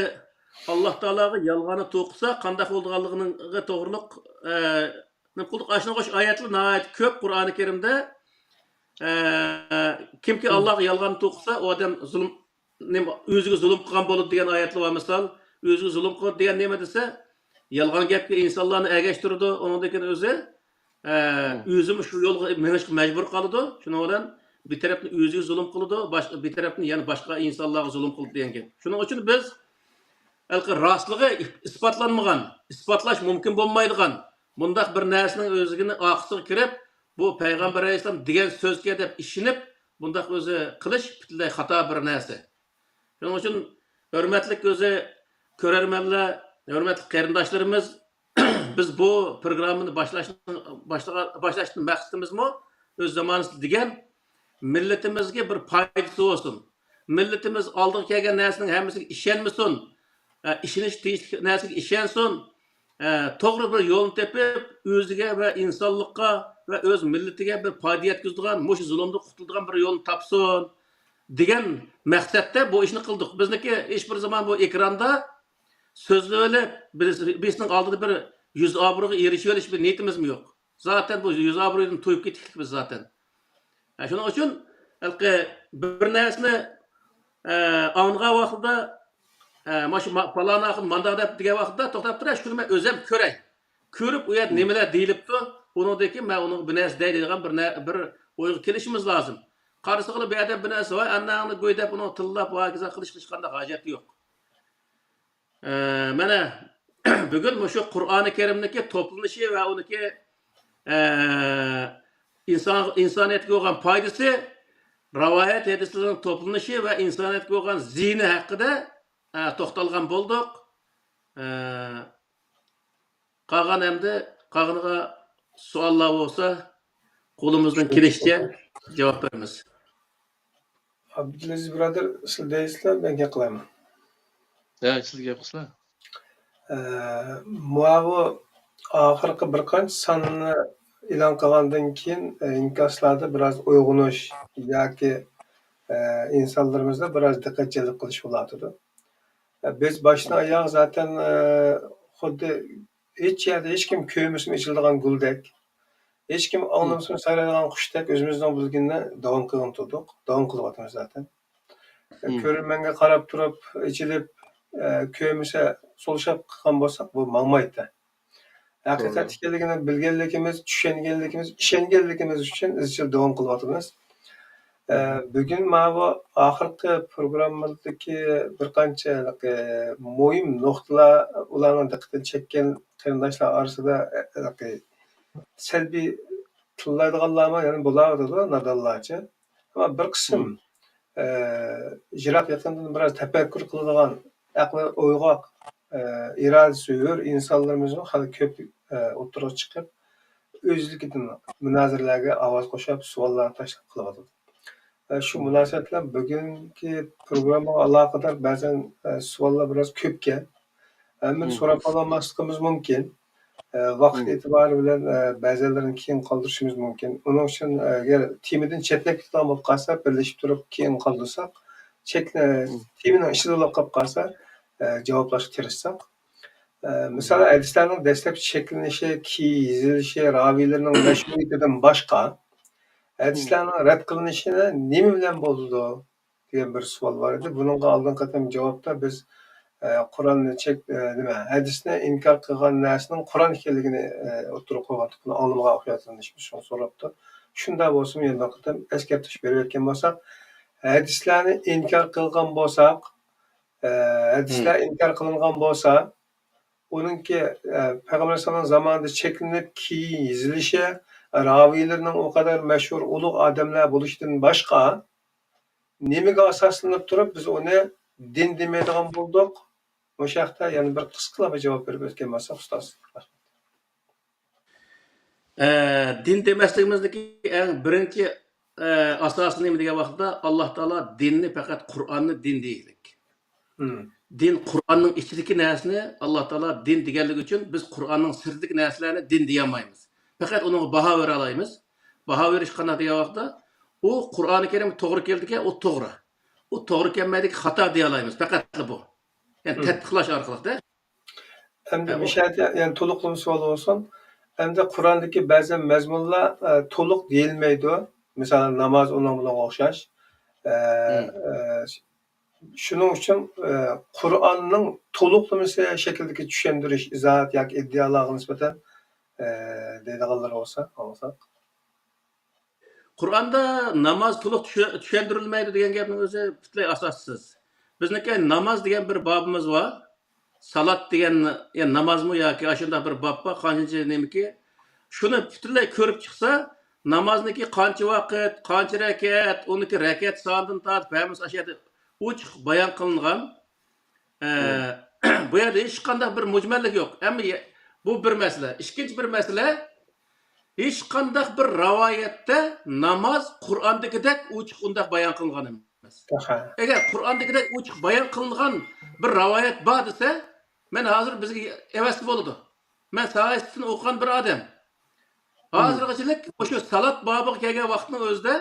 Alloh taologa yolg'onni to'qisa qanday bo'lganligiga to'g'riliq nima qildik? Ashuna qo'sh oyatlar nihoyat ko'p Qur'oni Karimda kimki Allohga yolg'on to'qisa, u odam o'ziga zulm qilgan bo'ladi degan oyatlar var misol. O'ziga zulm qildi degan nima desa, yolg'on gapga insonlarni ergashtirdi, undan o'zi o'zini shu yo'lga minishga majbur qiladi. Shuning bilan bir tarafni o'ziga zulm qiladi, boshqa bir tarafni yana boshqa insonlarga zulm qildi degan gap. Shuning uchun biz rostligi isbotlanmagan, isbotlash mumkin bo'lmaydigan bundaq bir narsaning o'zigini oqisiga kirib, bu payg'ambar alayhisalom degan so'zga deb ishinib, bundaq o'zi qilish butunlay xato bir narsa. Shuning uchun hurmatli o'zi ko'rarmanlar, hurmatli qarindoshlarimiz, biz bu programmani boshlashdan maqsadimizmi o'z zamonimizda degan millatimizga bir foydasi bo'lsin. Millatimiz oldiga kelgan narsaning hammasiga ishonmasin. İşiniz narsaga ishonsin, to'g'ri bir yo'lni tepib, o'ziga va insonlikqa va o'z millatiga bir foyda yetkazadigan, mush zulmdan qutuladigan bir yo'lni topsin degan maqsadda bu ishni qildik. Bizniki hech bir zaman bu ekranda so'zlab bizning oldida bir yuz obro'ga erishib olish bir niyatimizmi yo'q. Zaten bu yuz obro'dan to'yib ketdik biz zaten. Shuning uchun bir narsani anlagan vaqtida Maşı falan akın mandat dep degan vaqtda to'xtab turay, shuni men o'zim ko'ray. Ko'rib, u yerda nimalar deyilibdi, uningdagi men uning bir narsa deydigan bir o'yga kelishimiz lozim. Qarasa qilib bu yerda bir narsa voy, annani go'ydab uni tillab va qilishganda hojat yo'q. Mana bugun shu Qur'oni Karimdagi to'planishi va uniki insoniyatga bo'lgan foydasi, rivoyat hadislarning to'planishi va insoniyatga bo'lgan ziyni haqida to'xtalgan bo'ldik. Qolgan endi qolganiga savollar bo'lsa, qo'limizdan kelishicha javob beramiz. Abdulaziz birodar, siz deysizlar, men gap qilaman. Siz gap qilsizlar. Muavi oxirgi bir qancha sonni e'lon qilgandan keyin inkaslarda biroz uyg'unish yoki insonlarimizda biroz diqqat jalb qilish bo'ladi. Biz başdan ayağa zaten xuddi hech yerda hech kim ko'ymasini ichiladigan guldek, hech kim olmasini sayraydigan qushdek o'zimizdan bilganini davom qilib turdik, davom qilyapmiz zaten. Ko'rmanga qarab turib, ichilib, ko'ymasa solishab qilgan bo'lsak, bu mangmaydi. Haqiqat ekanligini bilganligimiz, tushunganligimiz, ishonganligimiz uchun izchil davom qilyapmiz. Bugün bu oxirgi programmadagi bir qancha muhim nuqtalar ularning diqqatini chekkan qarindoshlar orasida salbiy tillaydiganlarmi yana bo'ladi, nodonlarcha. Ammo bir qism jiroq yaqindan biroz tafakkur qiladigan, aqli o'yg'oq, irodasi yo'q insonlarimizning hali ko'p o'tirib chiqib, o'zligidan munozaralarga ovoz qo'shib, savollar tashlab qilyapti. Şu münasebetler bugünkü programa alakadar bazen savollar biraz ko'pkan. Hemen so'rab olmasligimiz mumkin. Vaqt e'tibori bilan ba'zilarini keyin qoldirishimiz mumkin. Uning uchun agar temadan chetlab ketgan bo'lib qolsa, birlashib turib keyin qoldirsak, temaning ishida bo'lib qolsa, javoblashga tirishsak. Misol hadislarning dastlabki shakllanishi, yezilishi, raviylarning mashhurligidan boshqa hadislarning rad qilinishini nima bilan bo'ldi degan bir savol bor edi. Buningga oldin qatam javobda biz Qur'onni hadisni inkor qilgan narsaning Qur'on ekanligini o'tirib qo'ygandik. Buni olimga o'xshatishimiz shuni so'rabdi. Shunda bo'lsa yana qatam eskartish berayotgan bo'lsak, hadislarni inkor qilgan bo'lsak, hadislar inkor qilingan bo'lsa, uningki payg'ambar sollallohu zamonida cheklanib keyin yezilishi, raviylarning o kadar meşhur ulug' odamlar bo'lishidan boshqa nimaga asoslanib turib biz uni din demaydigan bo'ldik. O'sha yoqda yana bir qisqalab javob berib o'tgan bo'lsak, ustoz. Din demasligimizdagi eng birinchi asosi nima degan vaqtda Alloh taolo dinni faqat Qur'onni din deylik. Din Qur'onning ichidagi narsani Alloh taolo din deganlik uchun biz Qur'onning sirdagi narsalarni din deya olmaymiz. Faqat uni baho bera olamiz. Baho berish qanday degan vaqtda u Qur'oni Karim to'g'ri keldiki, u to'g'ri. u to'g'ri kelmaydi, xato deya olamiz. Faqat bu. Yani tatbiqlash orqali da. Endi Ha, bir bu şey yani to'liqlama savol olsun. Endi Qur'ondagi ba'zi mazmunlar to'liq deyilmaydi. Misol namoz uning bilan o'xshash. E, Hı. e, Shuning uchun Qur'onning to'liqlamasi shaklidagi tushuntirish, izohat yoki iddialarga nisbatan deydiganlar bo'lsa, olsak. Qur'onda namoz to'liq tushuntirilmaydi degan gapning o'zi butunlay asossiz. Bizniki namoz degan bir bobimiz bor. Salat degan yani namozmi yoki shunday bir bob bor, qancha nimaki. Shuni butunlay ko'rib chiqsa, namozniki qancha vaqt, qancha rakat, uniki rakat sonidan tortib hammasi ashada ochiq bayon qilingan. Bu yerda hech qanday bir mujmallik yo'q. Ammo bu bir masala. Ikkinchi bir masala, hech qanday bir rivoyatda namoz Qur'ondagidek ochiq undaq bayon qilingan emas. Aha. Agar Qur'ondagidek ochiq bayon qilingan bir rivoyat bor desa, men hozir bizga evas bo'ladi. Men sahihisini o'qigan bir odam. Hozirgachilik o'sha salat bobiga kelgan vaqtning o'zida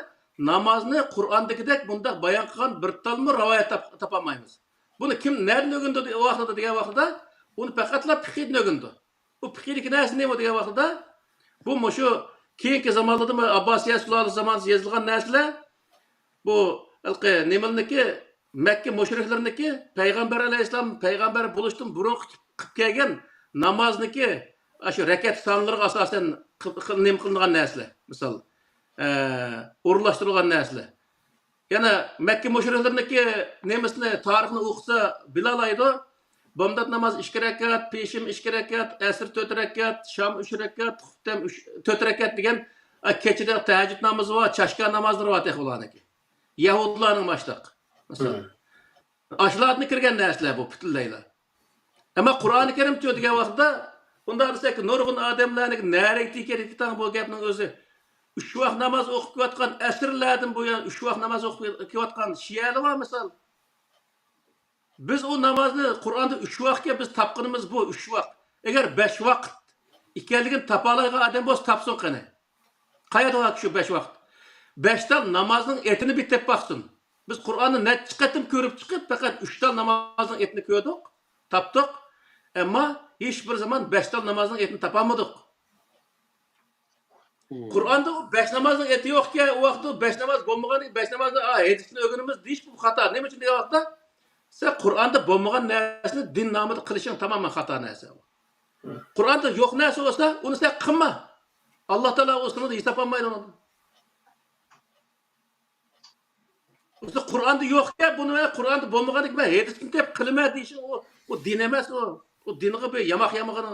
namozni Qur'ondagidek bundaq bayon qilgan bir talmi rivoyat topolmaymiz. Buni kim nereden öğündü o vaqtda degan vaqtda, uni faqatla fiqhdan öğündü. Bu fiqhdagi narsa nima degan vaqtda, bu shu keyingi zamonlarda Abbosiya sulolasi zamonida yozilgan narsalar, bu nimalniki Makka mushriklarniki payg'ambar alayhisalom payg'ambar bo'lishdan burun qilib kelgan namozniki shu rakat sonlariga asosan nima qilingan narsalar. Misol, o'rinlashtirilgan narsalar. Yana Makka mushriklarniki nemisini tarixini o'qisa bilalaydi. Bomdod namoz 2 rakat, peshim 2 rakat, asr 4 rakat, shom 3 rakat, xuftam 4 rakat degan kechida tahajjud namozi va chashka namozlari bor ularniki. Yahudlarning boshliq. Misol. Ashlarni kirgan narsalar bu butunlaylar. Ammo Qur'oni Karim degan vaqtda unda desak, nurg'un odamlarning naraytiki kerakdan bu gapning o'zi 3 vaqt namoz o'qib kelayotgan asrlardan buyon 3 vaqt namoz o'qib kelayotgan shiyalar var misol. Biz o namozni Qur'onda 3 vaqtga biz topqinimiz bu 3 vaqt. Agar 5 vaqt ekanligini topalaydigan odam bo'lsa topsin qani. Qayerda shu 5 vaqt? 5 tal namozning etini bitib baqsin. Biz Qur'onni necha qatim ko'rib chiqib, faqat 3 tal namozning etini ko'rdik, topdik. Ammo hech bir zaman 5 tal namozning etini topolmadik. Qur'onda 5 namozning eti yo'qki, u vaqtda 5 namoz bo'lmagan, 5 namozni hadisni o'rganimiz deyish bu xato. Nima uchun degan vaqtda? Sen Qur'onda bo'lmagan narsani din nomida qilishing tamoman xato narsa. Qur'onda yo'q narsa bo'lsa, uni sen qilma. Alloh taolo o'zini hisob olmaydi uni. O'zi Qur'onda yo'qki, buni Qur'onda bo'lmaganlik bilan hadisni deb qilma deyishing o din emas o. O dinga bir yamoq yamag'an.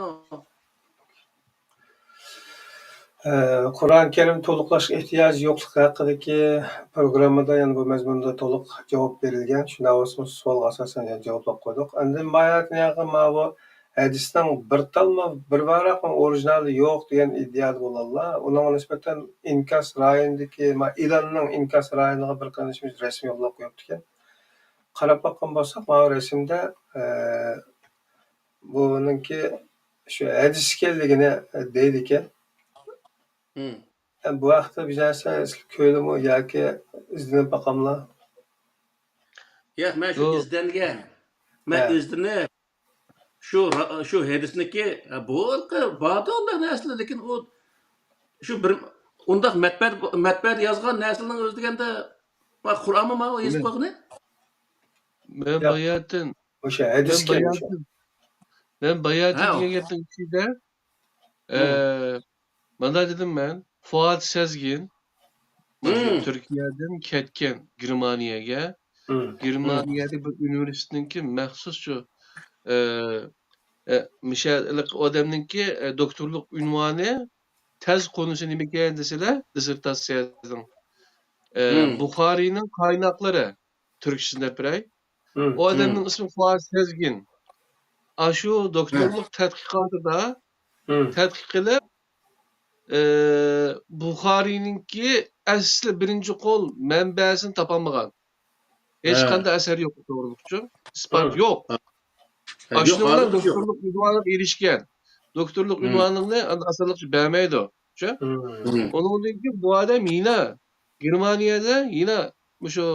Qur'oni Karim to'liqlashga ehtiyoj yo'qligi haqidagi programmada yani bu mazmunda to'liq javob berilgan. Shunda o'simiz savolga asosan javoblab qo'ydik. Endi bu hadisning bir talma bir varaqmi orijinali yo'q degan iddia bo'ladilar. Uning nisbatan inkas rayonidagi Ilanning inkas rayoniga bir qancha rasm yo'llab qo'yibdi ekan. Qarab baqqan bo'lsak, mana rasmda buningki shu hadis ekanligini deydi ekan. Bu vaqtda bir narsa ko'ylimi yoki izlanib boqamlar. Yo'q, men shu izlangan. Men izlanib shu hadisniki bu ba'zi undaq narsalar, lekin u shu bir undaq matbuot yozgan narsalarning o'zi deganda Qur'onmi mana yozib qo'ygan. Men bayatın O'sha hadisga ben bayatın degan gapning ichida mana dedim ben Fuat Sezgin Türkiye'den ketken Germaniyaga. Germaniyada bir universitetninki maxsus shu mishalik odamninki doktorlik unvoni tez konusu nima ekan desalar, dissertatsiyaning Buxariyning qaynaqlari Türkçesinde biray. O adamning ismi Fuat Sezgin. Shu doktorlik tadqiqotida tadqiq qilib Buxariyninki asli birinchi qo'l manbasini topolmagan. Hech qanday asar yo'q to'g'rilik uchun. Isbot yo'q. Shundan bilan doktorlik unvoniga erishgan. Doktorlik unvonini asallikchi bermaydi. Onun bu adam yine Germaniyada yine şu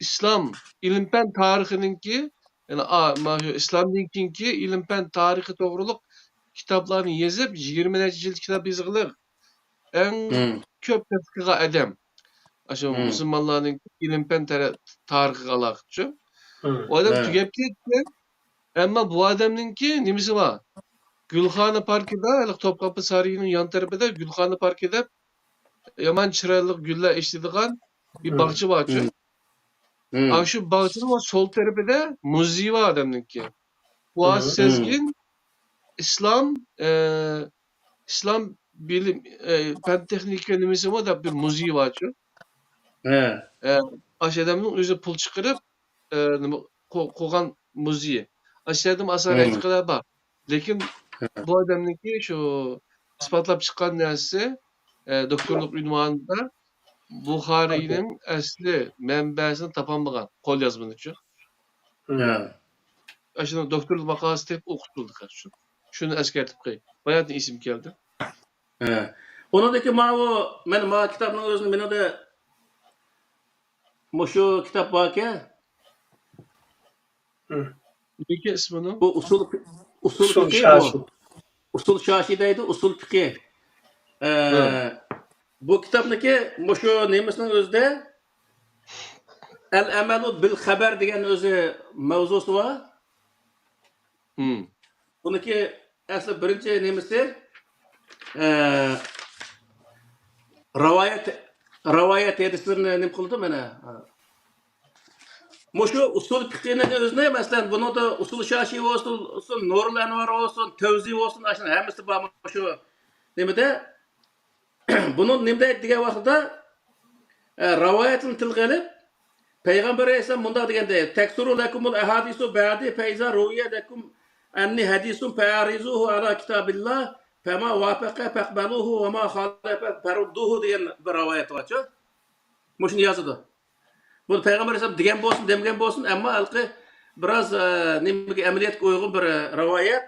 İslam ilim-pen tarihininki yani İslam dinkinki ilim-pen tarihi toğruluk kitaplarını yazıp 20 cilt kitap yazıqılır. En Hı. köp tadqiqa adam. Aşu Hı. Müslümanların ilim-pen tarihi alaqçı. Hı. O adam Evet. tügep ketdi. Ama bu adamninki nimisi var? Gülxanı Parkı'da, Topkapı Sarayı'nın yan tarafında Gülxanı Parkı'da yaman çıraylık güller eşlediğin bir Hı. bahçe var. Hı. Hı. Şu bahçenin o sol tarafında muziği var adamınki. Bu Hı. az Hı. sezgin İslam bilim pen teknik nimisi var da bir muziği var. Evet. Adamın özü pul çıkarıp koğan muziği. Aşağıdım asar Hı. aytıqılar var. Lekin bu adamınki şu ispatlap çıkan nersi doktorluk ünvanında Bukhari'nin asli mənbəsini tapanmagan kol yazmanı için. Hı. Evet. Aşağıdan doktorluk makalası tep okutuldu karşı. Şunu eskertip koy. Bayağı isim geldi. Evet. Onundaki ma kitabının özünü beni de şu kitap var ki Hı. Peki ismini? bu usul Usul fikri şaşı. bu. Usul şaşideydi usul fikri. Hı. Bu kitaptaki şu nemesinin özde el emelu bil haber degan özü mavzusu var. Hı. Buniki asli birinci nemesi rivayet hadislerini nem kıldı mana. Şu usul fiqhinin özüne mesela bunu da usul şaşi olsun, Nurul Envar olsun, Tevzi olsun, aşın hemisi var şu nemede. Bunun nemde diye vaxtda rivayetini tilga alib Peygamber Aleyhisselam bunda degende teksuru lekumul ahadisu ba'di feiza ruya lekum anni hadisun fa'arizuhu ala kitabillah fema vafaqa faqbaluhu ve ma khalafa farudduhu degan bir rivayet var. Muşunu yazdı. Bu Peygamber Aleyhisselam degen bolsun, demgen bolsun ama halkı biraz nimge ameliyat uygun bir rivayet.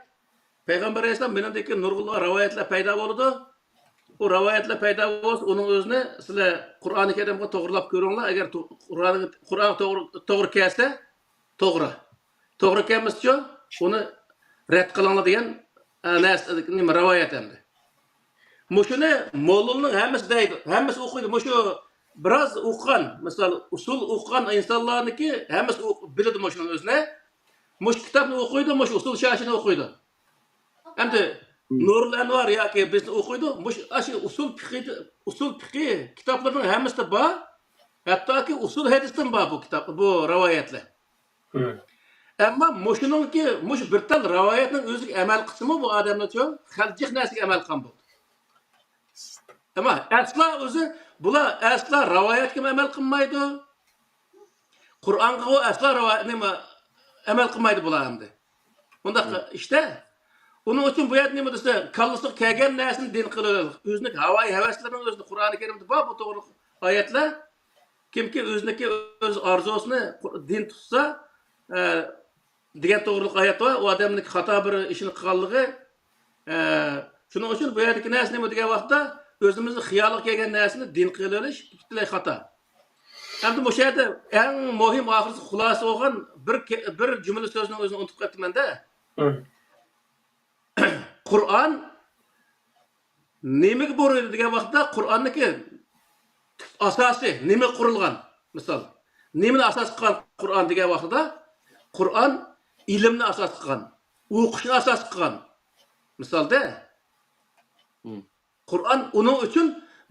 Peygamber Aleyhisselam menindeki nurgul rivayetler payda boldu. O rivayetler payda bolsa onun özüne sizler Kur'an-ı Kerim'e toğrulap görünglar. Eğer Kur'an toğru kelse toğru. Toğru kelmesçe onu red kılanglar degan rivayet endi. Muşunu mollunun hemmesi deydi. Hemmesi okuydu. Muşu biraz okugan, mesela usul okugan insanlarniki hemmesi bildi muşunun özüne. Muş kitapni okuydu, muş usul şaşini okuydu. Endi Nurul Envar yoki bizni okuydu. Muş aşı usul fiqhi kitaplarının hemmesi de var. Hattoki usul hadisdan var bu kitap, bu rivayetler. Hı. Ama muşununki muş bir tal rivayetning özü amal qismi bu adamlar uchun xaljiq narsaga amal qilgan bo'ldi. Ama asla özü bular asla rivayetga amal qilmaydi. Qur'onga asla amal qilmaydi bular endi. Bunda işte onun için bu yer nima desa kallasi kelgan narsani din qiladi. O'zining havoyi havaslarining o'zini Qur'oni Karimda bor bu to'g'ri oyatlar. Kimki o'ziniki o'z orzusini din tutsa degan to'g'riliq oyat bor. U odamning xato bir ishini qilganligi shuning uchun bu yerdagi narsa nima degan vaqtda o'zimizni xiyoliga kelgan narsani din qilib olish butunlay xato. Endi bu yerda eng muhim oxirgi xulosa bo'lgan bir jumla so'zning o'zini unutib ketdim-da. Hı. Kur'an nimaga buyurdi degan vaqtda Qur'onniki asosi nima qurilgan? Misol, nimani asos qilgan Qur'on degan vaqtda Qur'on ilmni asos qilgan, o'qishni asos qilgan. Misolda Qur'on uning uchun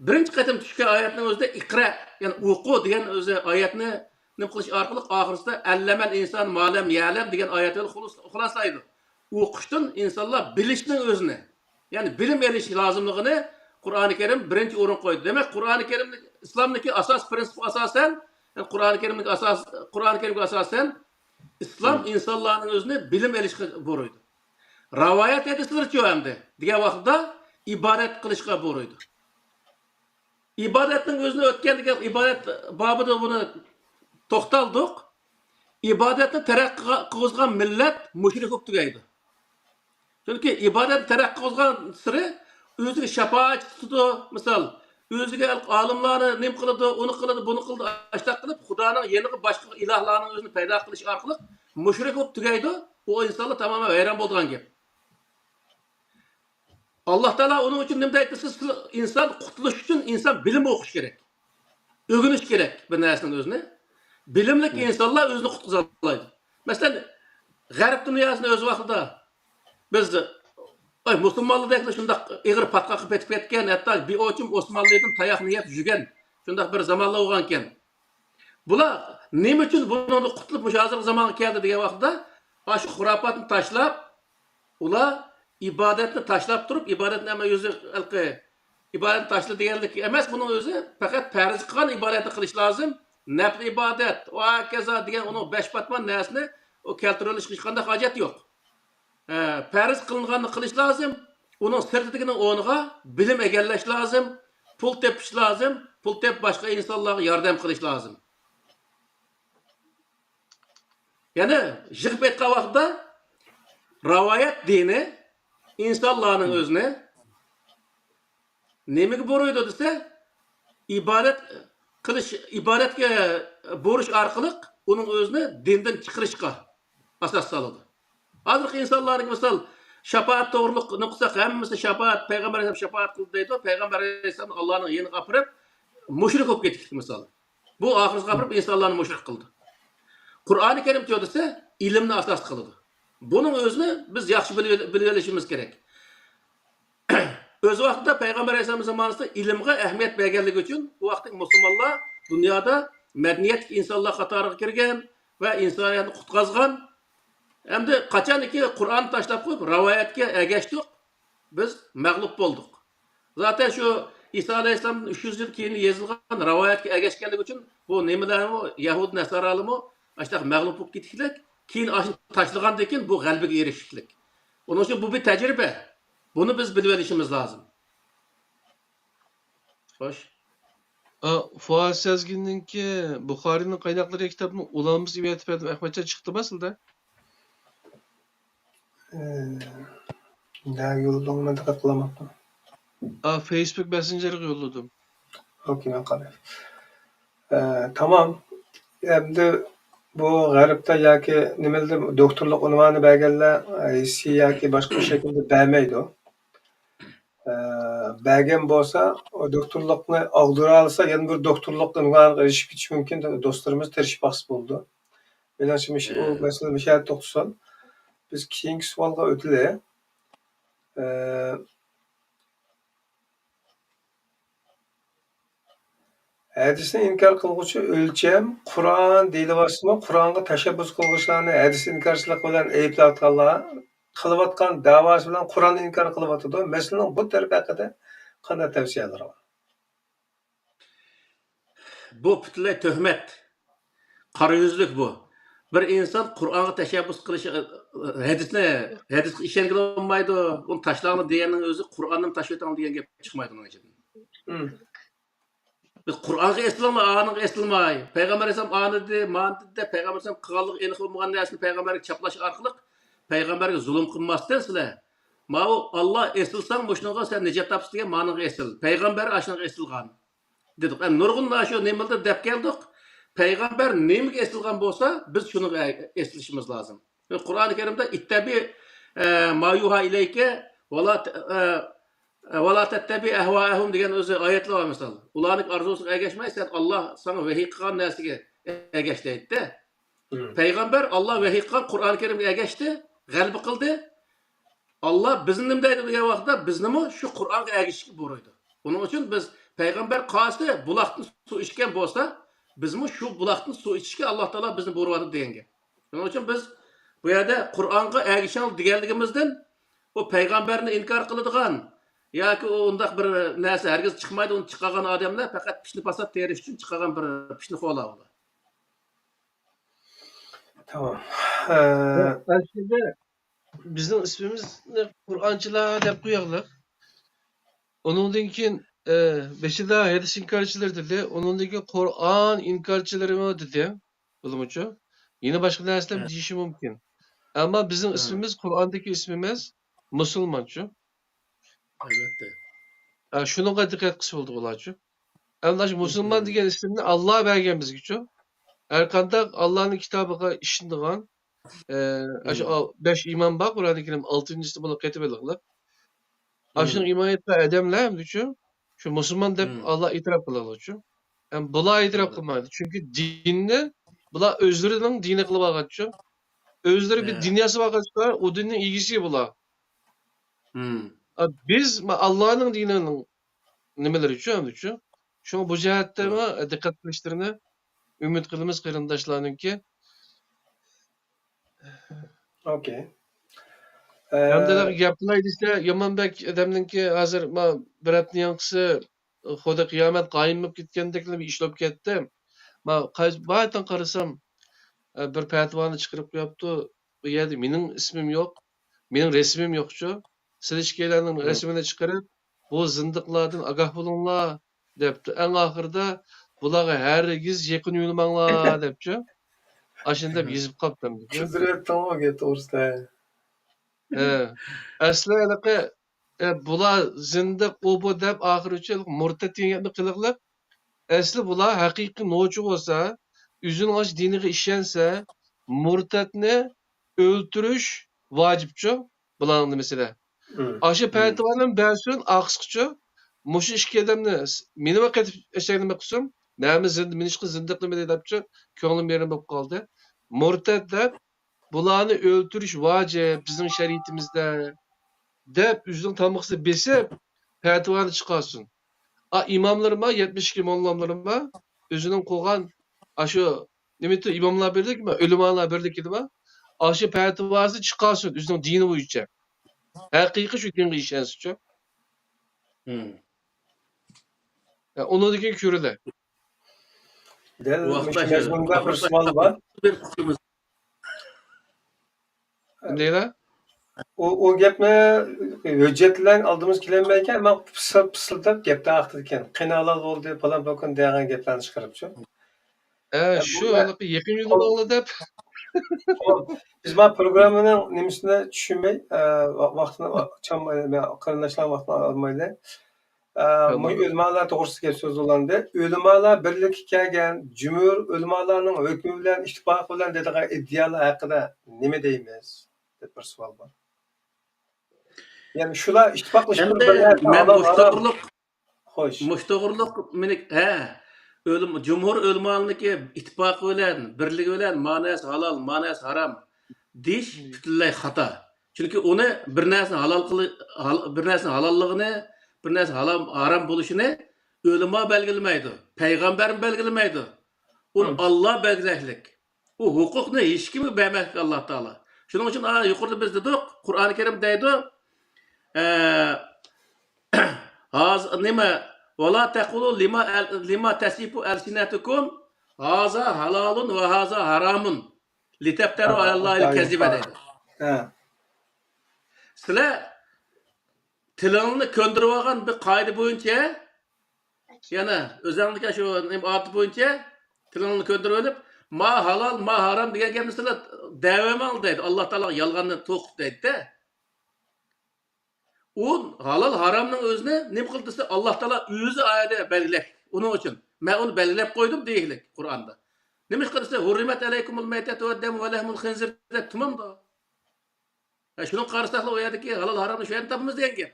birinchi qatim tushgan oyatning o'zida iqra, ya'ni o'qu degan o'zi oyatni nima qilish orqali oxirisida allamal inson ma'lam ya'lam degan oyatni xulosalaydi. O'qishdan insonlar bilishning o'zini, ya'ni bilim olish lozimligini Qur'oni Karim birinchi o'rin qo'ydi. Demak, Qur'oni Karimning islomniki asos prinsipi asosan, yani Qur'oni Karimga asosan islom insonlarning o'zini bilim olishga buyurdi. Rivayet hadislar-chi endi degan vaqtda ibodat qilishga buyurdi. İbadetin özüne ötkendiği ibadet babıda bunu toxtaldık. İbadetni terakki qilgan millet müşrik bo'lib tugaydi. Çünkü ibadet terakki qilgan siri o'ziga shafaat tutdi, misol o'ziga olimlarni nim qiladi, uni qiladi, buni qildi, ashtaq qilib, Xudoning yeniga boshqa ilohlarning o'zini paydo qilish orqali mushrik bo'lib tugaydi. U insonlar tamoman vayron bo'lgan gap. Alloh taolo uning uchun nima deydi? Siz inson qutulish uchun inson bilim o'qish kerak. O'rganish kerak bir narsaning o'zini. Bilimli insonlar o'zini qutqiza oladi. Masalan, g'arb dunyosini o'z vaqtida biz musulmonlardek shunday ig'ir patqoqqa petib ketgan, hatto bir o'chim Osmonlidan tayoqni yeb yurgan, shunday bir zamonlar bo'lgan ekan. Bular nima uchun buni qutlib hozir zamonga keldi degan vaqtda, shu xurofotni tashlab, ular ibodatni tashlab turib, ibodatni ham o'zi ibodatni tashla deganlik emas, buning o'zi faqat farz qilgan ibodatni qilish lozim. Nafl ibodat va kaza degan uni 5 patman narsani o keltirilish hech qanday hojat yo'q. Farz qilinganni qilish lozim. Uning sirtidagini o'rniga bilim egallash lozim, pul tepish lozim, pul tep boshqa insonlarga yordam qilish lozim. Ya'ni yig'ib aytgan vaqtda rivoyat dini insonlarning o'zini nimaga boruydi desa, ibodat qilish, ibodatga borish orqali uning o'zini dindan chiqarishga asos soladi. Hozirgi insonlarga misol shafaat to'g'riliq qilsak, hammasi shafaat, payg'ambar ham shafaat qildi deydi. Payg'ambar alayhisalom Allohning yeniga apirib mushrik bo'lib ketdi misol. Bu oxirgi apirib insonlarni mushrik qildi. Qur'oni Karim desa, ilmni asos qiladi. Buning o'zini biz yaxshi bilib olishimiz kerak. O'z vaqtida payg'ambar alayhisalom zamonasida ilmga ahamiyat berganligi uchun bu vaqtda musulmonlar dunyoda madaniyat insonlar qatoriga kirgan va insoniyatni qutqazgan. Endi qachonki Qur'onni tashlab qo'yib, rivoyatga ergashdik, biz mag'lub bo'ldik. Zaten shu Isa alayhisalomdan 300 yil keyin yozilgan rivoyatga ergashganligi uchun bu nimalarmi, Yahud nasaralimi, ashta mag'lub bo'lib ketishlik, keyin tashlagandan keyin bu g'alabaga erishishlik. Onun uchun bu bir tajriba. Bunu biz bilib olishimiz lozim. Xo'sh. Fuat Sezgin'ninki Buxorining qaynaqlari kitobini ulanımız gibi etip etdim. Ahmetcan çıktı basıldı. Ne yolladım dikkat kılamadım. Facebook Messenger'e yolladım. Okey ben kalayım. Tamam. Endi bu g'arbda yoki nimadir doktorlik unvoni berganlar hissi yoki boshqa shaklda bermaydi. Bergan bo'lsa, o doktorlikni og'dira olsa, yana bir doktorlik unvoniga erishib ketish mumkin. Do'stlarimiz tirishib baqis bo'ldi. Menimcha u masala mishayat to'xtasin. Biz keyingi savolga o'taylik. Hadisni inkor qilguvchi o'lcham Qur'on deyilyaptimi? Qur'onga tashabbus qilguvchilarni hadis inkorchilik bilan ayblayotganlar qilayotgan da'vosi bilan Qur'onni inkor qilyapti. Masalaning bu tarafi haqida qanday tavsiyalar bor? Bu butunlay tuhmat. Qora yuzlik bu. Bir inson Qur'onga tashabbus qilishi, hadisga ishongan olmaydi, uni tashlangni deganning o'zi Qur'ondan tashlayotgan degan gap chiqmaydi uning ichidan. Biz Qur'onga eslamay, anıga eslamay, Peygamber Aleyhisselam anıdı, mantıda, Peygamber Aleyhisselam kıgallık, enik olmayan nersini Peygamber'e çaplaş arkalık, Peygamber'e zulüm kılmazdan sizler. Ma'u Allah esilsan, boşluğa sen necet tapsın diye manıga esil. Peygamber aşınıga esilgan. Dedik, nurgunla şu nemildir dep geldik. Peygamber nemiga esilgan bolsa, biz şunu esilişimiz lazım. Kur'an-ı Kerim'de ittabi ma yuha ileyke وَلَا تَتَّبِي اَهْوَاءَهُمْ degan o'zi oyatlar var misal. Ularning arzusiga ergashmaysan, Allah sana vahiy qilgan narsaga ergashlaydi. Payg'ambar Allah vahiy qilgan Qur'oni Karimga ergashdi, g'alaba qildi. Allah bizni nima deydi degan vaqtda biznimi shu Qur'onga ergashishga buyurdi. Buning uchun biz payg'ambar qasi buloqdan suv ichgan bo'lsa, bizmi shu buloqdan suv ichishga Alloh taolo bizni buyurdi deganga. Buning uchun biz bu yerda Qur'onga ergashing deganligimizdan o payg'ambarni inkor qiladigan yoki undaq bir narsa hargiz chiqmaydi, uni chiqargan odamlar faqat pishni pasat terish uchun chiqargan bir pishni qo'llaydi. Tamam. Aslında bizim ismimizni Kur'ançılar deb qo'yaylik. Onundan keyin beşida hadis inkarchilar dedi. Onundan keyin Qur'on inkarchilari dedi. Bilmoqchi. Yine başka narsalar deyishi mumkin. Ama bizim ismimiz Qur'ondagi ismimiz musulmonchi. Albatta. Şununla dikkat kısı oldu olacak. Anlaş Müslüman degan ismini Allah bergen bizga. Erkanda Allah'ın kitabıga işindiğen aşı 5 iman bak Kur'an-ı Kerim 6. bunu ketip edilir. Aşın iman etme edemler diyor. Şu Müslüman dep Allah itiraf kılalı şu. Yani bula itiraf kılmaydı. Çünkü dinni bula özlerinin dini kılıp ağaççı. Özleri bir dünyası vakatçı. O dinin ilgisi bula. Biz Allah'ın dininin nimeleri şu. Şu bu cihatte mi dikkat kılıştırını ümit kılımız kırındaşlarınki. Okey. Yanda yapılaydı işte Yamanbek edemninki hazır bir hafta yankısı Xoda kıyamet qayım bolup ketgendekle bir işlep ketdi. Baytan qarasam bir patvany çıkarıp qo'yapti. Bu yerda mening ismim yo'q, mening resmim yo'qchu. Silishkelarning resmini chiqarib, bu zindiqlardan agah bo'linglar debdi. Eng oxirida bularga hargiz yaqin yo'lamanglar debchi. Ashunda yozib qolibdim. Tushuntiryaptimi o'ga to'g'risida? Asli anaqa bular zindiq u bu deb oxiricha murtad deganni qiliqlab, asli bular haqiqiy nochi bo'lsa, üzün aç diniga ishonsa, murtadni o'ltirish vojibchu. Bularning nimasilar. Aşı patvaning ba'sun aqsqchu. Mushu ikki odamni meni vaqtib nima qilsam, nami meni ishqi zindiq nima debchi, ko'nglim yerim bo'lib qoldi. Murtad deb bularni o'ltirish vojib bizning shariatimizda deb üzün tamıqsi besib patvani chiqarsin. İmamlarıma 72 mollamlarıma özünün qo'ygan aşı nimeti imamlar birlikmi, ölümalar birlikmi? Aşı patvasi chiqarsin özünün dini bo'yicha. Haqiqiy shu dinga ishonsin. Onu degan ko'radi. Mazmunda bir savol bor. Neylar? O gapni hujjatlar oldimiz kelinmaykan, men pisildab gapda haqda ekan. Qinalal bo'ldi falan bakın degan gaplarni chiqaribchi. Shu yaqin yo'lda deb. Biz bu programmaning nimasini tushunmay, vaqtini qarindoshlar vaqtini olmaydi. Ölümalar to'g'risida gap so'z bo'lganda, ölümalar birlikka kelgan jumhur ölümalarning hukmi bilan ittifoq bilan dedigan iddialar haqida nima deymiz? deb bir savol bor. Yani şular ittifaqlashib Mushto'g'irlik menik o'lim jumhur o'lmonligi ittifoqi bilan birligi bilan ma'nasi halol, ma'nasi harom deyish butunlay xato. Chunki uni bir narsani halol bir narsani halolligini, bir narsa harom bo'lishini o'limo belgilamaydi, payg'ambar belgilamaydi. Uni Alloh belgilaylik. U huquqni hech kim bermaydi Alloh taolo. Shuning uchun yuqorida biz dedik, Qur'oni Karim deydi, nima ولا تقولوا لما تصف ألسنتكم هذا حلال وهذا حرام لتفتروا على الله الكذب deydi. Sizlar tilingni ko'ndirib olgan bir qoida bo'yicha, yana o'zingizga shu odat bo'yicha tilingni ko'ndirib olib, ma halol, ma harom degan gapni sizlar da'vamal deydi. Alloh taolo yolg'onni to'qib deydi-da. U halol haromning o'zini nima qildi desa, Alloh taolo o'zi oyatda belgilab. Uning uchun men uni belgilab qo'ydim deylik Qur'onda. Nima qildi desa, hurrimat alaykumul maytatu wad-damu wa lahmul khinzir deb tamamda. Shuni qarasaqlar o yerdagi halol haromni shu yerda topamiz degan gap.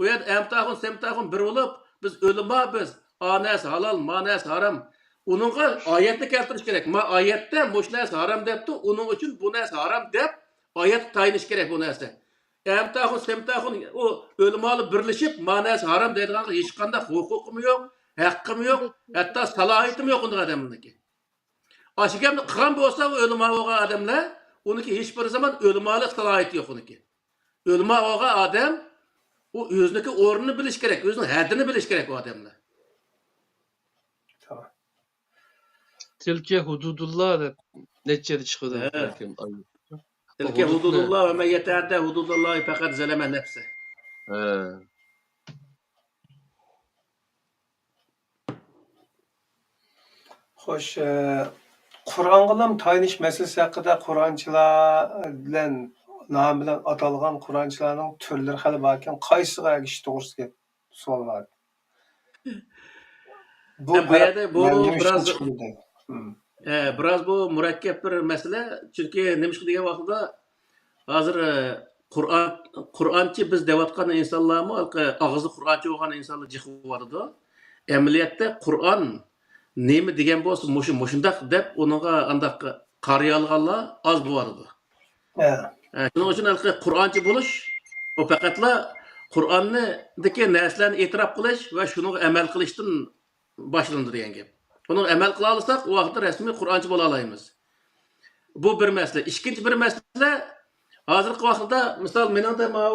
O yerda amtahun, semtahun bir bo'lib, biz o'lima biz, anas halol, manas harom. Uningga oyatni keltirish kerak. Ma oyatda bu narsa harom debdi, uning uchun bu narsa harom deb oyat tayinish kerak bu narsa. Amtahun, semtahun o o'limalar birlashib, manas harom deydigan hech qanday huquqim yo'q, haqqim yo'q, hatto salohiyatim yo'q unday odamniki. Aşı gapni qilgan bo'lsa, o'lima bo'lgan odamlar uniki hech bir zaman o'limalik salohiyati yo'q uniki. O'lima bo'lgan odam u o'ziniki o'rnini bilish kerak, o'zining haddini bilish kerak bu odamlar. Tamam. Tilke hududullah deb neçede chiqadi. Tilke hududullah ve men yeta'adda hududallahi faqat zalama nafsi. Xo'sh, Qur'onga tayinish masalasi haqida Qur'onchilar bilan nom bilan atalgan Qur'onchilarning turlari hali bor ekan. Qaysiga ergashish to'g'risida savol bor. Bu Bu yerda bu benim için biraz çıkmadı. biraz bu murakkab bir masala. Chunki nima ish degan vaqtda hozir Qur'onchi biz deyotgan insonlarmi og'zi Qur'onchi bo'lgan insonlar jiqyotdi. Amaliyotda Qur'on nima degan bo'lsa, mushundaq deb uningga andaq qariy olganlar oz bo'ladi. Shuning uchun Qur'onchi bo'lish u faqatla Qur'onnidagi narsalarni e'tirof qilish va shuni amal qilishdan boshlandi degan gap. Uni amal qila olsak, u vaqtda rasmiy Qur'onchi bo'la olamiz. Bu bir masala. Ikkinchi bir masala hozirgi vaqtda misol meningda mana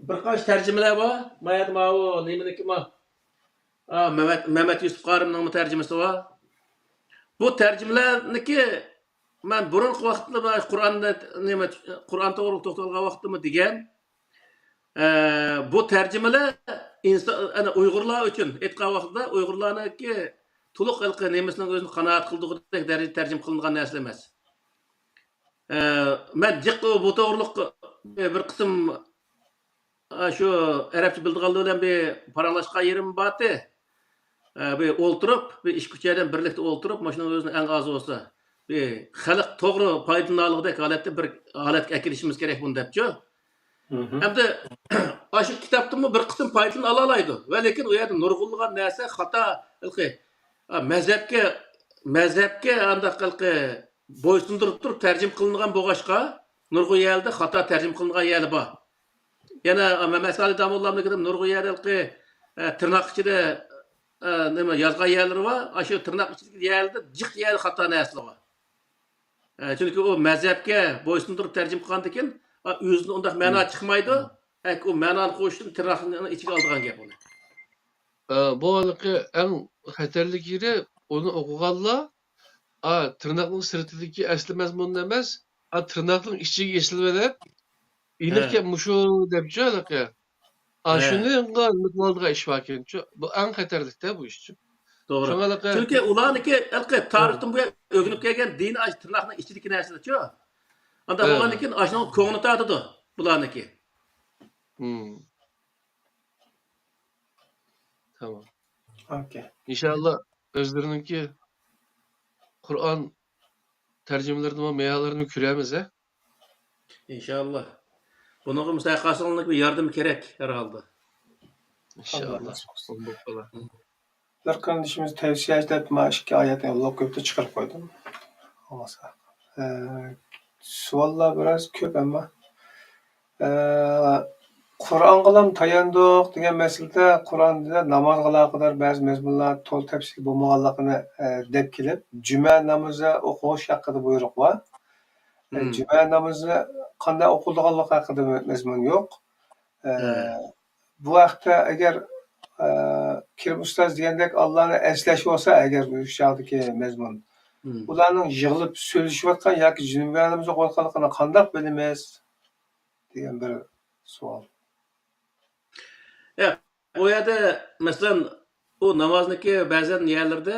bir qancha tarjimalar bor. Mana bu nimaniki Mehmet Yusuf Qarimning tarjimasi bor. Bu tarjimalarniki men burungi vaqtda Qur'onda Qur'on to'g'ri to'xtalgan vaqtimi degan bu tarjimalar ana Uyg'urlar uchun aytgan vaqtda Uyg'urlarniki to'liq nemisning o'zini qanoat qildigidek darajada tarjima qilingan narsa emas. Men bu to'g'riliq bir qism shu arabcha bildiganlar bilan bir paranglashgan yerim bordi. Bir o'ltirib, bir ish kuchlardan birlikda o'ltirib, mashinani o'zini eng oz bo'lsa, bir xalq to'g'ri foydalanolgudek holatda bir holatga kelishimiz kerak buni debchi. Hamda shu kitobdan bir qism foydani ola oladi. Va lekin u yerda nurg'unlagan narsa xato mazhabga anda qilqi bo'ysundirib turib tarjim qilingan bo'lg'achqa nurg'un yerda xato tarjim qilingan yeri bor. Yana masala damollarning nurg'un yerda tirnoq ichida nima yozgan yerlari bor. Shu tirnoq ichidagi yerda jiq yer xato narsalar bor. Chunki u mazhabga bo'ysundirib tarjim qilgandan keyin o'zining undaq ma'no chiqmaydi. U ma'noni qo'shishdan tirnoqni ichiga oldigan gap uni. Bu en xatarli yeri onu o'qiganlar tırnaqning sirtidagi asli mazmunni emas, tırnaqning ichiga esilib iniqga mushu debchi anaqa. Shuni miqdorda ish bor ekan-chu. Bu eng xatarlikda bu ish. To'g'ri. Chunki ularniki tarixdan bu o'rganib kelgan din tırnaqning ichidagi narsalar-chu. Anda bo'lgandan keyin ashuni ko'ngli tortadi bularniki. Tamam. Okay. İnşallah özlerininki Kur'an tercümelerini meyalarını küremiz he. İnşallah. Bunun müsaqasılık bir yardım gerek herhalde. İnşallah. Bir kardeşimiz tavsiye edip maaşki ayetini okuyup çıkarıp koydum. Olmasa. Suallar biraz köp ama Qur'on qilam tayandiq degan masalada Qur'onda namozga qadar ba'zi mazmunlar to'liq tafsil bo'lmaganligini deb kelib, juma namozi o'qish haqida buyruq bor. Juma namozi qanday o'qilganligi haqida mazmun yo'q. Bu vaqtda agar Kirim ustoz degandek Allohni eslash bo'lsa, agar bu shaqdagi mazmun ularning yig'ilib so'zlashayotgan yoki jumlalarimizni o'qiyotganligini qanday bilamiz degan bir savol. O yerda masalan o namozniki ba'zan yerlarda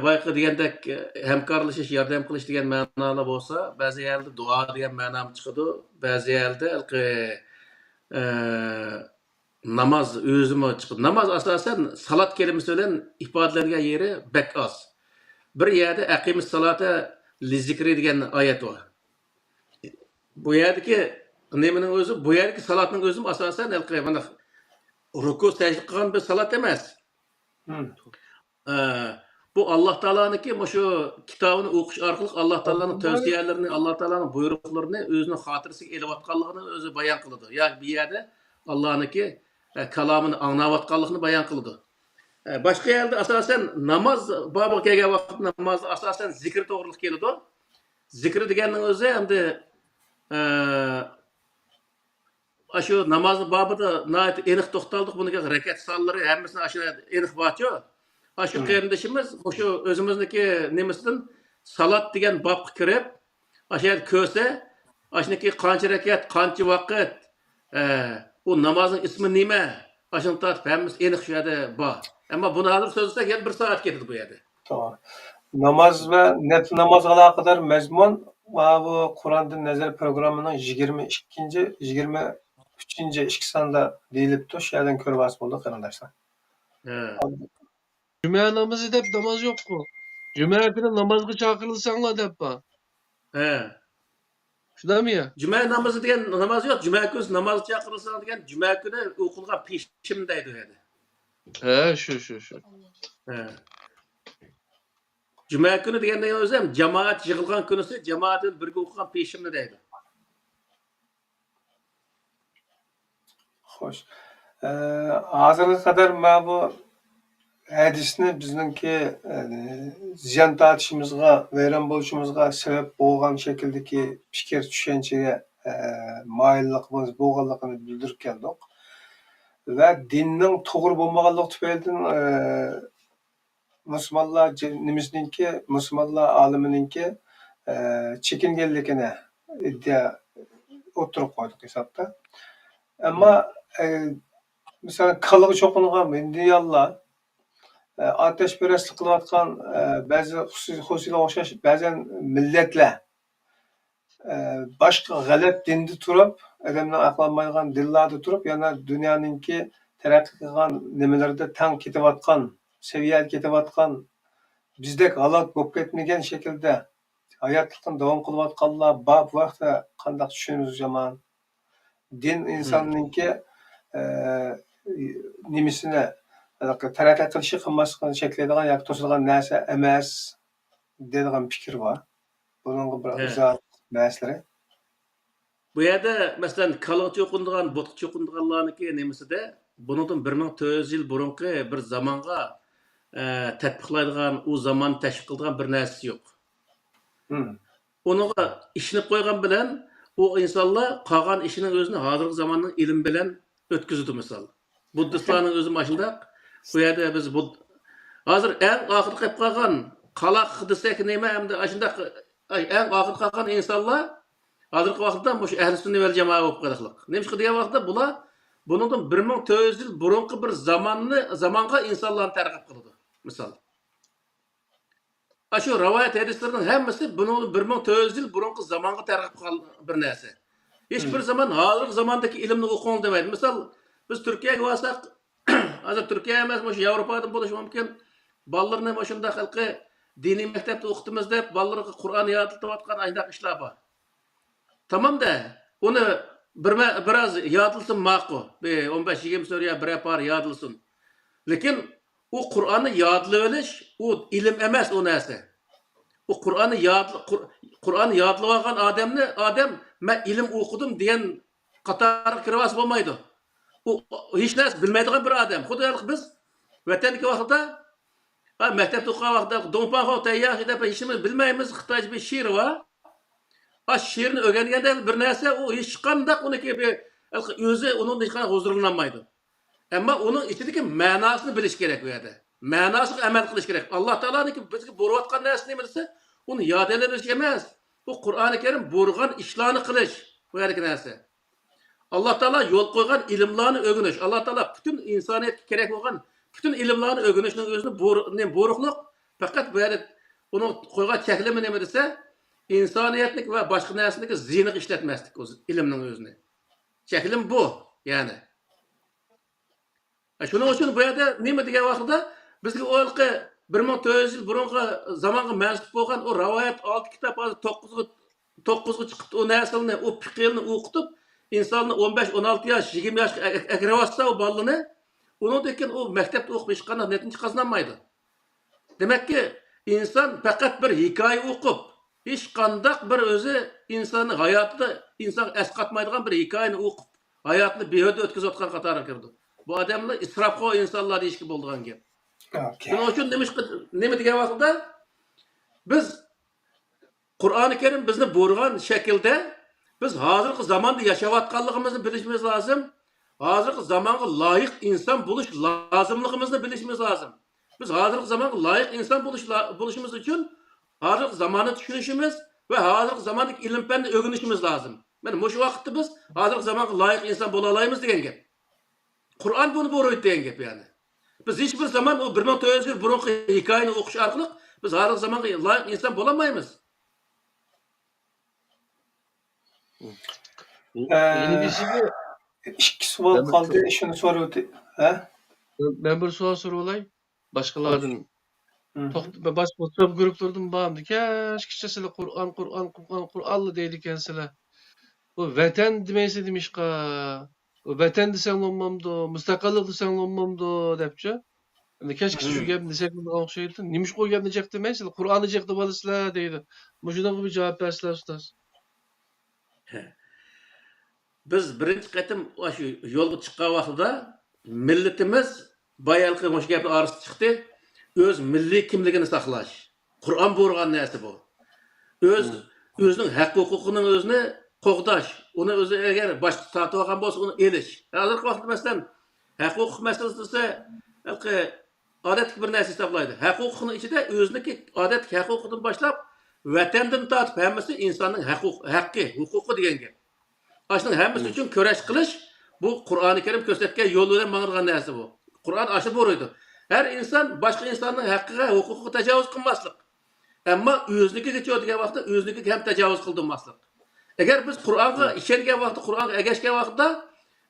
boyqa degandek hamkorlashish, yordam qilish degan ma'nolar bo'lsa, ba'zi yerlarda duo degan ma'no chiqadi, ba'zi yerda namoz o'zimi chiqadi. Namoz asosan salat kelimasi bilan ifodalangan yeri bak oz. Bir yerda aqimus salata li zikri degan oyat bor. Bu yerdagi nimaning o'zi, bu yerdagi salatning o'zi asosan mana ruku secde qilgan bir salat emas. Bu Allah Teala'nınki şu kitabını o'qish orqali Allah Teala'nın tavsiyalarini, Allah Teala'nın buyruqlarini o'zining xotirasiga elayotganligini o'zi bayon qiladi. Yoki bu yerda Alloh'niki kalamını anglayotganligini bayon qiladi. Boshqa yerda asosan namoz bobiga kelgan vaqt namoz asosan zikr to'g'riliq keladi. Zikr deganning o'zi endi şu namazı babıda nayet enik toxtaldık bunga rakat sonlari hammasini aşu enik borchu. Aşu qarindoshimiz şu o'zimizniki nemasidan salat degan babga kirib, aşu ko'rsa, ashniki qancha rakat, qancha vaqt, u namozning ismi nima? Ashuni tortib hammasi enik shu yerda bor. Ammo buni hozir so'zlasak ham 1 soat ketadi bu yerda. To'g'ri. Namoz va nafl namozga aloqador mazmun bu Qur'onda nazar programmaning 22-23 ikki sonda deyilibdi. Shu yerdan ko'rib olsa bo'ldi qarindoshlar. He. Cuma namazı dep namaz yok mu? Cuma günü namazga çakırılsanlar dep ba. He. Şuna mı ya? Cuma namazı degan namoz yo'q. Juma kuni namoz chaqirilsa degan juma kuni o'qilgan peshim deydi u yerda. He şu. He. Juma kuni degandan o'zi ham jamoat yig'ilgan kunisi jamoat bilan birga o'qigan peshimni deydi. Xo'sh. Hozirga qadar mana bu hadisni bizningki ziyon tortishimizga, vayron bo'lishimizga sabab bo'lgan shakldagi fikr tushunchaga moyilligimiz bo'lganligini bildirib keldik. Va dinning to'g'ri bo'lmaganligi tufaylidan musulmonlar nimasininki, musulmonlar olimininki chekinganligini iddia o'tirib qo'ydik hisobda. Ammo masalan kalaga cho'qingan indiyalar ateşperestlik qilayotgan ba'zi xususiyatga o'xshash ba'zan millatlar boshqa g'alati dinda turib, odamlar aqlanmaydigan dinlarda turib, yana dunyoninki taraqqiy qilgan nimalarda tang ketayotgan, saviyaga ketayotgan, bizdek halok bo'lib ketmagan shaklda hayotlikni davom qilayotganlar bor. Bu vaqtda qanday tushunimiz yomon. Din insonninki nimasini taraqqiy qilishi qilmasligini cheklaydigan yoki to'sadigan narsa emas deydigan fikr bor. Buningga bir izoh narsalari. Bu yerda masalan kalaga cho'qindigan, bo'tqa cho'qindiganlarniki nimasida buningdan 1400 yil burungi bir zamonga tatbiqlaydigan, u zamon tashkil qilgan bir narsasi yo'q. Uninga ishinib qo'ygan bilan u insonlar qolgan ishining o'zini hozirgi zamonning ilm bilan o'tkazdi misol. Buddistlarning o'zi mana shunday. Bu yerda biz hozir eng oxirgi qilib qolgan qaloq desak nima hamda shunday eng oxirgi qolgan insonlar hozirgi vaqtda mush ahli sunna val jamoa bo'lib qoldiqliq. Nima degan vaqtda bular buningdan 1400 yil burungi bir zamonga insonlarni targ'ib qildi. Misol. Shu rivoyat hadislarning hammasi buning 1400 yil burungi zamonga targ'ib qilgan bir narsa. Hech bir zaman hozirgi zamondagi ilmni o'qing demaydi. Misol biz Turkiyaga borsak, hozir Turkiya emas, mush Yevropada bo'lishi mumkin. Bolalarni mana shunday xalqi diniy maktabda o'qitamiz deb, bolalarga Qur'on yodlatayotgan ayndaq ishlar bor. Tamam-da, uni biraz yodilsin ma'qul. 15-20 so'riya bir par yodilsin. Lekin u Qur'onni yodlab olish, u ilm emas u narsa. U Qur'onni yodlab olgan odam men ilm o'qidim degan qatorga kirib bo'lmaydi. U hech narsa bilmaydigan bir odam. Xuddi biz vatandagi vaqtda maktabda o'qigan vaqtda do'mpan tayyor deb hech nima bilmaymiz. Xitoycha bir she'r bor. She'rni o'rganganda bir narsa u hech qanday uniki o'zi uning hech qanday huzurlanmaydi. Ammo uning ichidagi ma'nosini bilish kerak bu yerda. Ma'nosiga amal qilish kerak. Alloh taoloning bizga bo'rayotgan narsa nima desa, uni yodlanish emas. Bu Qur'oni Karim bo'rgan ishlarni qilish bu yerda narsa. Alloh taolo yo'l qo'ygan ilmlarni o'rganish. Alloh taolo butun insoniyatga kerak bo'lgan butun ilmlarni o'rganishning o'zini bo'riqliq faqat bu yerda uni qo'ygan cheklimi nima desa, insoniyatlik va boshqa narsalarga ziyniq ishlatmaslik o'zi ilmning o'zini. Cheklim bu, ya'ni. Shuning uchun bu yerda nima degan vaqtda bizga o'lqi 1400 yil burungi zamonga mansub bo'lgan o rivoyat 6 kitob hozir 9ga chiqib o narsalarni, o fiqhni o'qitib, insonni 15-16 yosh, 20 yoshga akravotsa o bolani, uningdan o maktabda o'qib hech qanday natija qozonolmaydi. Demakki, inson faqat bir hikoya o'qib, hech qanday bir o'zi insonning hayotida inson asqatmaydigan bir hikoyani o'qib, hayotini behuda o'tkazayotgan qatoriga kirdi. Bu odamlar isrofxo'r insonlar deyishga bo'ladigan gap. Shuning uchun nima degan vaqtda biz Qur'oni Karim bizni bo'rgan shaklda biz hozirgi zamonda yashayotganligimizni bilishimiz lozim. Hozirgi zamonga loyiq inson bo'lish lozimligimizni bilishimiz lozim. Biz hozirgi zamonga loyiq inson bo'lishimiz uchun hozirgi zamonni tushunishimiz va hozirgi zamondagi ilm-fanni o'rganishimiz lozim. Mana shu vaqtda biz hozirgi zamonga loyiq inson bo'la olamiz degan gap. Qur'on buni bo'raydi degan gap yani. Biz hech bir zaman o 1400 yil burungi hikoyani o'qish orqali biz hozirgi zamonga loyiq inson bo'la olmaymiz. Yeni bir şey mi? İki savol qoldi, shuni so'raydi. Ha? Ben bir sual sorup olay. Başkalardan Hı. baş WhatsApp gruplardan bağımdı. Keşke sizler Kur'anlı deydi sizler. Bu vatan demeyse demişka. O vatan desen olmamdı, müstakillik desen olmamdı depçe. Keşke şu gap desek okşaydı. Nimiş koy gap diyecek demeyse Kur'an'ı diyecek de balısla deydi. Bu şuna bir cevap versler ustaz. Biz birinchi qatim shu yo'lga chiqqan vaqtida millatimiz bayalqi o'sha gapni orasi chiqdi. O'z milliy kimligini saqlash. Qur'on buyurgan narsa bu. O'zining haq-huquqini o'zini qo'g'dash, uni o'zi agar boshqa tortib olgan bo'lsa, uni elish. Hozirgi vaqtda masalan haq-huquq masalasi desa, odatli bir narsa hisoblaydi. Haq-huquqning ichida o'ziniki odatli haq-huquqdan boshlab vatandan tortib hammasi insonning haqqi, huquqi degan gap. Aşının hemmesi için köreş kılış, bu Kur'an-ı Kerim gösterken yoluyla mağırgan neresi bu. Kur'an aşı boruydu. Her insan başka insanın hakkına, hukuku tecavüz kılmaslık. Ama özüneki geçiyor diye vakti, özüneki hem tecavüz kıldırmaslık. Eğer biz Kur'an'a işerken vakti, Kur'an'a egeşken vakti,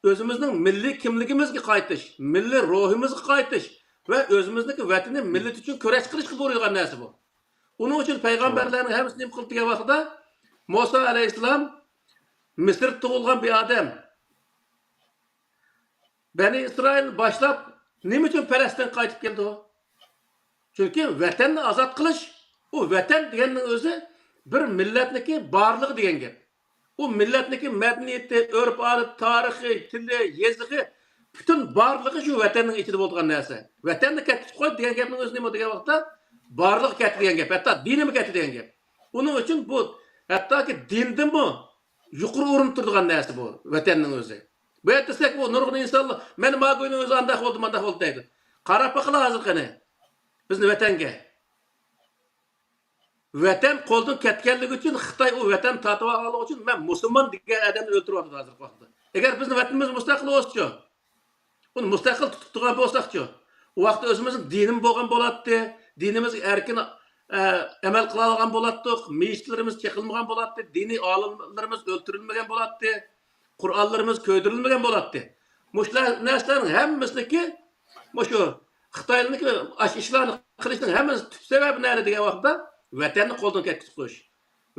özümüzün milli kimliğimizge kayıtış, milli ruhumuzge kayıtış ve özümüzdeki vatini millet için köreş kılış gibi boruygan neresi bu. Onun için peygamberlerin hepsini imkıldı diye vakti, Musa aleyhisselam Mısır tuğulgan bir adam. Beni İsrail başlap ne için Palestin kayıtıp geldi o? Çünkü vatanını azat kılış, o vatan diyenin özü bir milletniki barlığı diyen gap. O milletniki medeniyeti, örf adet, tarihi, tili, yazığı, bütün barlığı şu vatanın içinde olduğun narsa. Vatanını ketip koy diyen gapning özü nima degan vaqtda barlığı ketip diyen gap, hatta dinimi ketip diyen gap. Onun için bu hatta ki dindin bu yuqori o'rin turadigan narsa bu vatanning o'zi. Bu yerda desak bu nurg'un insonlar meni mago'yning o'zi andaq bo'ldi, mandaq bo'ldi deydi. Qarab baqila hozir qani bizni vatanga. Vatan qo'ldan ketganligi uchun Xitoy u vatan tatib olganligi uchun men musulmon degan odamni o'ltiryapti hozir vaqtda. Agar bizni vatanimiz mustaqil bo'lsa-chi, uni mustaqil tutib turgan bo'lsak-chi, u vaqtda o'zimizning dinim bo'lgan bo'ladi, dinimiz erkin amal qila olgan bo'lardik, meyitlarimiz chekilmagan bo'ladi, diniy olimlarimiz o'ltirilmagan bo'ladi, Qur'onlarimiz ko'ydirilmagan bo'ladi. Mushlar narsalarning hammasiniki shu Xitoyniki ishlarni qilishning hammasi tub sababi nima degan vaqtda vatanni qo'ldan ketkizib qo'yish.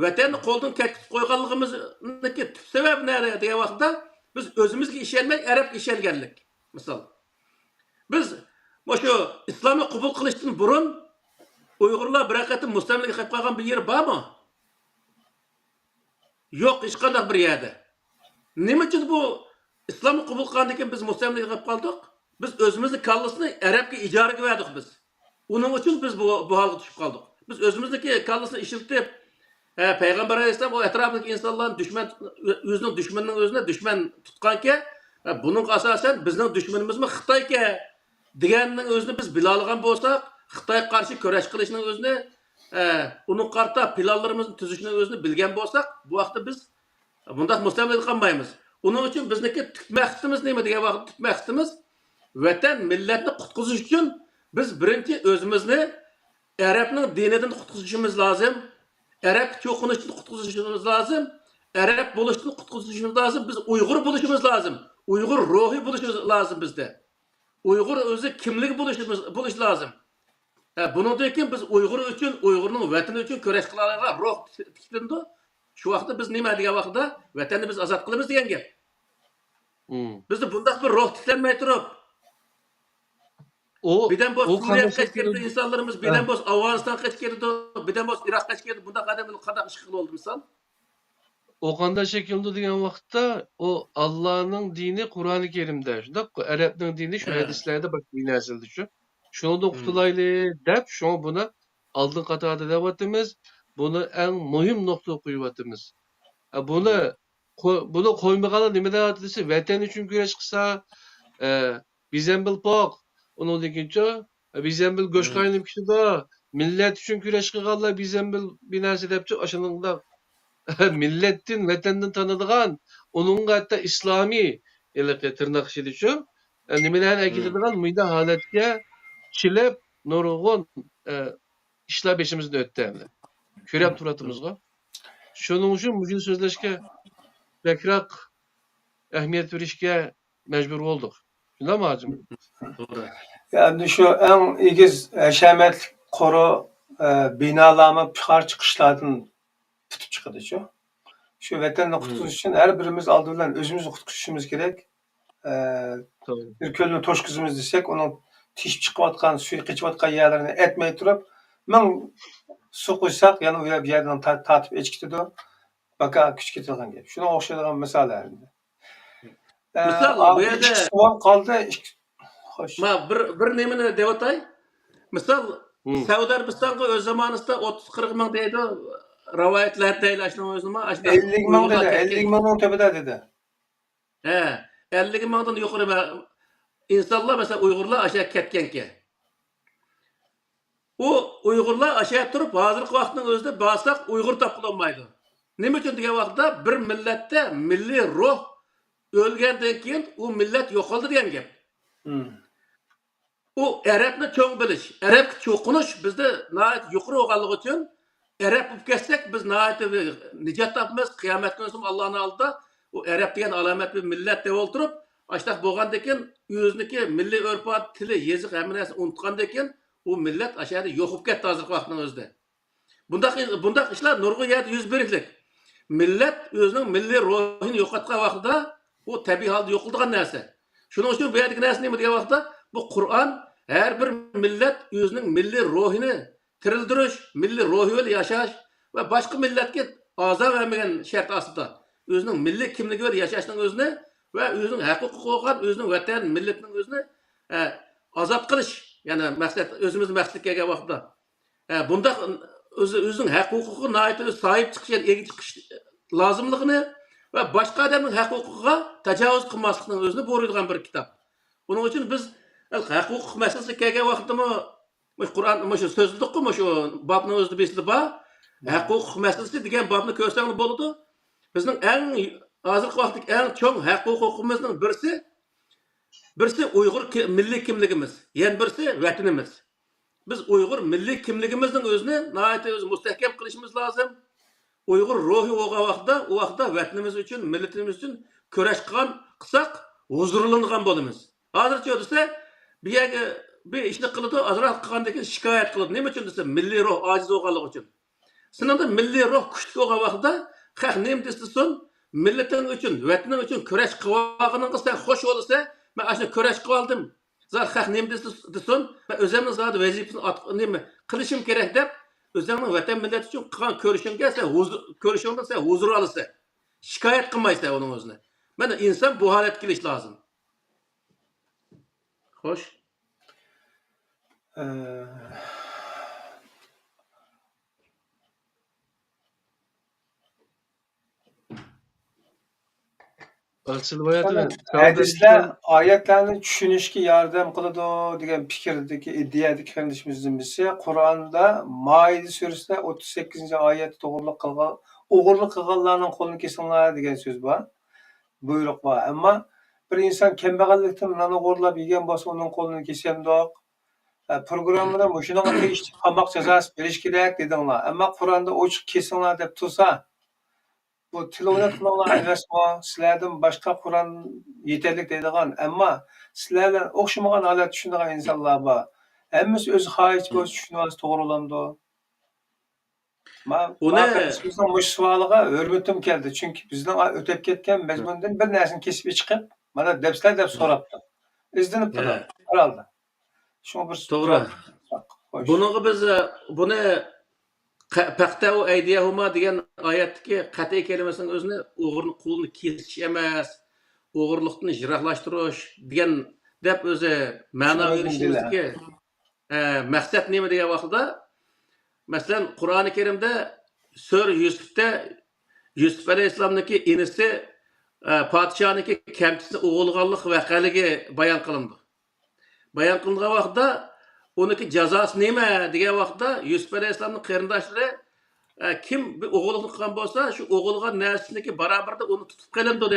Vatanni qo'ldan ketkizib qo'yganligimizniki tub sababi nima degan vaqtda biz o'zimizga ishonmay Arabga ishonganlik. Misol biz shu islomni qabul qilishdan burun Uyg'urlar bir qatim mustamlika qilib qolgan bir yer bormi? Yo'q, hech qanday bir yerda. Nima uchun bu islomni qabul qilgandan keyin biz mustamlika qilib qoldik? Biz o'zimizning kallasini Arabga ijaraga berdik biz. Uning uchun biz bu holga tushib qoldik. Biz o'zimizniki kallasini ishiltib, payg'ambar alayhisalom o atrofdagi insonlarni dushman o'zining dushmanining o'zini dushman tutganki, buning asosan bizning dushmanimizmi Xitoyga deganning o'zini biz bila olgan bo'lsak, Xitoy qarshi kurash qilishning o'zini, uning qarta planlarimizni tuzishning o'zini bilgan bo'lsak, bu vaqtda biz bundaq mustamlika qilmaymiz. Uning uchun bizniki tub maqsadimiz nima degan vaqtda tub maqsadimiz vatan millatni qutqizish uchun biz birinchi o'zimizni Arabning dinidan qutqizishimiz lozim. Arab cho'qinishdan qutqizishimiz lozim. Arab bo'lishdan qutqizishimiz lozim. Biz Uyg'ur bo'lishimiz lozim. Uyg'ur ruhi bo'lishimiz lozim bizda. Uyg'ur o'zi kimlik bo'lish lozim. Bundan keyin biz Uyg'ur uchun, Uyg'urning vatani uchun kurash qila oladigan ruh tiklandi. Shu vaqtda biz nima degan vaqtda vatanni biz ozod qilamiz degan gap. Bizda bundaq bir ruh tiklanmay turib, birden boz Suriye'ye kaç geldi insanlarımız, birden boz Afganistan kaç geldi, birden boz Irak kaç geldi. Bunda kademli kadar ışıklı oldu misal. O kanda şekilde diyen vakitte o Allah'ın dini Kur'an-ı Kerim'de. Arap'ın dini şu hadislerde bak dini yazıldı şu. Şunu da kutulaylı dep, şunu buna aldın katada devatımız, bunu en mühim noktaya koyuvatımız. Bunu koymakalı nimede hadisi, vatan için güreş kısa, bizden bil bak, onun dikince, bizden bil göç kaynım kişi de, millet için güreş kıkallar, bizden bil binası depçe, aşınında milletin, vatandan tanıdığan, onun hatta İslami tırnak işi düşün, nimelerine ekildiğin mıydı haletke, çilep, nurgun, işler beşimizde öttemli. Körep turatımızga. Şunun için bugün sözleşke bekrak ehemmiyet verişke mecbur olduk. Şunda mı hacım? To'g'ri. Yani şu en egiz haşametli koru binalarımı çıkar çıkışlardan tutup çıkıdı şu. Şu vatanını kurtuluş için her birimiz aldı bilen özümüzü kurtuluşumuz gerek. E, Doğru. bir kölünü toşkuzumuz desek, onun tişip çıkıvatkan, suyu geçivatkan yerlerini etmey durup, ben su koysak, yani öyle bir yerden tatıp içkitidi o. Baka küçük getirgen gibi. Şuna okşaydıgan misallarında. Misal bu Abi yerda iki sual kaldı. Hoş. ma bir nemini deb o'tay. Misal Hı. Saudiya Arabistonga o'z zamonida 30-40 ming deydi rivoyatlar deydi ashuni o'zini ashuna 50 bin Uyg'urlar dedi. 50 ketgan. bin tepede dedi. He, 50 mingdan yuqori insonlar mesela Uyg'urlar ashya ketganki. U Uyg'urlar ashya turib hozirgi vaqtning o'zida borsak Uyg'ur topilolmaydi. Nima uchun degan vaqtda bir millatda milliy ruh o'lgandan keyin u millat yo'qoldi degan gap. U Arabni cho'ng bilish, Arab cho'qinish bizda nihoyat yuqori bo'lganligi uchun Arab bo'lib ketsak biz nihoyat nijot topamiz, qiyomat kuni Allohning oldida u Arab degan alomat bir millat deb o'ltirib, ashtaq bo'lgandan keyin o'ziniki milliy urf-odat, tili, yeziq hamma narsa unutgandan keyin u millat ashada yo'q bo'lib ketdi hozirgi vaqtning o'zida. Bundaq ishlar nurg'un yerda yuz beriklik. Millat o'zining milliy ruhini yo'qotgan vaqtida u tabiiy holda yo'qolgan narsa. Shuning uchun bu yerdagi narsa nima degan vaqtda bu Qur'on her bir millet o'zining milliy ruhini tirildirish, milliy ruhi bilan yashash va boshqa millatga a'zo vermagan shart ostida o'zining milliy kimligi bilan yashashning o'zini va o'zining huquqi bo'lgan o'zining vatan millatning o'zini ozod qilish, ya'ni maqsad o'zimiz maqsadga kelgan vaqtda bunda o'zining huquqiga nihoyat sahib chiqish, ega chiqish lozimligini va boshqa odamning huquqiga tajovuz qilmaslikning o'zini buyuradigan bir kitob. Buning uchun biz huquq masalasi kelgan vaqtda Qur'on shu so'zliqmi shu bobni o'zida besida bor. Huquq masalasi degan bobni ko'rsanglar bo'ladi. Bizning eng hozirgi vaqtdagi eng cho'ng huquqimizning birisi Uyg'ur milliy kimligimiz, yana birisi vatanimiz. Biz Uyg'ur milliy kimligimizning o'zini nihoyat mustahkam qilishimiz lozim. Uyg'ur ruhi bo'lgan vaqtda, u vaqtda vatanimiz uchun, millatimiz uchun kurash qilsak, huzurlangan bo'lamiz. Hozircha desa, bir yerga bir ishni qiladi, azroq qilgandan keyin shikoyat qiladi. Nima uchun desa, milliy ruh ojiz bo'lganligi uchun. Sinanda milliy ruh kuchli bo'lgan vaqtda, xalq nima desin, millating uchun, vataning uchun kurash qilganingga sen xush bo'lsa, men ashuni kurash qilib oldim. Zat xalq nima desin, men o'zimning zot vazifasini nima qilishim kerak deb, o'zingning vatan millat uchun qilgan ko'rishingga sen huzur olasan. Shikoyat qilmaysan uning o'zini. Mana inson bu holatga kelish lozim. Xo'sh. Hadisler ayetlerini düşünüşki yardım kılıdı degan fikirdeki iddiadaki kardeşimizin birisi Kur'an'da Maide suresinde 38. ayet doğruluk kılgan o'g'irlik qilganlarning qo'lini kesinglar degan so'z bor. Buyruq bor. Ammo bir inson kambag'allikdan nonni o'g'irlab yegan bo'lsa uning qo'lini kesamdoq. Programmada shunaqa tegishli qamoq jazosi berish kerak dedinglar. Ammo Qur'onda ochiq kesinglar deb tursa bu tilovat qilinglar emasmi? Sizlardan boshqa Qur'on yetarlik deydigan, ammo sizlardan o'xshamagan holat tushunadigan insonlar bor. Hammasi o'zi xohish bo'lsa tushunib to'g'rilamdi. Bizning bu savoliga hurmatim keldi. Chunki bizning o'tib ketgan mazmundan bir narsani kesib chiqib, mana debsizlar deb so'rabdi. Izlanib turdi. Herhalde. Shunga bir to'g'ri. Buningga biz buni paxta u aydiyahuma degan oyatdagi qat'iy kelimasining o'zini o'g'irni qo'lini kesish emas, o'g'irlikni jiroqlashtirish degan deb o'zi ma'no berishimizga maqsad nima degan vaqtda masalan Qur'oni Karimda Sura Yusufda Yusuf alayhissalomniki inisi podshohniki kamchisi o'g'ilganlik voqealigi bayon qilindi. Bayon qilingan vaqtda uniki jazosi nima degan vaqtda Yusuf alayhissalomning qarindoshlari kim bir o'g'illik qilgan bo'lsa, shu o'g'ilgan narsaniki barobarda uni tutib qilindi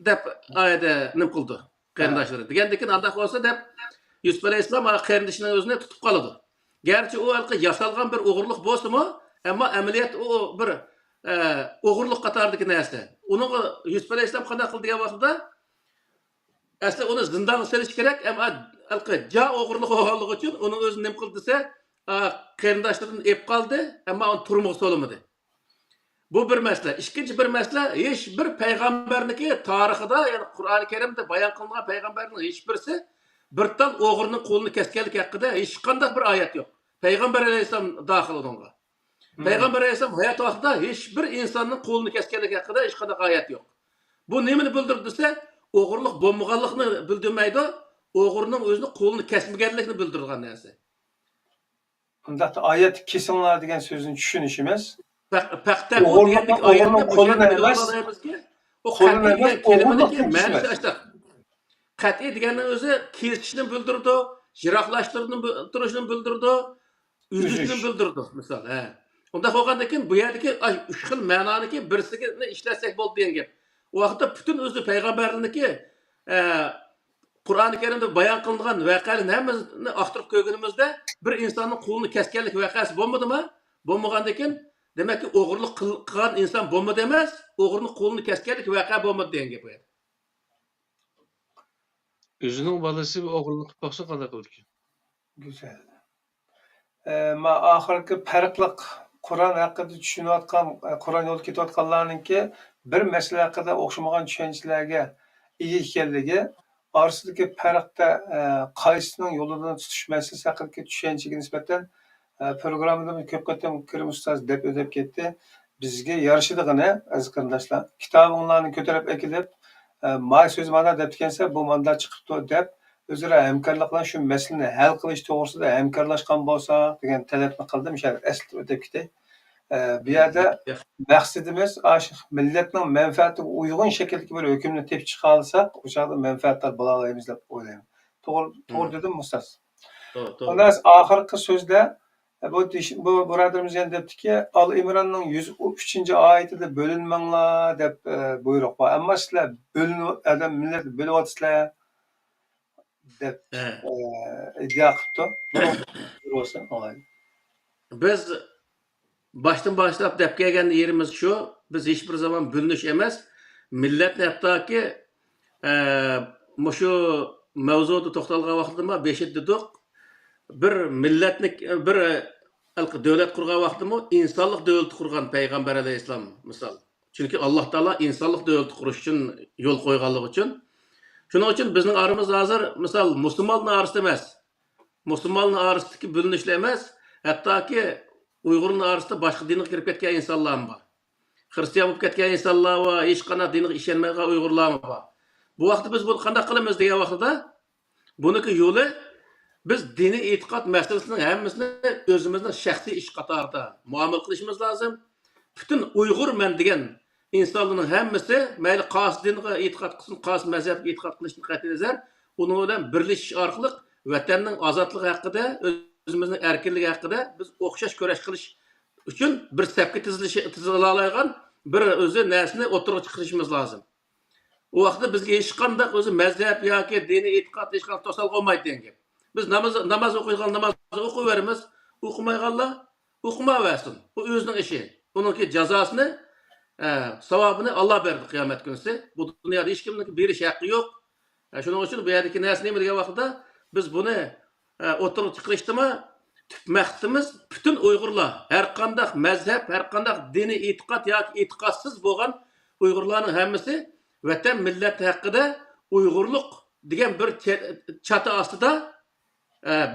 deb oyatda nim qildi qarindoshlari. Degandan keyin undaq bo'lsa deb Yusuf alayhissalom qarindoshining o'zini tutib qoladi. Gerçi o halka yasalgan bir o'g'irlik bo'lsa-mu, ammo amaliyat o bir o'g'irlik qatordagi narsa. Uni Yusuf alayhissalom qanday qildi degan vaqtda Asli uni zindonga solish kerak, ammo ja o'g'irlik qilganligi uchun uning o'zini nima qildi desa, qarindoshlaridan ep qoldi, ammo uni turmuqqa so'lamadi. Bu bir masala. Ikkinchi bir masala, hech bir payg'ambarniki tarixida, ya'ni Qur'oni Karimda bayon qilingan payg'ambarning hech birisi bir tal o'g'rining qo'lini kesganlik haqida hech qanday bir oyat yo'q. Payg'ambar alayhisalom daxil unga. Payg'ambar alayhisalom hayot vaqtida hech bir insonning qo'lini kesganlik haqida hech qanday oyat yo'q. Bu nimani bildirdi desa, o'g'irlik bo'lmaganligini bildirmaydi, o'g'rining o'zini qo'lini kesmaganligini bildirgan narsa. Undaqda oyat kesinglar degan so'zni tushunish emas. Paxta bu deganlik oyatda qo'lini emas, o qo'lini emas, kelimadagi o'g'irlik ma'nosi emas. ashta. Qat'iy deganning o'zi kesishni bildirdi, jiroqlashtirishni bildirdi, uzishni bildirdi, misol. Unda bo'lgandan keyin bu yerdagi 3 xil ma'noniki birsiga ishlasak bo'ldi degan gap. O vaqtda butun o'zi payg'ambarniki Qur'oni Karimda bayon qilingan voqealarning hammasini aqtirib ko'rganimizda bir insonning qo'lini kesganlik voqeasi bo'lmadimi? Bo'lmagandan keyin demakki o'g'irlik qilgan inson bo'lmadi emas, o'g'rining qo'lini kesganlik voqea bo'lmadi degan gap bu yerda. Özünün balası bir o'g'irlik qilib boqsa qanday qiladi? Güzel. Ma oxirgi farqliq Qur'on haqida tushunayotgan, Qur'on yo'l ketayotganlarninki bir masala haqida o'xshamagan tushunchalarga ega ekanligi, orasidagi farqda qaysisining yo'lidan tutish masalasi haqidagi tushunchaga nisbatan programmada ko'p qatam Kirim ustoz deb o'tib ketdi. Bizga yarashidig'ini aziz qarindoshlar, kitobinglarni ko'tarib akilib, may so'z mana deb ekansa, bu manda chiqibdi deb o'zaro hamkorlik bilan shu masalani hal qilish to'g'risida hamkorlashgan bo'lsa degan talabni qildim. Asli o'tib ketdi. Bu yerda maqsadimiz shu millatning manfaatiga uyg'un shakldagi bir hukmni tepib chiqa olsak, o'shada manfaatdor bo'la olamiz deb o'ylayman. To'g'ri dedim ustoz. To'g'ri. Ondan oxirgi so'zda bu birodarimiz yana debdiki, Al Imronning 103-oyatida bo'linmanglar deb buyruq bor. Ammo sizlar adam millat bo'lyapsizlar deb iddia qilibdi. Biz baştan başlap dep kelgan yerimiz shu, biz hech bir zaman bo'linish emas, millatni hattoki shu mavzuda to'xtalgan vaqtda 5 dedik. Bir millatni bir davlat qurgan vaqtda insonlik davlati qurgan payg'ambar alayhisalom misol. Chunki Alloh taolo insonlik davlati qurish uchun yo'l qo'yganligi uchun. Shuning uchun bizning aramizda hozir misol musulmonlar orasida emas. Musulmonlar orasidagi bo'linishlar emas, hattoki Uyg'urlar orasida boshqa dinga kirib ketgan insonlar ham bor. Xristian bo'lib ketgan insonlar va hech qanday dinga ishonmagan Uyg'urlar ham bor. Bu vaqtda biz buni qanday qilamiz degan vaqtda buniki yo'li biz diniy e'tiqod masalasining hammasini o'zimizning shaxsiy ish qatorida muomala qilishimiz lozim. Butun Uyg'urman degan insonlarning hammasi mayli qaysi dinga e'tiqod qilsin, qaysi mazhabga e'tiqod qilishni qat'iy nazar, uning bilan birlashish orqali vatanning ozodligi haqida, o'zimizning erkinligi haqida biz o'xshash kurash qilish uchun bir safga tizila oladigan bir o'zi narsani o'tirib chiqarishimiz lozim. O vaqtda bizga hech qanday o'zi mazhab yoki diniy e'tiqod hech qanday to'sal qolmaydi degan gap. Biz namoz o'qiydigan namozni o'qiyveramiz, o'qimayganlar o'qimaversin. Bu o'zining ishi. Buningki jazosini, savobini Alloh berdi qiyomat kunisi. Bu dunyoda hech kimning berish haqqi yo'q. Shuning uchun bu yerdagi narsa nima degan vaqtda biz buni o'tirib chiqarishdimi maqsadimiz butun Uyg'urlar, har qanday mazhab, har qanday diniy e'tiqod yoki e'tiqodsiz bo'lgan Uyg'urlarning hammasi vatan millat haqida Uyg'urlik degan bir chati ostida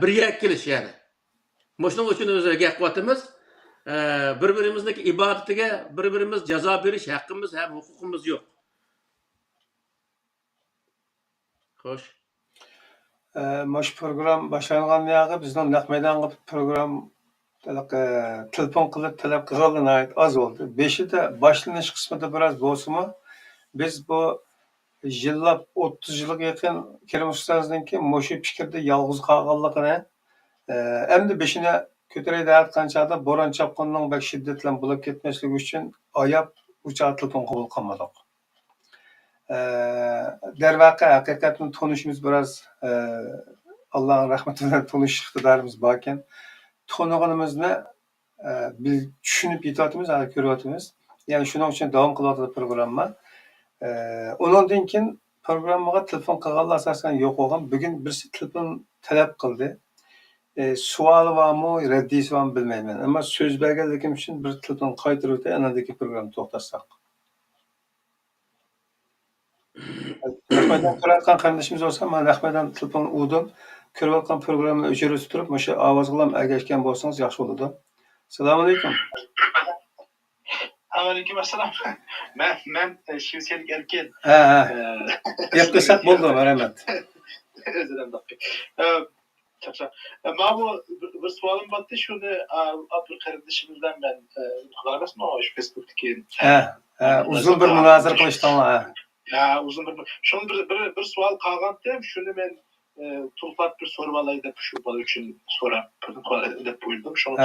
birga kelish yani. Shuning uchun o'zi gap qilyapmiz. Bir-birimizning ibodatiga bir-birimiz jazo berish haqqimiz ham huquqimiz yo'q. Xo'sh. Maş program başlanğan yağı bizden naq meydanğa program telefon qilib talab qilganlar az oldu. 5'i de başlanış kısmında biraz bo'lsa-mu, biz bu yillab 30 yilga yaqin Kerim ustozningki mushu fikrda yolg'iz qolganligini endi 5'ine ko'taray deyotganchada bo'ron chopqinning bak shiddatli bo'lib ketmasligi uchun oyab ucha telefon qabul qilmadik. Dervaqa hakikaten tanışımız biraz Allah'ın rahmetiyle tanış iktidarımız varken tanıganımızda düşünüp yetatımız, görüyatımız. Yani şunun için devam kıladı programma. Ondan keyin programmaga telefon qilganlar asosan yo'q bo'lgan. Bugun birisi telefon talab qildi. Savoli bormi, raddisi bormi bilmayman. Ammo so'z berganligim uchun bir telefon qaytarib o'tay, anadagi programma to'xtatsak. Rahmatdan ko'rayotgan qarindishimiz bo'lsa, men rahmatdan telefon urdim. Ko'rayotgan programmani o'chirib turib, o'sha ovozga ham ergashgan bo'lsangiz yaxshi bo'ladi. Assalomu alaykum. Aleyküm assalam. Men Şivselik erken. Ha. Yaptıysak bo'ldi, rahmat. Özürüm dilerim. Çapsa. Ama bu bir sualım battı. Şunu bir kardeşimizden ben kullanamaz mı o Facebook'taki? Uzun bir münazara qilishdan. Ya uzun şunu bir sual kalgandım. Şunu ben turlat bir soru alaydı şu bal için soram deb buyurdum. Şunu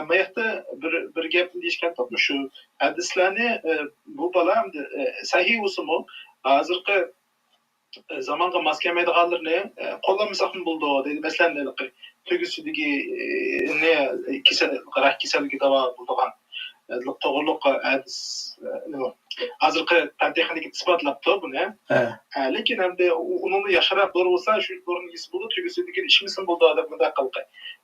mayaqda bir gap deyishgan topmuş şu hadislarni bu bala sahih usumu hozirgi zamanға mos kelmaydiganlarni qo'llanmasak bo'ldi deydi. Masalan, tugusidagi ne kasalligi davo bo'lgan to'g'riliq hadis hozirgi texnik isbotlabdi buni. Lekin hamda uni yaxshiroq bo'lsa, shu to'g'rini esi bo'ldi, tugusidagi ishimiz bo'ldi deb bunday qildi.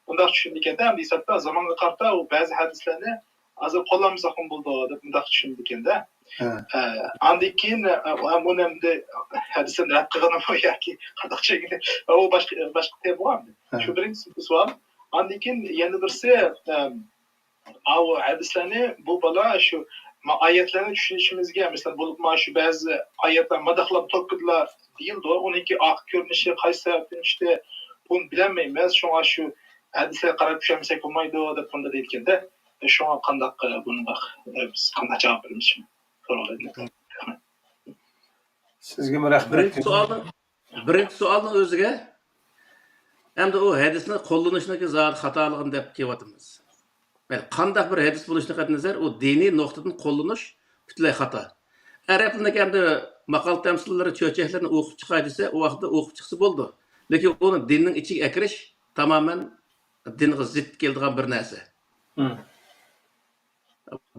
Bunday tushundikanda ham desakda zamonga qarata u ba'zi hadislarni hozir qo'llanmasak bo'ldi deb bunday tushundikanda. Andan keyin buni hamda hadisni rad qilganim yoki qandoqcha u boshqa tema bo'ladi. Shu birinchi savol. Andan keyin yana birisi o hadislarni bu bala shu oyatlarni tushunishimizga mesela bo'lib shu ba'zi oyatlar madahlab to'kdilar deyildi. Uniki oq ko'rinishi qaysi işte buni bilmaymiz. Shunga shu hadislarga qarab tushunmasak bo'lmaydi deb bunda deyilganda shunga qandoq bunga biz qanday javob beramiz? Sizga rahmat. Birinchi savolning o'ziga hamda u hadisni qo'llanishniki zot xatoligini deb kelyapmiz. Qanday bir hadis bo'lishini qat'iy nazar u diniy nuqtadan qo'llanish butunlay xato. Arab tilidagi hamda maqol tamsillari cho'chaklarni o'qib chiqay desa, u vaqtda o'qib chiqsa bo'ldi. Lekin uni dinning ichiga akirish tamoman dinga zid keladigan bir narsa.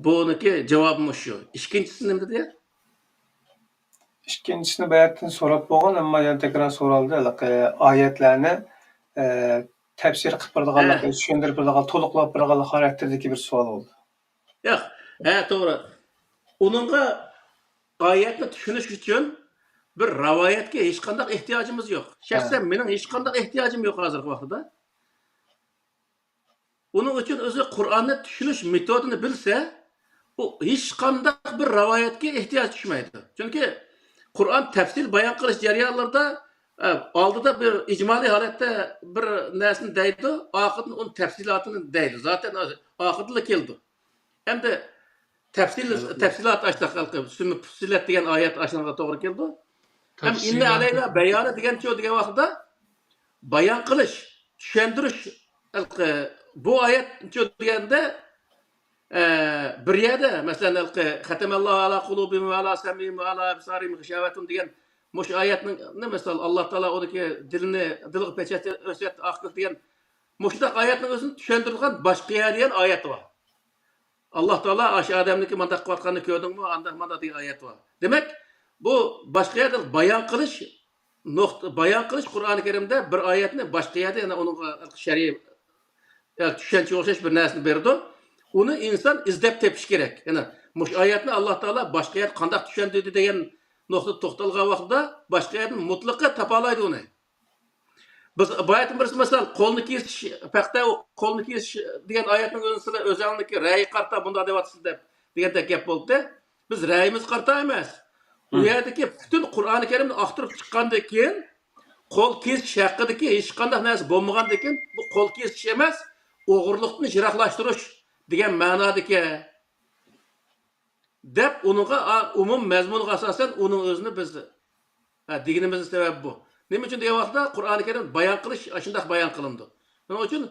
Buniki javobim shu. Ikkinchisi nima dedi? Ikkinchisini bayatdan so'rab bo'lgan, ammo yana takror so'raldi. Oyatlarni tafsir qilib berganlar, tushuntirib berganlar, to'liqlab berganlar xarakterdagi bir savol bo'ldi. Yo'q, to'g'ri. Uningga oyatni tushunish uchun bir rivoyatga hech qanday ehtiyojimiz yo'q. Shaxsan mening hech qanday ehtiyojim yo'q hozirgi vaqtda. Uning uchun o'zi Qur'onni tushunish metodini bilsa, u hech qanday bir rivoyatga ehtiyoj tushmaydi. Chunki Qur'on tafsil bayon qilish jarayonlarida oldida bir ijmoliy holatda bir narsani deydi, oxirida uni tafsilotini deydi. Zaten oxirida keldi. Endi tafsilot ashtaqa summa fusilat degan oyat ashnaqa to'g'ri keldi. Ham inna alayna bayoni degan vaqtda bayon qilish, tushuntirish bu oyat deganda bir yerda masalan xatamallohu ala qulubihim va ala samihim va ala absarihim ghishavatun degan mush oyatning misol Alloh taolo uniki dilga pechat o'sat aqliq degan mushtaq oyatning o'zini tushuntirgan boshqa yer degan oyat bor. Alloh taolo o'sha odamniki mandaq qilayotganini ko'rdingmi? Anda degan oyat bor. Demak, bu boshqa yerda bayon qilish Qur'oni Karimda bir oyatni boshqa yerda yana uning shariy tushunchaga o'xshash bir narsani berdi. Uni inson izlab tepish kerak. Yana mush oyatni Alloh taolo boshqa yer qanday tushuntirdi degan nuqta to'xtalgan vaqtda boshqa yerni mutlaqo topolaydi uni. Biz bayatın birisi mesela qo'lni kesish, faqat o qo'lni kesish degan oyatning o'zini o'zalniki ra'yi qarta bunda deyatsiz deb deganda gap bo'ldi. Biz ra'yimiz qarta emas. Bu yerdagi butun Qur'oni Karimni oqtirib chiqqandan keyin qo'l kesish haqidagi hech qanday narsa bo'lmagandan keyin bu qo'l kesish emas, o'g'irlikni jiroqlashtirish degan ma'nodagi deb uninga umum mazmunga asosan uning o'zini biz deganimiz sabab bu. Nima uchun degan vaqtda Qur'oni Karim bayon qilish shunday bayon qilindi. Shuning uchun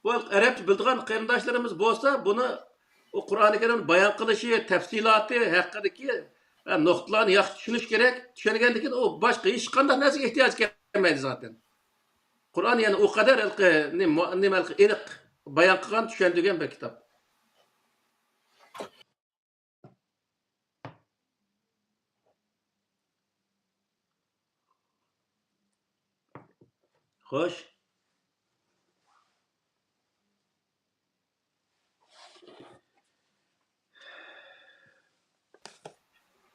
bu arab bildigan qarindoshlarimiz bo'lsa, buni Qur'oni Karim bayon qilishi, tafsiloti haqidagi nuqtalarni yaxshi tushunish kerak. Tushungandan keyin u boshqa hech qanday narsaga ehtiyoj kelmaydi zaten. Qur'on yana u qadar nima aniq bayon qilgan, tushuntirgan bir kitob. Xo'sh.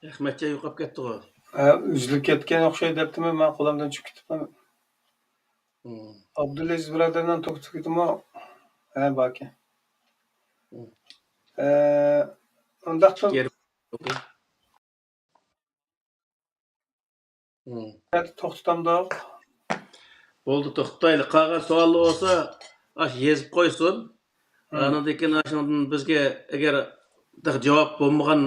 Ahmadcha yo'qolib ketdi-ku. Üzülüp ketken okşay deptimi, ben kulağımdan çıkıp gittim. Abdülaziz biraderinden toktuk gittim o. Baki. Ondaqtan Geri. toxtutam da. Bo'ldi, to'xtayli. Qolgan savollar bo'lsa, yezib qo'ysin. Andan keyin shundan bizga agar javob bo'lmagan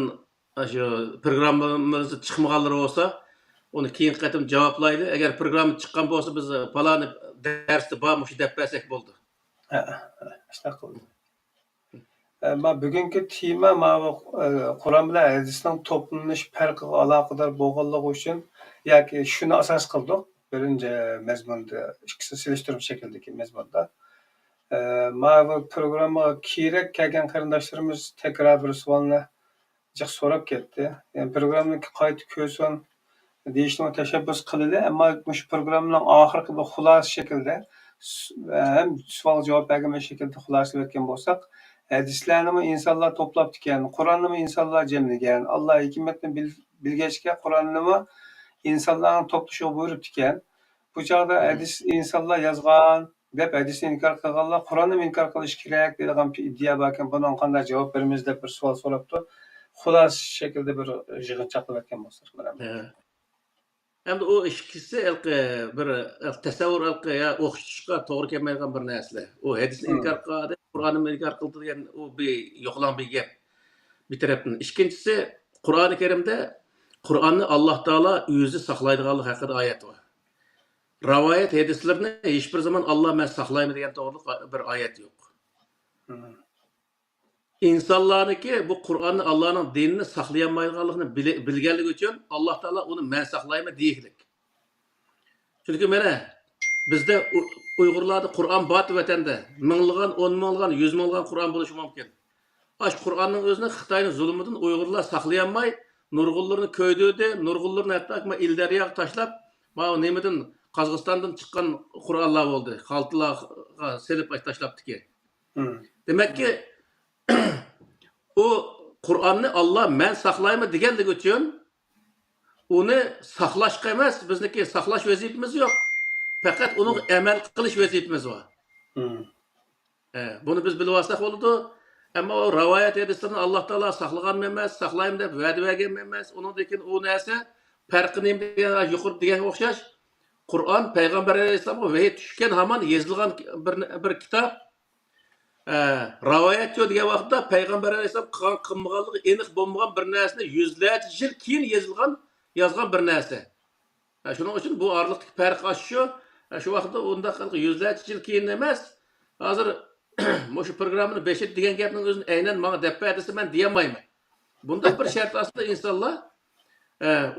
shu programmamizda chiqmaganlar bo'lsa, uni keyin qatim javoblaydi. Agar programma chiqqan bo'lsa, biz falani darsda bormi shu deb bersak bo'ldi. İşte qildim. Ben bugünkü tema Kur'an bilan hadisning to'planish farqiga aloqador bo'lganligi uchun yoki shuni asos qildik. Birinchi mazmunda, ikkisi selishtirib shakldagi mazmunda. Bu programmaga kerak kelgan qarindoshlarimiz tekrar bir savolni jiq so'rab ketdi. Yani programmani qayta ko'rsin deyishni tashabbus qildi, ammo shu programmaning oxirgi bir xulosa shaklda hem savol javob bergan shaklda xulosalab o'tgan bo'lsak, hadislarni insonlar to'plab ekan, Qur'onni insonlar jamlagan, Alloh hikmatni bilgachga Qur'onni insonlarning to'plashiga buyurib ekan. Bu chog'da hadis insonlar yozgan deb hadisni inkor qilganlar Qur'onni inkor qilish kerak degan iddia bor ekan. Bunga qanday javob beramiz deb bir savol so'rabdi. Xulos shaklda bir yig'inchoqlab o'tgan bo'lsak, Endi o ikkisi bir tasavvur ya o'qishga to'g'ri kelmaydigan bir narsa. O hadisni inkor qiladi, Qur'onni inkor qildi degan o bir yo'qlan bir gap. Bir tarafdan. Ikkinchisi Qur'oni Karimda Qur'onni Alloh taolo o'zi saqlaydiganligi haqida oyat bor. Rivoyat hadislarni hech bir zaman Alloh men saqlayman degan to'g'ri bir oyat yo'q. İnsanlarniki bu Qur'onni Allohning dinini saqlayolmaydiganligini bilganligi uchun Alloh taolo uni men saqlayman deylik. Chunki mana bizda Uyg'urlarda Qur'on bor vatanda minglagan, 10 minglagan, 100 minglagan Qur'on bo'lishi mumkin. Ash Qur'onning o'zini Xitoyning zulmidan Uyg'urlar saqlayolmay, nurg'unlarni ko'ydirdi, nurg'unlarni hatto Ildaryoga tashlab, mana nemadan Qozog'istondan chiqqan Qur'onlar bo'ldi. Xaltlarga selib tashlabdiki. Demakki o Qur'onni Alloh men saqlayman deganligi uchun uni saqlashga emas, bizniki saqlash vazifamiz yo'q. Faqat uni amal qilish vazifamiz bor. Buni biz bilib olsak bo'ladi. Ammo o rivoyat hadislarni Alloh taolo saqlagan emas, saqlayman deb va'da bergan emas. Undan keyin u narsa farqi nima degan yuqori degan o'xshash. Qur'on payg'ambar alayhisolamga vahiy tushgan hamon yozilgan bir kitob. Rivoyatchi degan vaqtda payg'ambar alayhisolam qilmaganligi aniq bo'lmagan bir narsani yuzlarcha yil keyin yozgan bir narsa. Shuning uchun bu oraliqdagi farq shu. Shu vaqtda unda yuzlarcha yil keyin emas. Hozir shu programmani 5 degan gapning o'zini aynan menga deb bersa men deyolmayman. Bunda bir shart asosida insonlar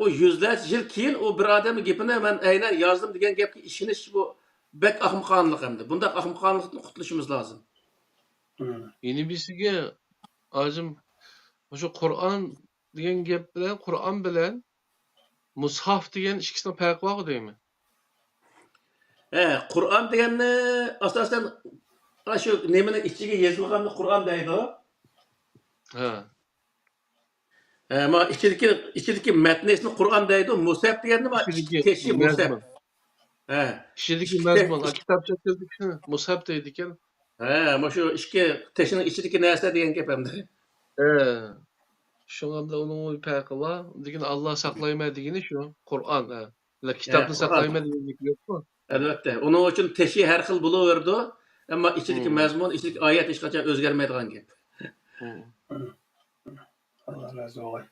o yuzlarcha yil keyin o bir odamning gapini men aynan yozdim degan gapga ishonish bu bek ahmoqonlik hamda. Bunda ahmoqonlikdan qutulishimiz lozim. Yeni birisiga acım şu Kur'an degan gap bilan Qur'on bilan mushaf degan ikkisining farqi bor değil mi? Qur'on deganni asosan shu nimani ichiga yozilganni Qur'on deydi. Ma ichidagi matnisni Qur'on deydi. Mushaf deganni teshi mushaf. İçindeki mazmun, kitapça yazdıkça mushaf deydi ekan. Ama şu teşinin içindeki narsa degan gap hamda. Şunda onun bir farkı var. Degan Allah saqlaymaydi degani şu Qur'on. Kitapni saqlaymaydi degan yo'q mu? Albatta. Onun uchun teshi har xil bo'laverdi, ammo ichidagi mazmun, ichidagi oyat hech qachon o'zgarmaydigan gap. Allah razı olsun.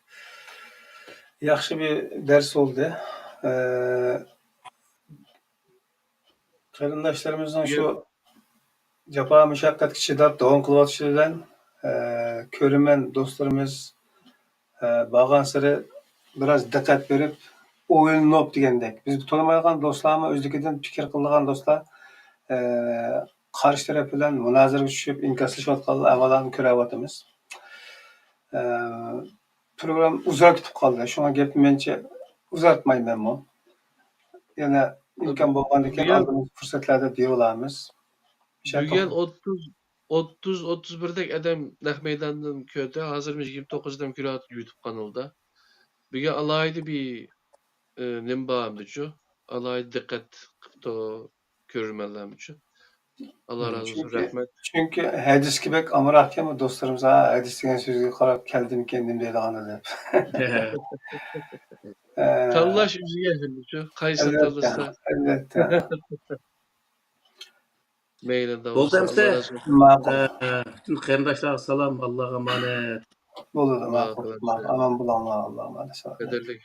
Yaxshi bir ders oldu. Qarindoshlarımızdan şu Japa müşakkatga chidab davom qilyotishlardan ko'raman do'stlarimiz borgan sari biroz diqqat berib o'ylanib degandek. Biz tanımaydigan do'stlarmi o'zligidan fikr qilgan do'stlar qarshi taraf bilan munozaraga tushib inkaslashayotganlar avvaldan ko'ryapmiz. Program uzoq ketib qoldi. Shunga gapni mencha uzatmayman. Yana imkan bolgandyken Bu ýa aldığımız fursatlarda diýip bolamyz. Bügen 30-31'dek edem Näh Meydandan köte, hazırmyş 29'dan kürat YouTube kanalda. Bügen alaydy bir nim bağımdı şu. Alaydy dikkat kıpto görürmenlerm üçin. Allah razı olsun, rahmet. Çünkü hadis kibek amrak ama dostlarımız hadis diýen sözüge garap keldim kendim diýdiňany dep. Tallaş üzüge şimdi şu. Kaysa tallasa. Elbette. Meýle de Bolsa olsa Allah emse, razı olsun. Makul. bütün qarindaşlara salam, Allah'a emanet. Bolady makul. Makul. Aman bulanlar Allah'a emanet. Kaderlik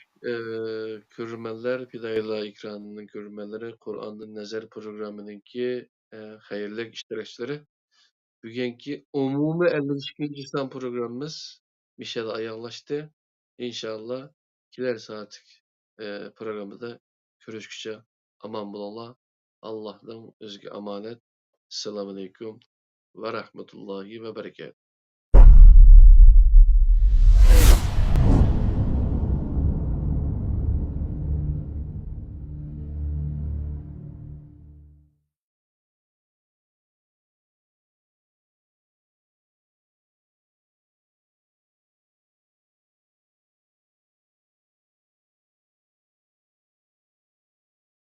görürmenler, Fidaýullah Ikran'ın görürmenleri, Kur'an'ın Nezer programınınki hayırlı iştirakçıları. Bugünkü umumi 52. san programımız Mişel ayaklaştı. İnşallah kiler saatlik programda görüşküçe aman bulallah. Allah'tan özgü amanet. Selamun Aleyküm ve Rahmetullahi ve Berekatuhu.